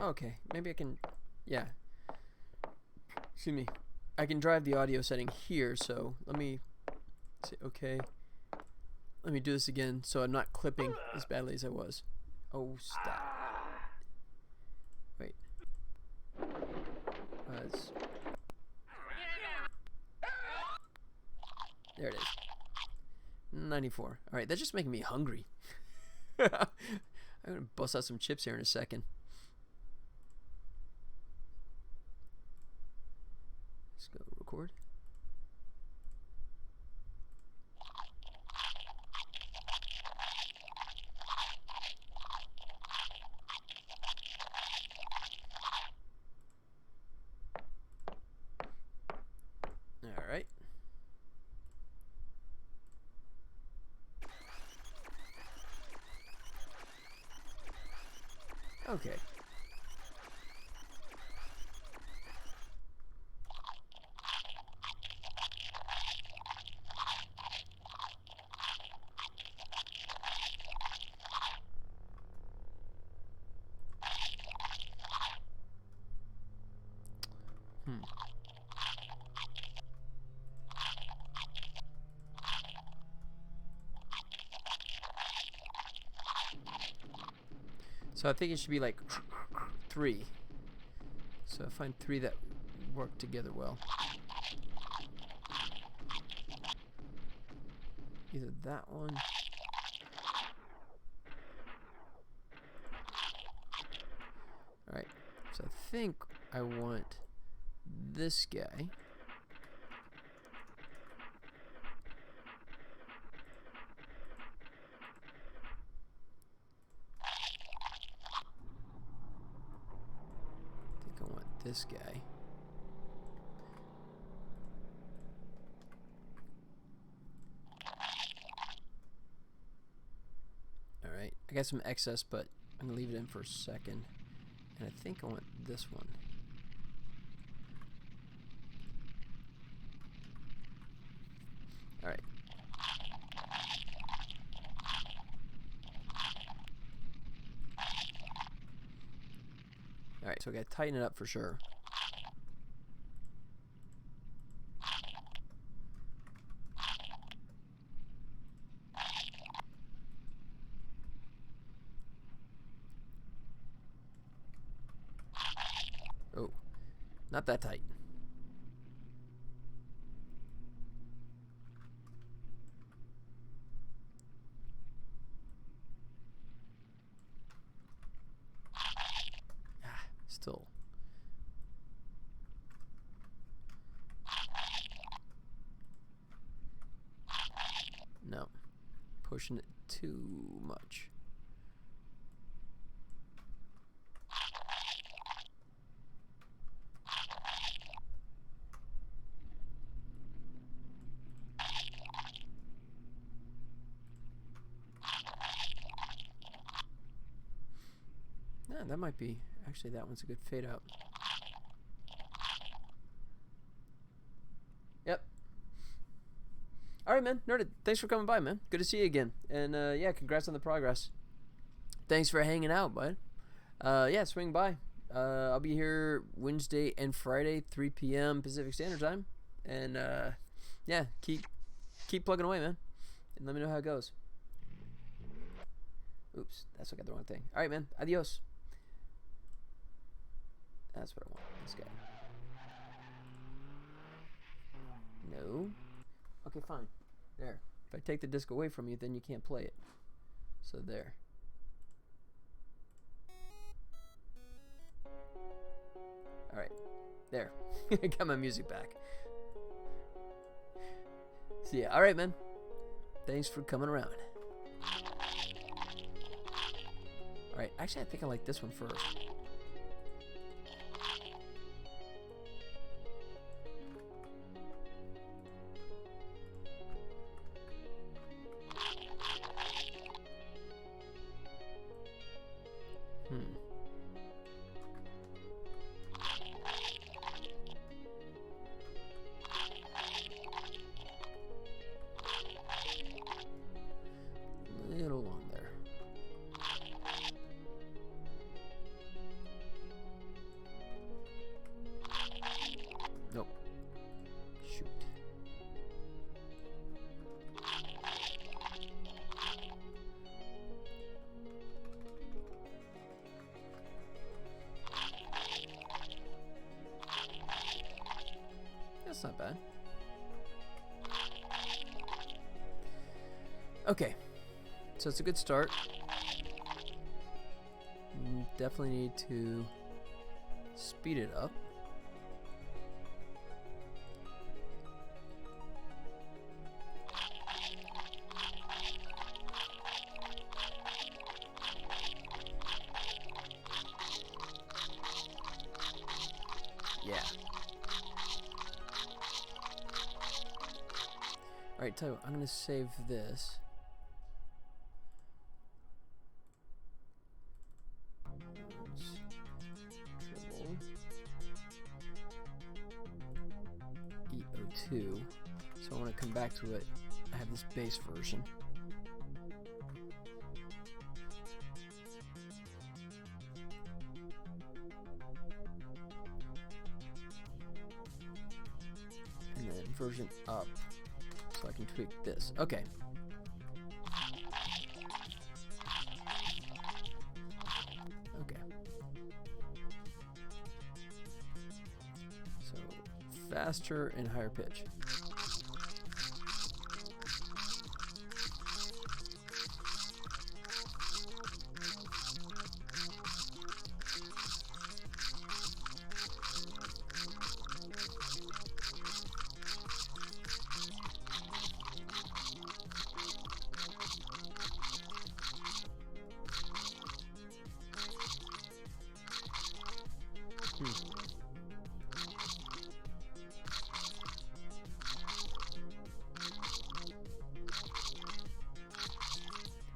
Okay, maybe I can, yeah. Excuse me. I can drive the audio setting here, so let me say okay. Let me do this again so I'm not clipping as badly as I was. Oh, stop. Wait. There it is. 94. Alright, that's just making me hungry. I'm going to bust out some chips here in a second. Let's go record. Alright. Okay. So I think it should be like 3. So I find 3 that work together well. Either that one. Alright, so I think I want this guy. This guy. Alright, I got some excess, but I'm gonna leave it in for a second. And I think I want this one. Alright. Alright, so I gotta tighten it up for sure. Oh, not that tight. Still. No. Pushing it too much. Yeah, that might be. Actually, that one's a good fade out. Yep. All right, man. Nerded. Thanks for coming by, man. Good to see you again. And yeah, congrats on the progress. Thanks for hanging out, bud. Yeah, swing by. I'll be here Wednesday and Friday, 3 p.m. Pacific Standard Time. And yeah, keep plugging away, man. And let me know how it goes. Oops, that's what I got the wrong thing. All right, man. Adios. That's what I want. This guy. No. Okay, fine. There. If I take the disc away from you, then you can't play it. So there. Alright. There. Got my music back. See ya. Alright, man. Thanks for coming around. Alright. Actually, I think I like this one first. Little long there. That's not bad. Okay, so it's a good start. Definitely need to speed it up. Yeah. Alright, tell you what, I'm going to save this. Tribble. E02. So I want to come back to it. I have this base version. And then version up. So I can tweak this. Okay. Okay. So faster and higher pitch.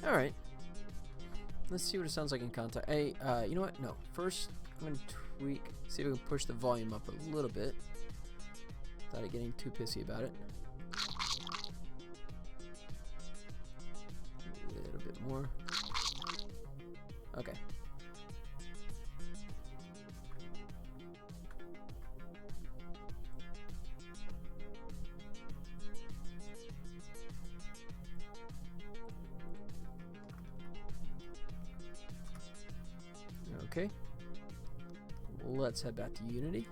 Alright. Let's see what it sounds like in contact. Hey, you know what? No. First, I'm going to tweak, see if we can push the volume up a little bit without it getting too pissy about it. A little bit more. Okay. Okay, let's head back to Unity.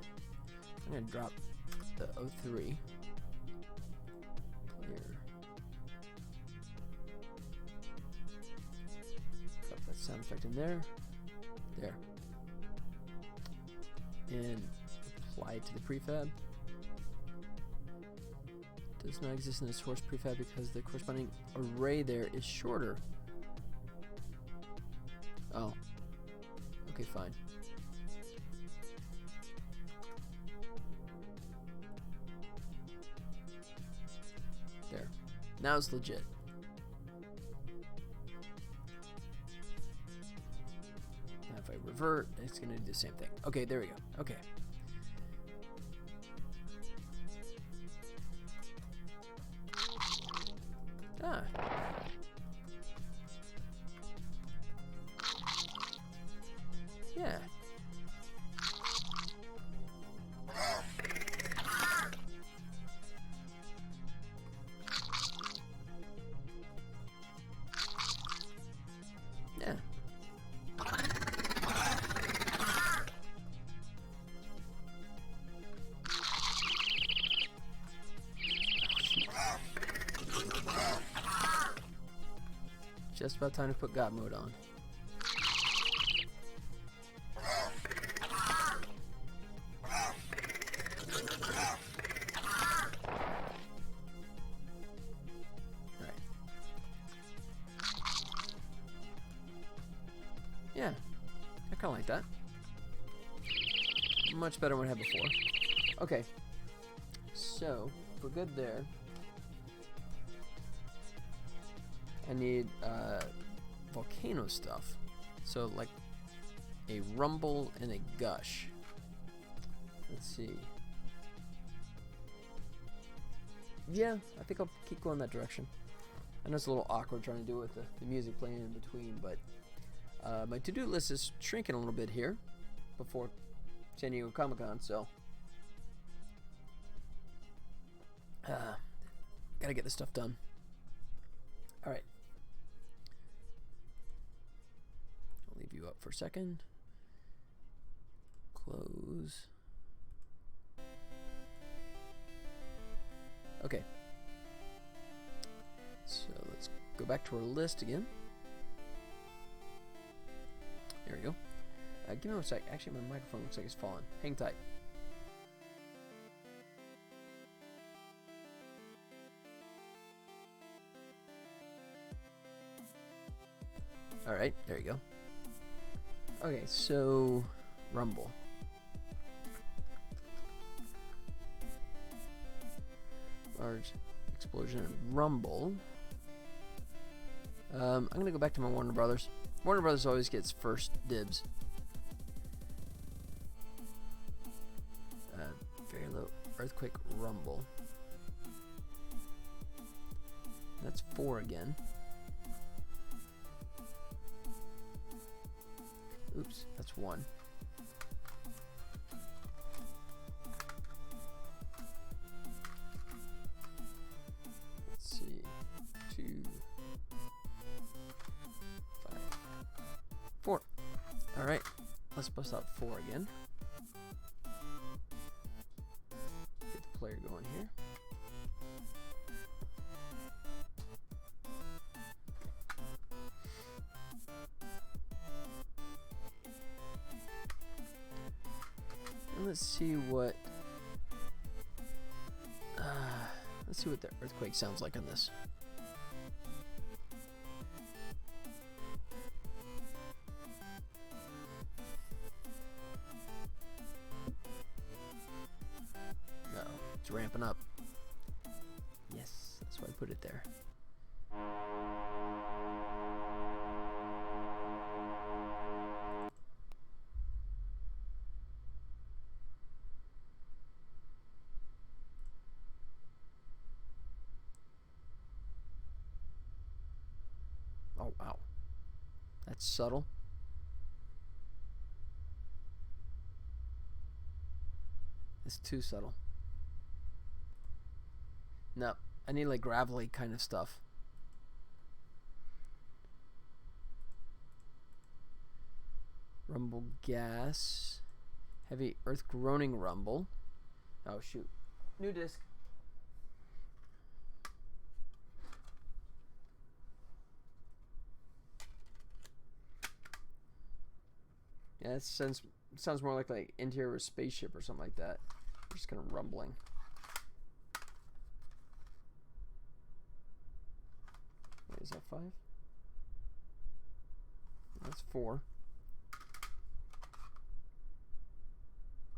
I'm going to drop the 03. Clear. Drop that sound effect in there. There. And apply it to the prefab. Does not exist in the source prefab because the corresponding array there is shorter. Oh. Okay, fine. There. Now it's legit. Now if I revert, it's going to do the same thing. Okay, there we go. Okay. Ah. Yeah. Yeah. Just about time to put God mode on. Yeah, I kind of like that. Much better than what I had before. Okay, so we're good there. I need volcano stuff. So like a rumble and a gush. Let's see. Yeah, I think I'll keep going that direction. I know it's a little awkward trying to do it with the music playing in between, but my to-do list is shrinking a little bit here before San Diego Comic-Con, so gotta get this stuff done. All right. I'll leave you up for a second. Close. Okay. So let's go back to our list again. There we go. Give me one sec. Actually, my microphone looks like it's falling. Hang tight. Alright, there you go. Okay, so Rumble. Large explosion and Rumble. I'm gonna go back to my Warner Brothers. Warner Brothers always gets first dibs. Very low earthquake rumble. That's 4 again. Oops, that's 1. Let's see. 2, 5, 4. Alright, let's bust out 4 again. Get the player going here. And let's see what the earthquake sounds like on this. No, it's ramping up. Yes, that's why I put it there. Oh, wow. That's subtle. It's too subtle. No, I need like gravelly kind of stuff. Rumble gas. Heavy earth groaning rumble. Oh, shoot. New disc. Yeah, it sounds more like interior of a spaceship or something like that. Just kind of rumbling. Wait, is that 5? That's 4.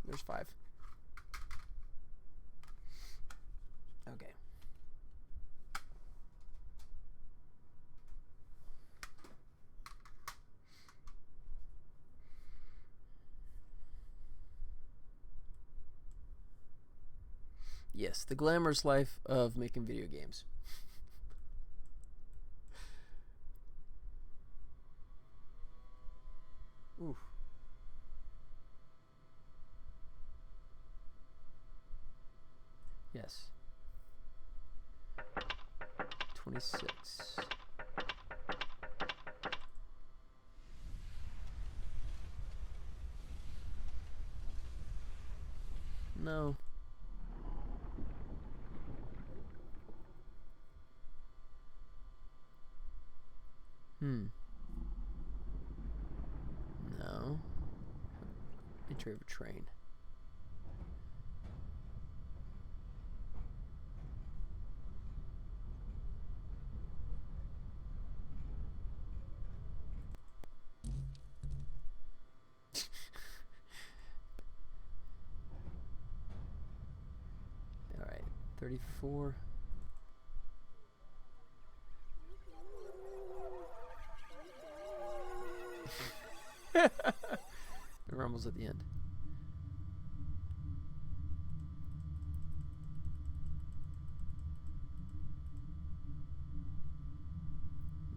There's 5. Okay. Yes, the glamorous life of making video games. Oof. Yes. 26. No. No. Entry of a train. All right, 34. It rumbles at the end.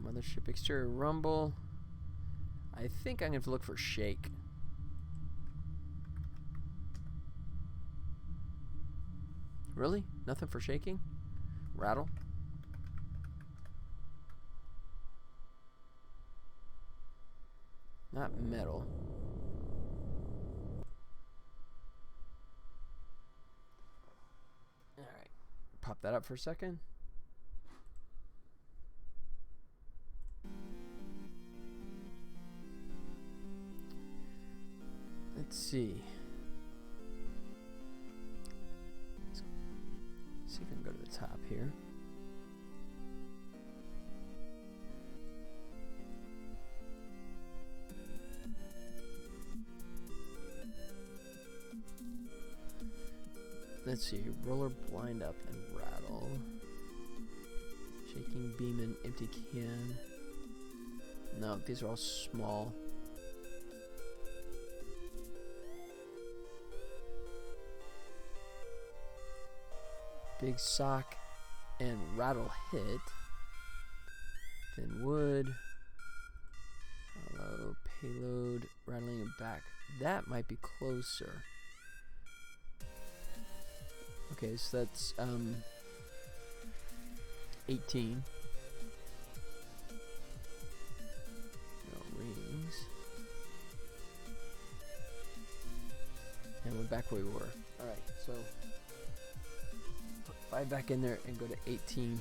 Mothership exterior rumble. I think I'm going to have to look for shake. Really? Nothing for shaking? Rattle? Not metal. Alright. pop that up for a second. Let's see. Let's see if I can go to the top here. Let's see, roller, blind up, and rattle. Shaking beam and empty can. No, these are all small. Big sock and rattle hit. Then wood. Hollow, payload, rattling and back. That might be closer. Okay, so that's 18. No rings. And we're back where we were. Alright, so put 5 back in there and go to 18.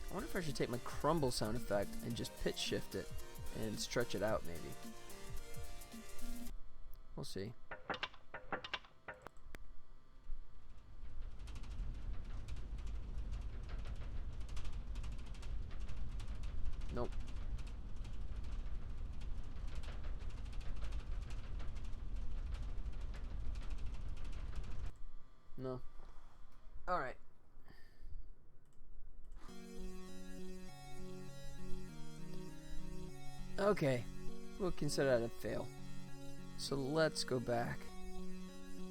I wonder if I should take my crumble sound effect and just pitch shift it and stretch it out, maybe. We'll see. Nope. No. Alright. Okay, we'll consider that a fail. So let's go back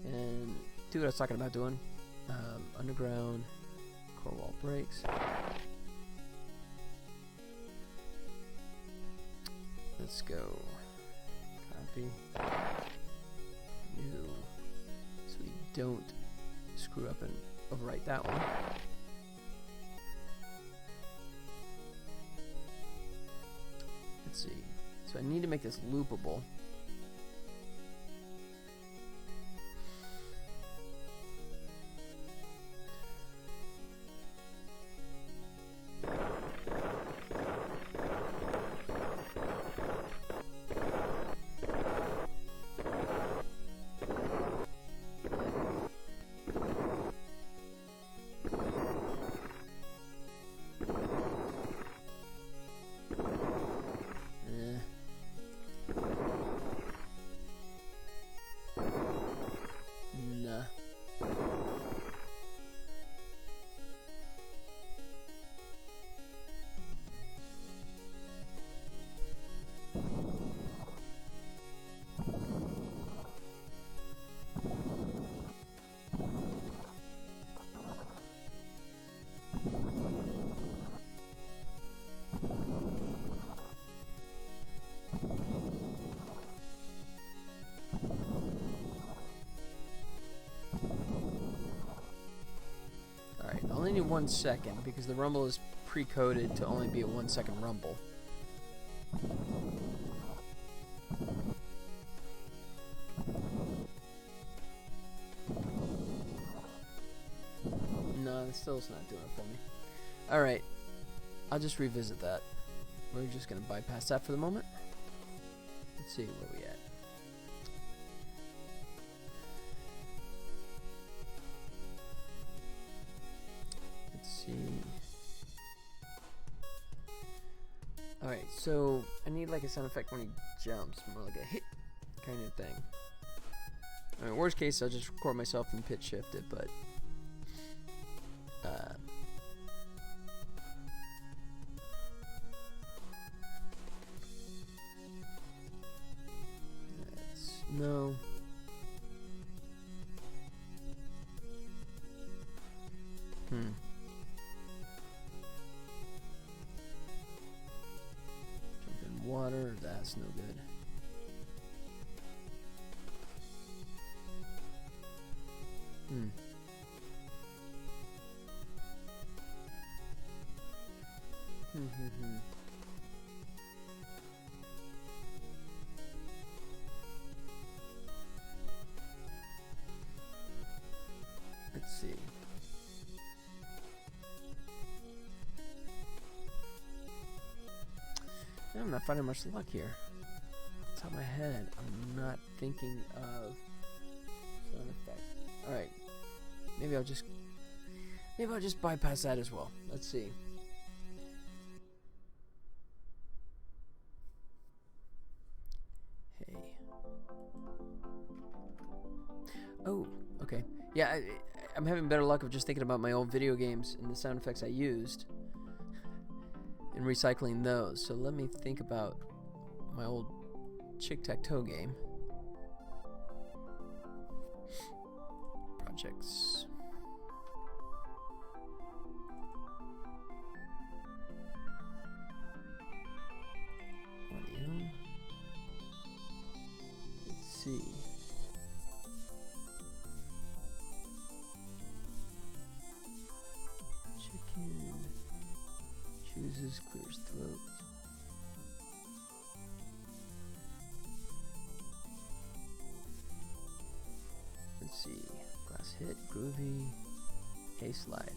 and do what I was talking about doing. Underground, core wall breaks. Let's go. Copy. New. So we don't screw up and overwrite that one. Let's see. So I need to make this loopable. I only need 1 second because the rumble is pre-coded to only be a 1 second rumble. No, it still is not doing it for me. Alright, I'll just revisit that. We're just going to bypass that for the moment. Let's see where we at. Alright, so I need like a sound effect when he jumps, more like a hit kind of thing. Alright, worst case, I'll just record myself and pitch shift it, but no. Water, that's no good. Let's see. I'm not finding much luck here. Top of my head, I'm not thinking of sound effect. All right, maybe I'll just bypass that as well. Let's see. Hey. Oh, okay. Yeah, I'm having better luck of just thinking about my old video games and the sound effects I used and recycling those. So let me think about my old tic-tac-toe game. Projects. Audio. Let's see. Chicken chooses, clears throat. Let's see. Glass hit, groovy, hay slide.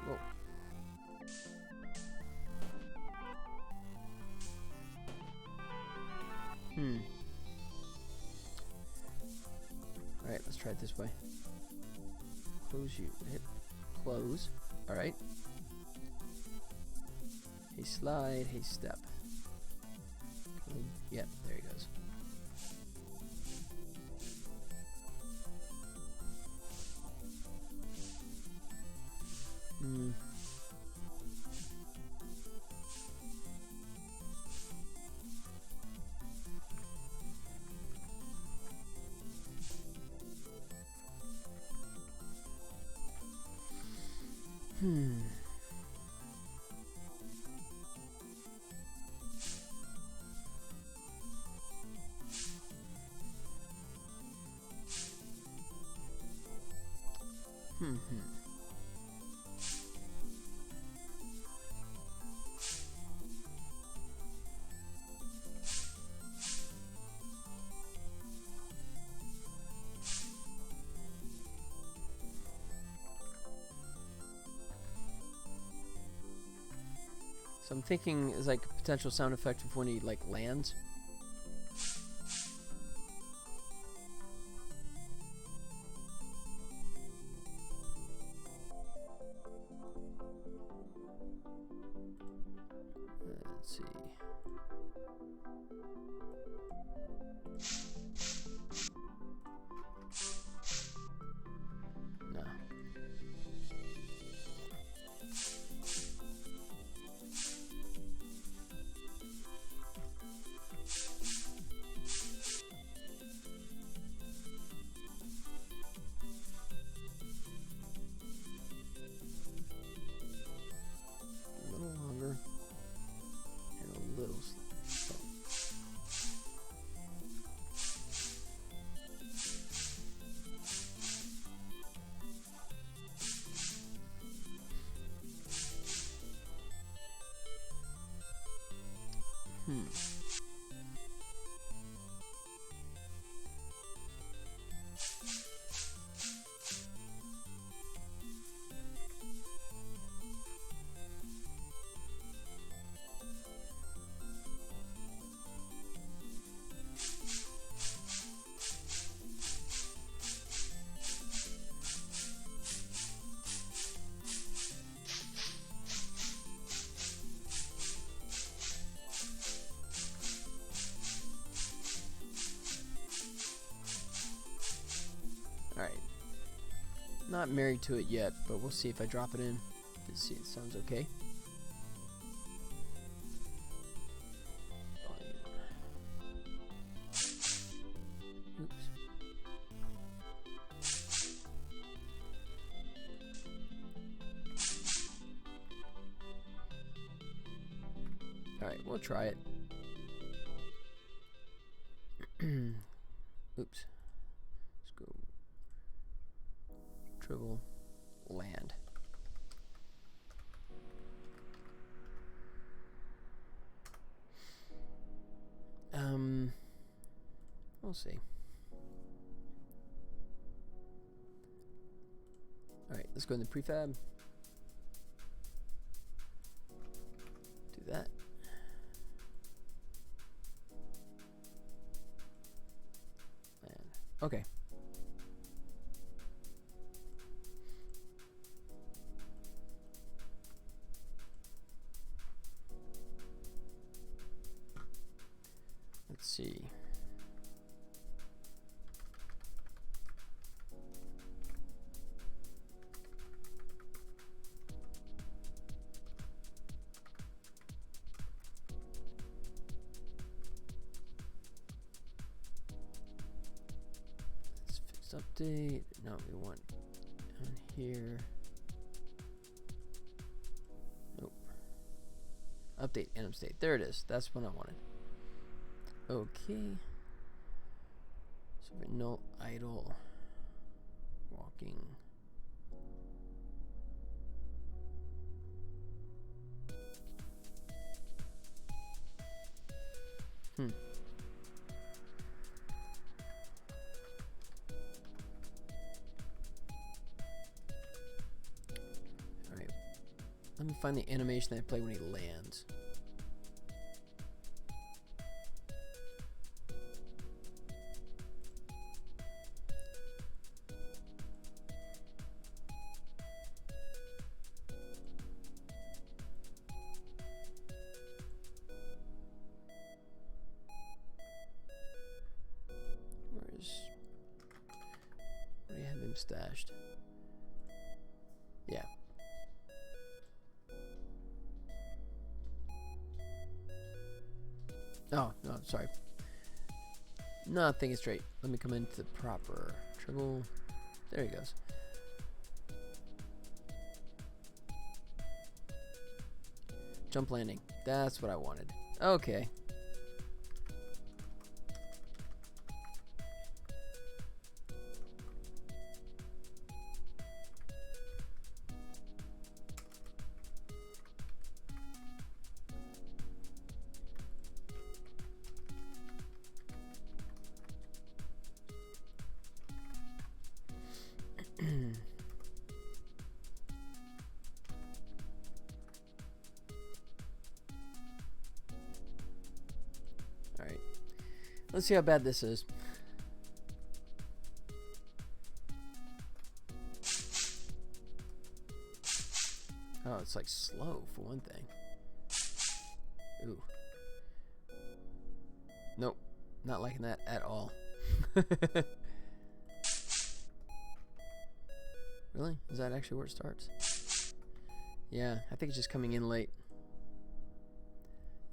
Whoa. Alright, let's try it this way. Close you. Hit close. Alright. Hey slide, hey step. Yep, there he goes. So I'm thinking is like a potential sound effect of when he like lands. Let's see. No. A little longer and a little slow. Alright. Not married to it yet, but we'll see if I drop it in. Let's see, it sounds okay. Oops. Alright, we'll try it. Oops. Let's go. Tribble land. We'll see. Alright, let's go in the prefab. Do that. And okay. Let's see. Update. No, we want down here. Nope. Update anim state. There it is. That's what I wanted. Okay. So null idle walking. Let me find the animation that I play when he lands. Where do you have him stashed? Yeah. Oh, no, sorry. Not thinking straight. Let me come into the proper Tribble. There he goes. Jump landing. That's what I wanted. Okay. Alright. Let's see how bad this is. Oh, it's like slow for one thing. Ooh. Nope. Not liking that at all. Really? Is that actually where it starts? Yeah, I think it's just coming in late.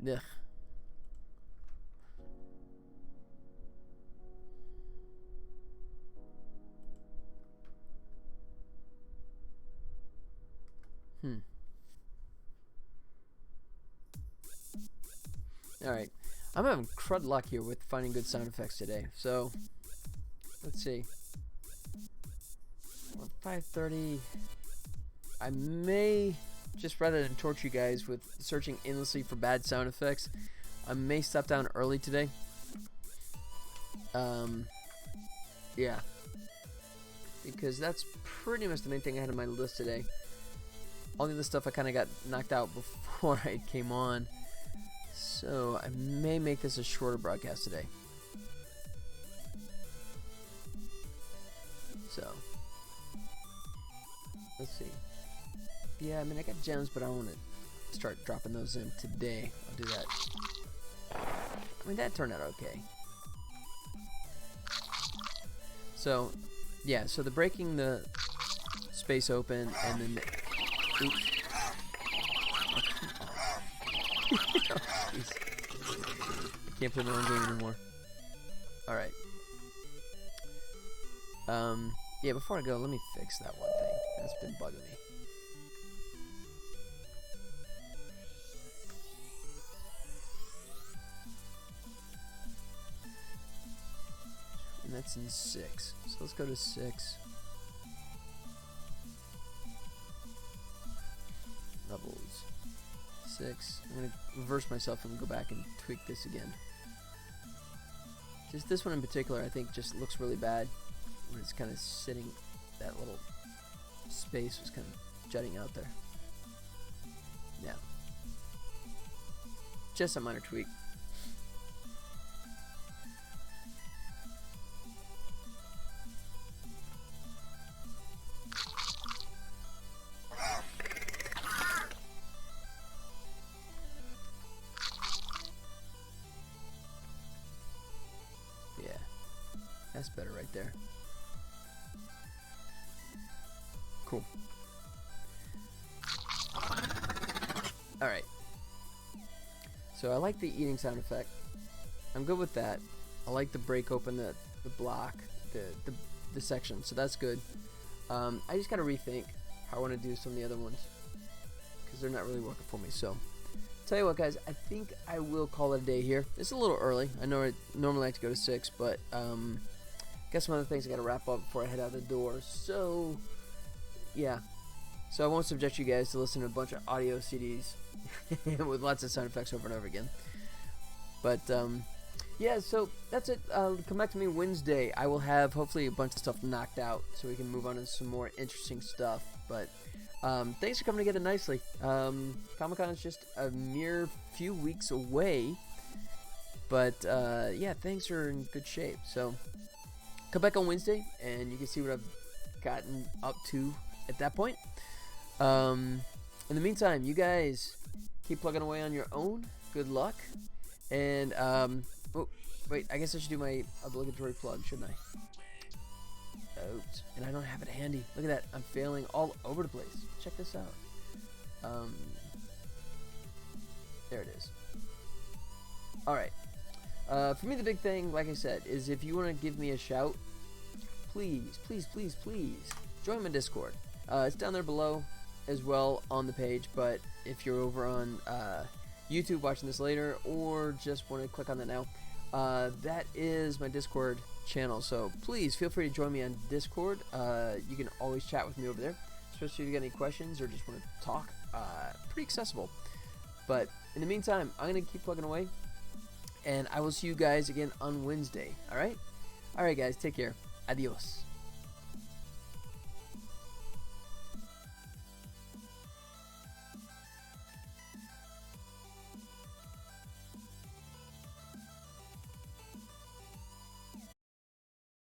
Ugh. Alright. I'm having crud luck here with finding good sound effects today. So, let's see. 5:30. I may, just rather than torture you guys with searching endlessly for bad sound effects, I may stop down early today. Yeah. Because that's pretty much the main thing I had on my list today. All the other stuff I kind of got knocked out before I came on. So I may make this a shorter broadcast today. So let's see. Yeah, I mean I got gems, but I want to start dropping those in today. I'll do that. I mean that turned out okay. So yeah, so the breaking the space open and then the, oops. Oh, I can't play my own game anymore. Alright. Yeah, before I go, let me fix that one thing. That's been bugging me. and that's in 6. So let's go to 6. Levels 6. I'm going to reverse myself and go back and tweak this again. Just this one in particular, I think just looks really bad when it's kind of sitting, that little space was kind of jutting out there. Yeah. Just a minor tweak. Yeah, that's better right there. Cool. Alright. So I like the eating sound effect. I'm good with that. I like to break open the block, the section, so that's good. I just gotta rethink how I want to do some of the other ones, because they're not really working for me. So, tell you what, guys, I think I will call it a day here. It's a little early. I know I normally like to go to 6, but got some other things I gotta wrap up before I head out the door. So, yeah. So I won't subject you guys to listen to a bunch of audio CDs with lots of sound effects over and over again. But yeah, so that's it. Come back to me Wednesday. I will have hopefully a bunch of stuff knocked out so we can move on to some more interesting stuff. But things are coming together nicely. Comic-Con is just a mere few weeks away. But yeah, things are in good shape. So come back on Wednesday and you can see what I've gotten up to at that point. In the meantime, you guys keep plugging away on your own. Good luck. And, oh, wait, I guess I should do my obligatory plug, shouldn't I? Oops. And I don't have it handy. Look at that. I'm failing all over the place. Check this out. There it is. Alright. For me, the big thing, like I said, is if you want to give me a shout, please, please, please, please, join my Discord. It's down there below as well on the page, but if you're over on YouTube watching this later or just want to click on that now, that is my Discord channel, so please feel free to join me on Discord. You can always chat with me over there, especially if you got any questions or just want to talk. Pretty accessible. But in the meantime, I'm going to keep plugging away, and I will see you guys again on Wednesday. Alright, guys, take care. Adios.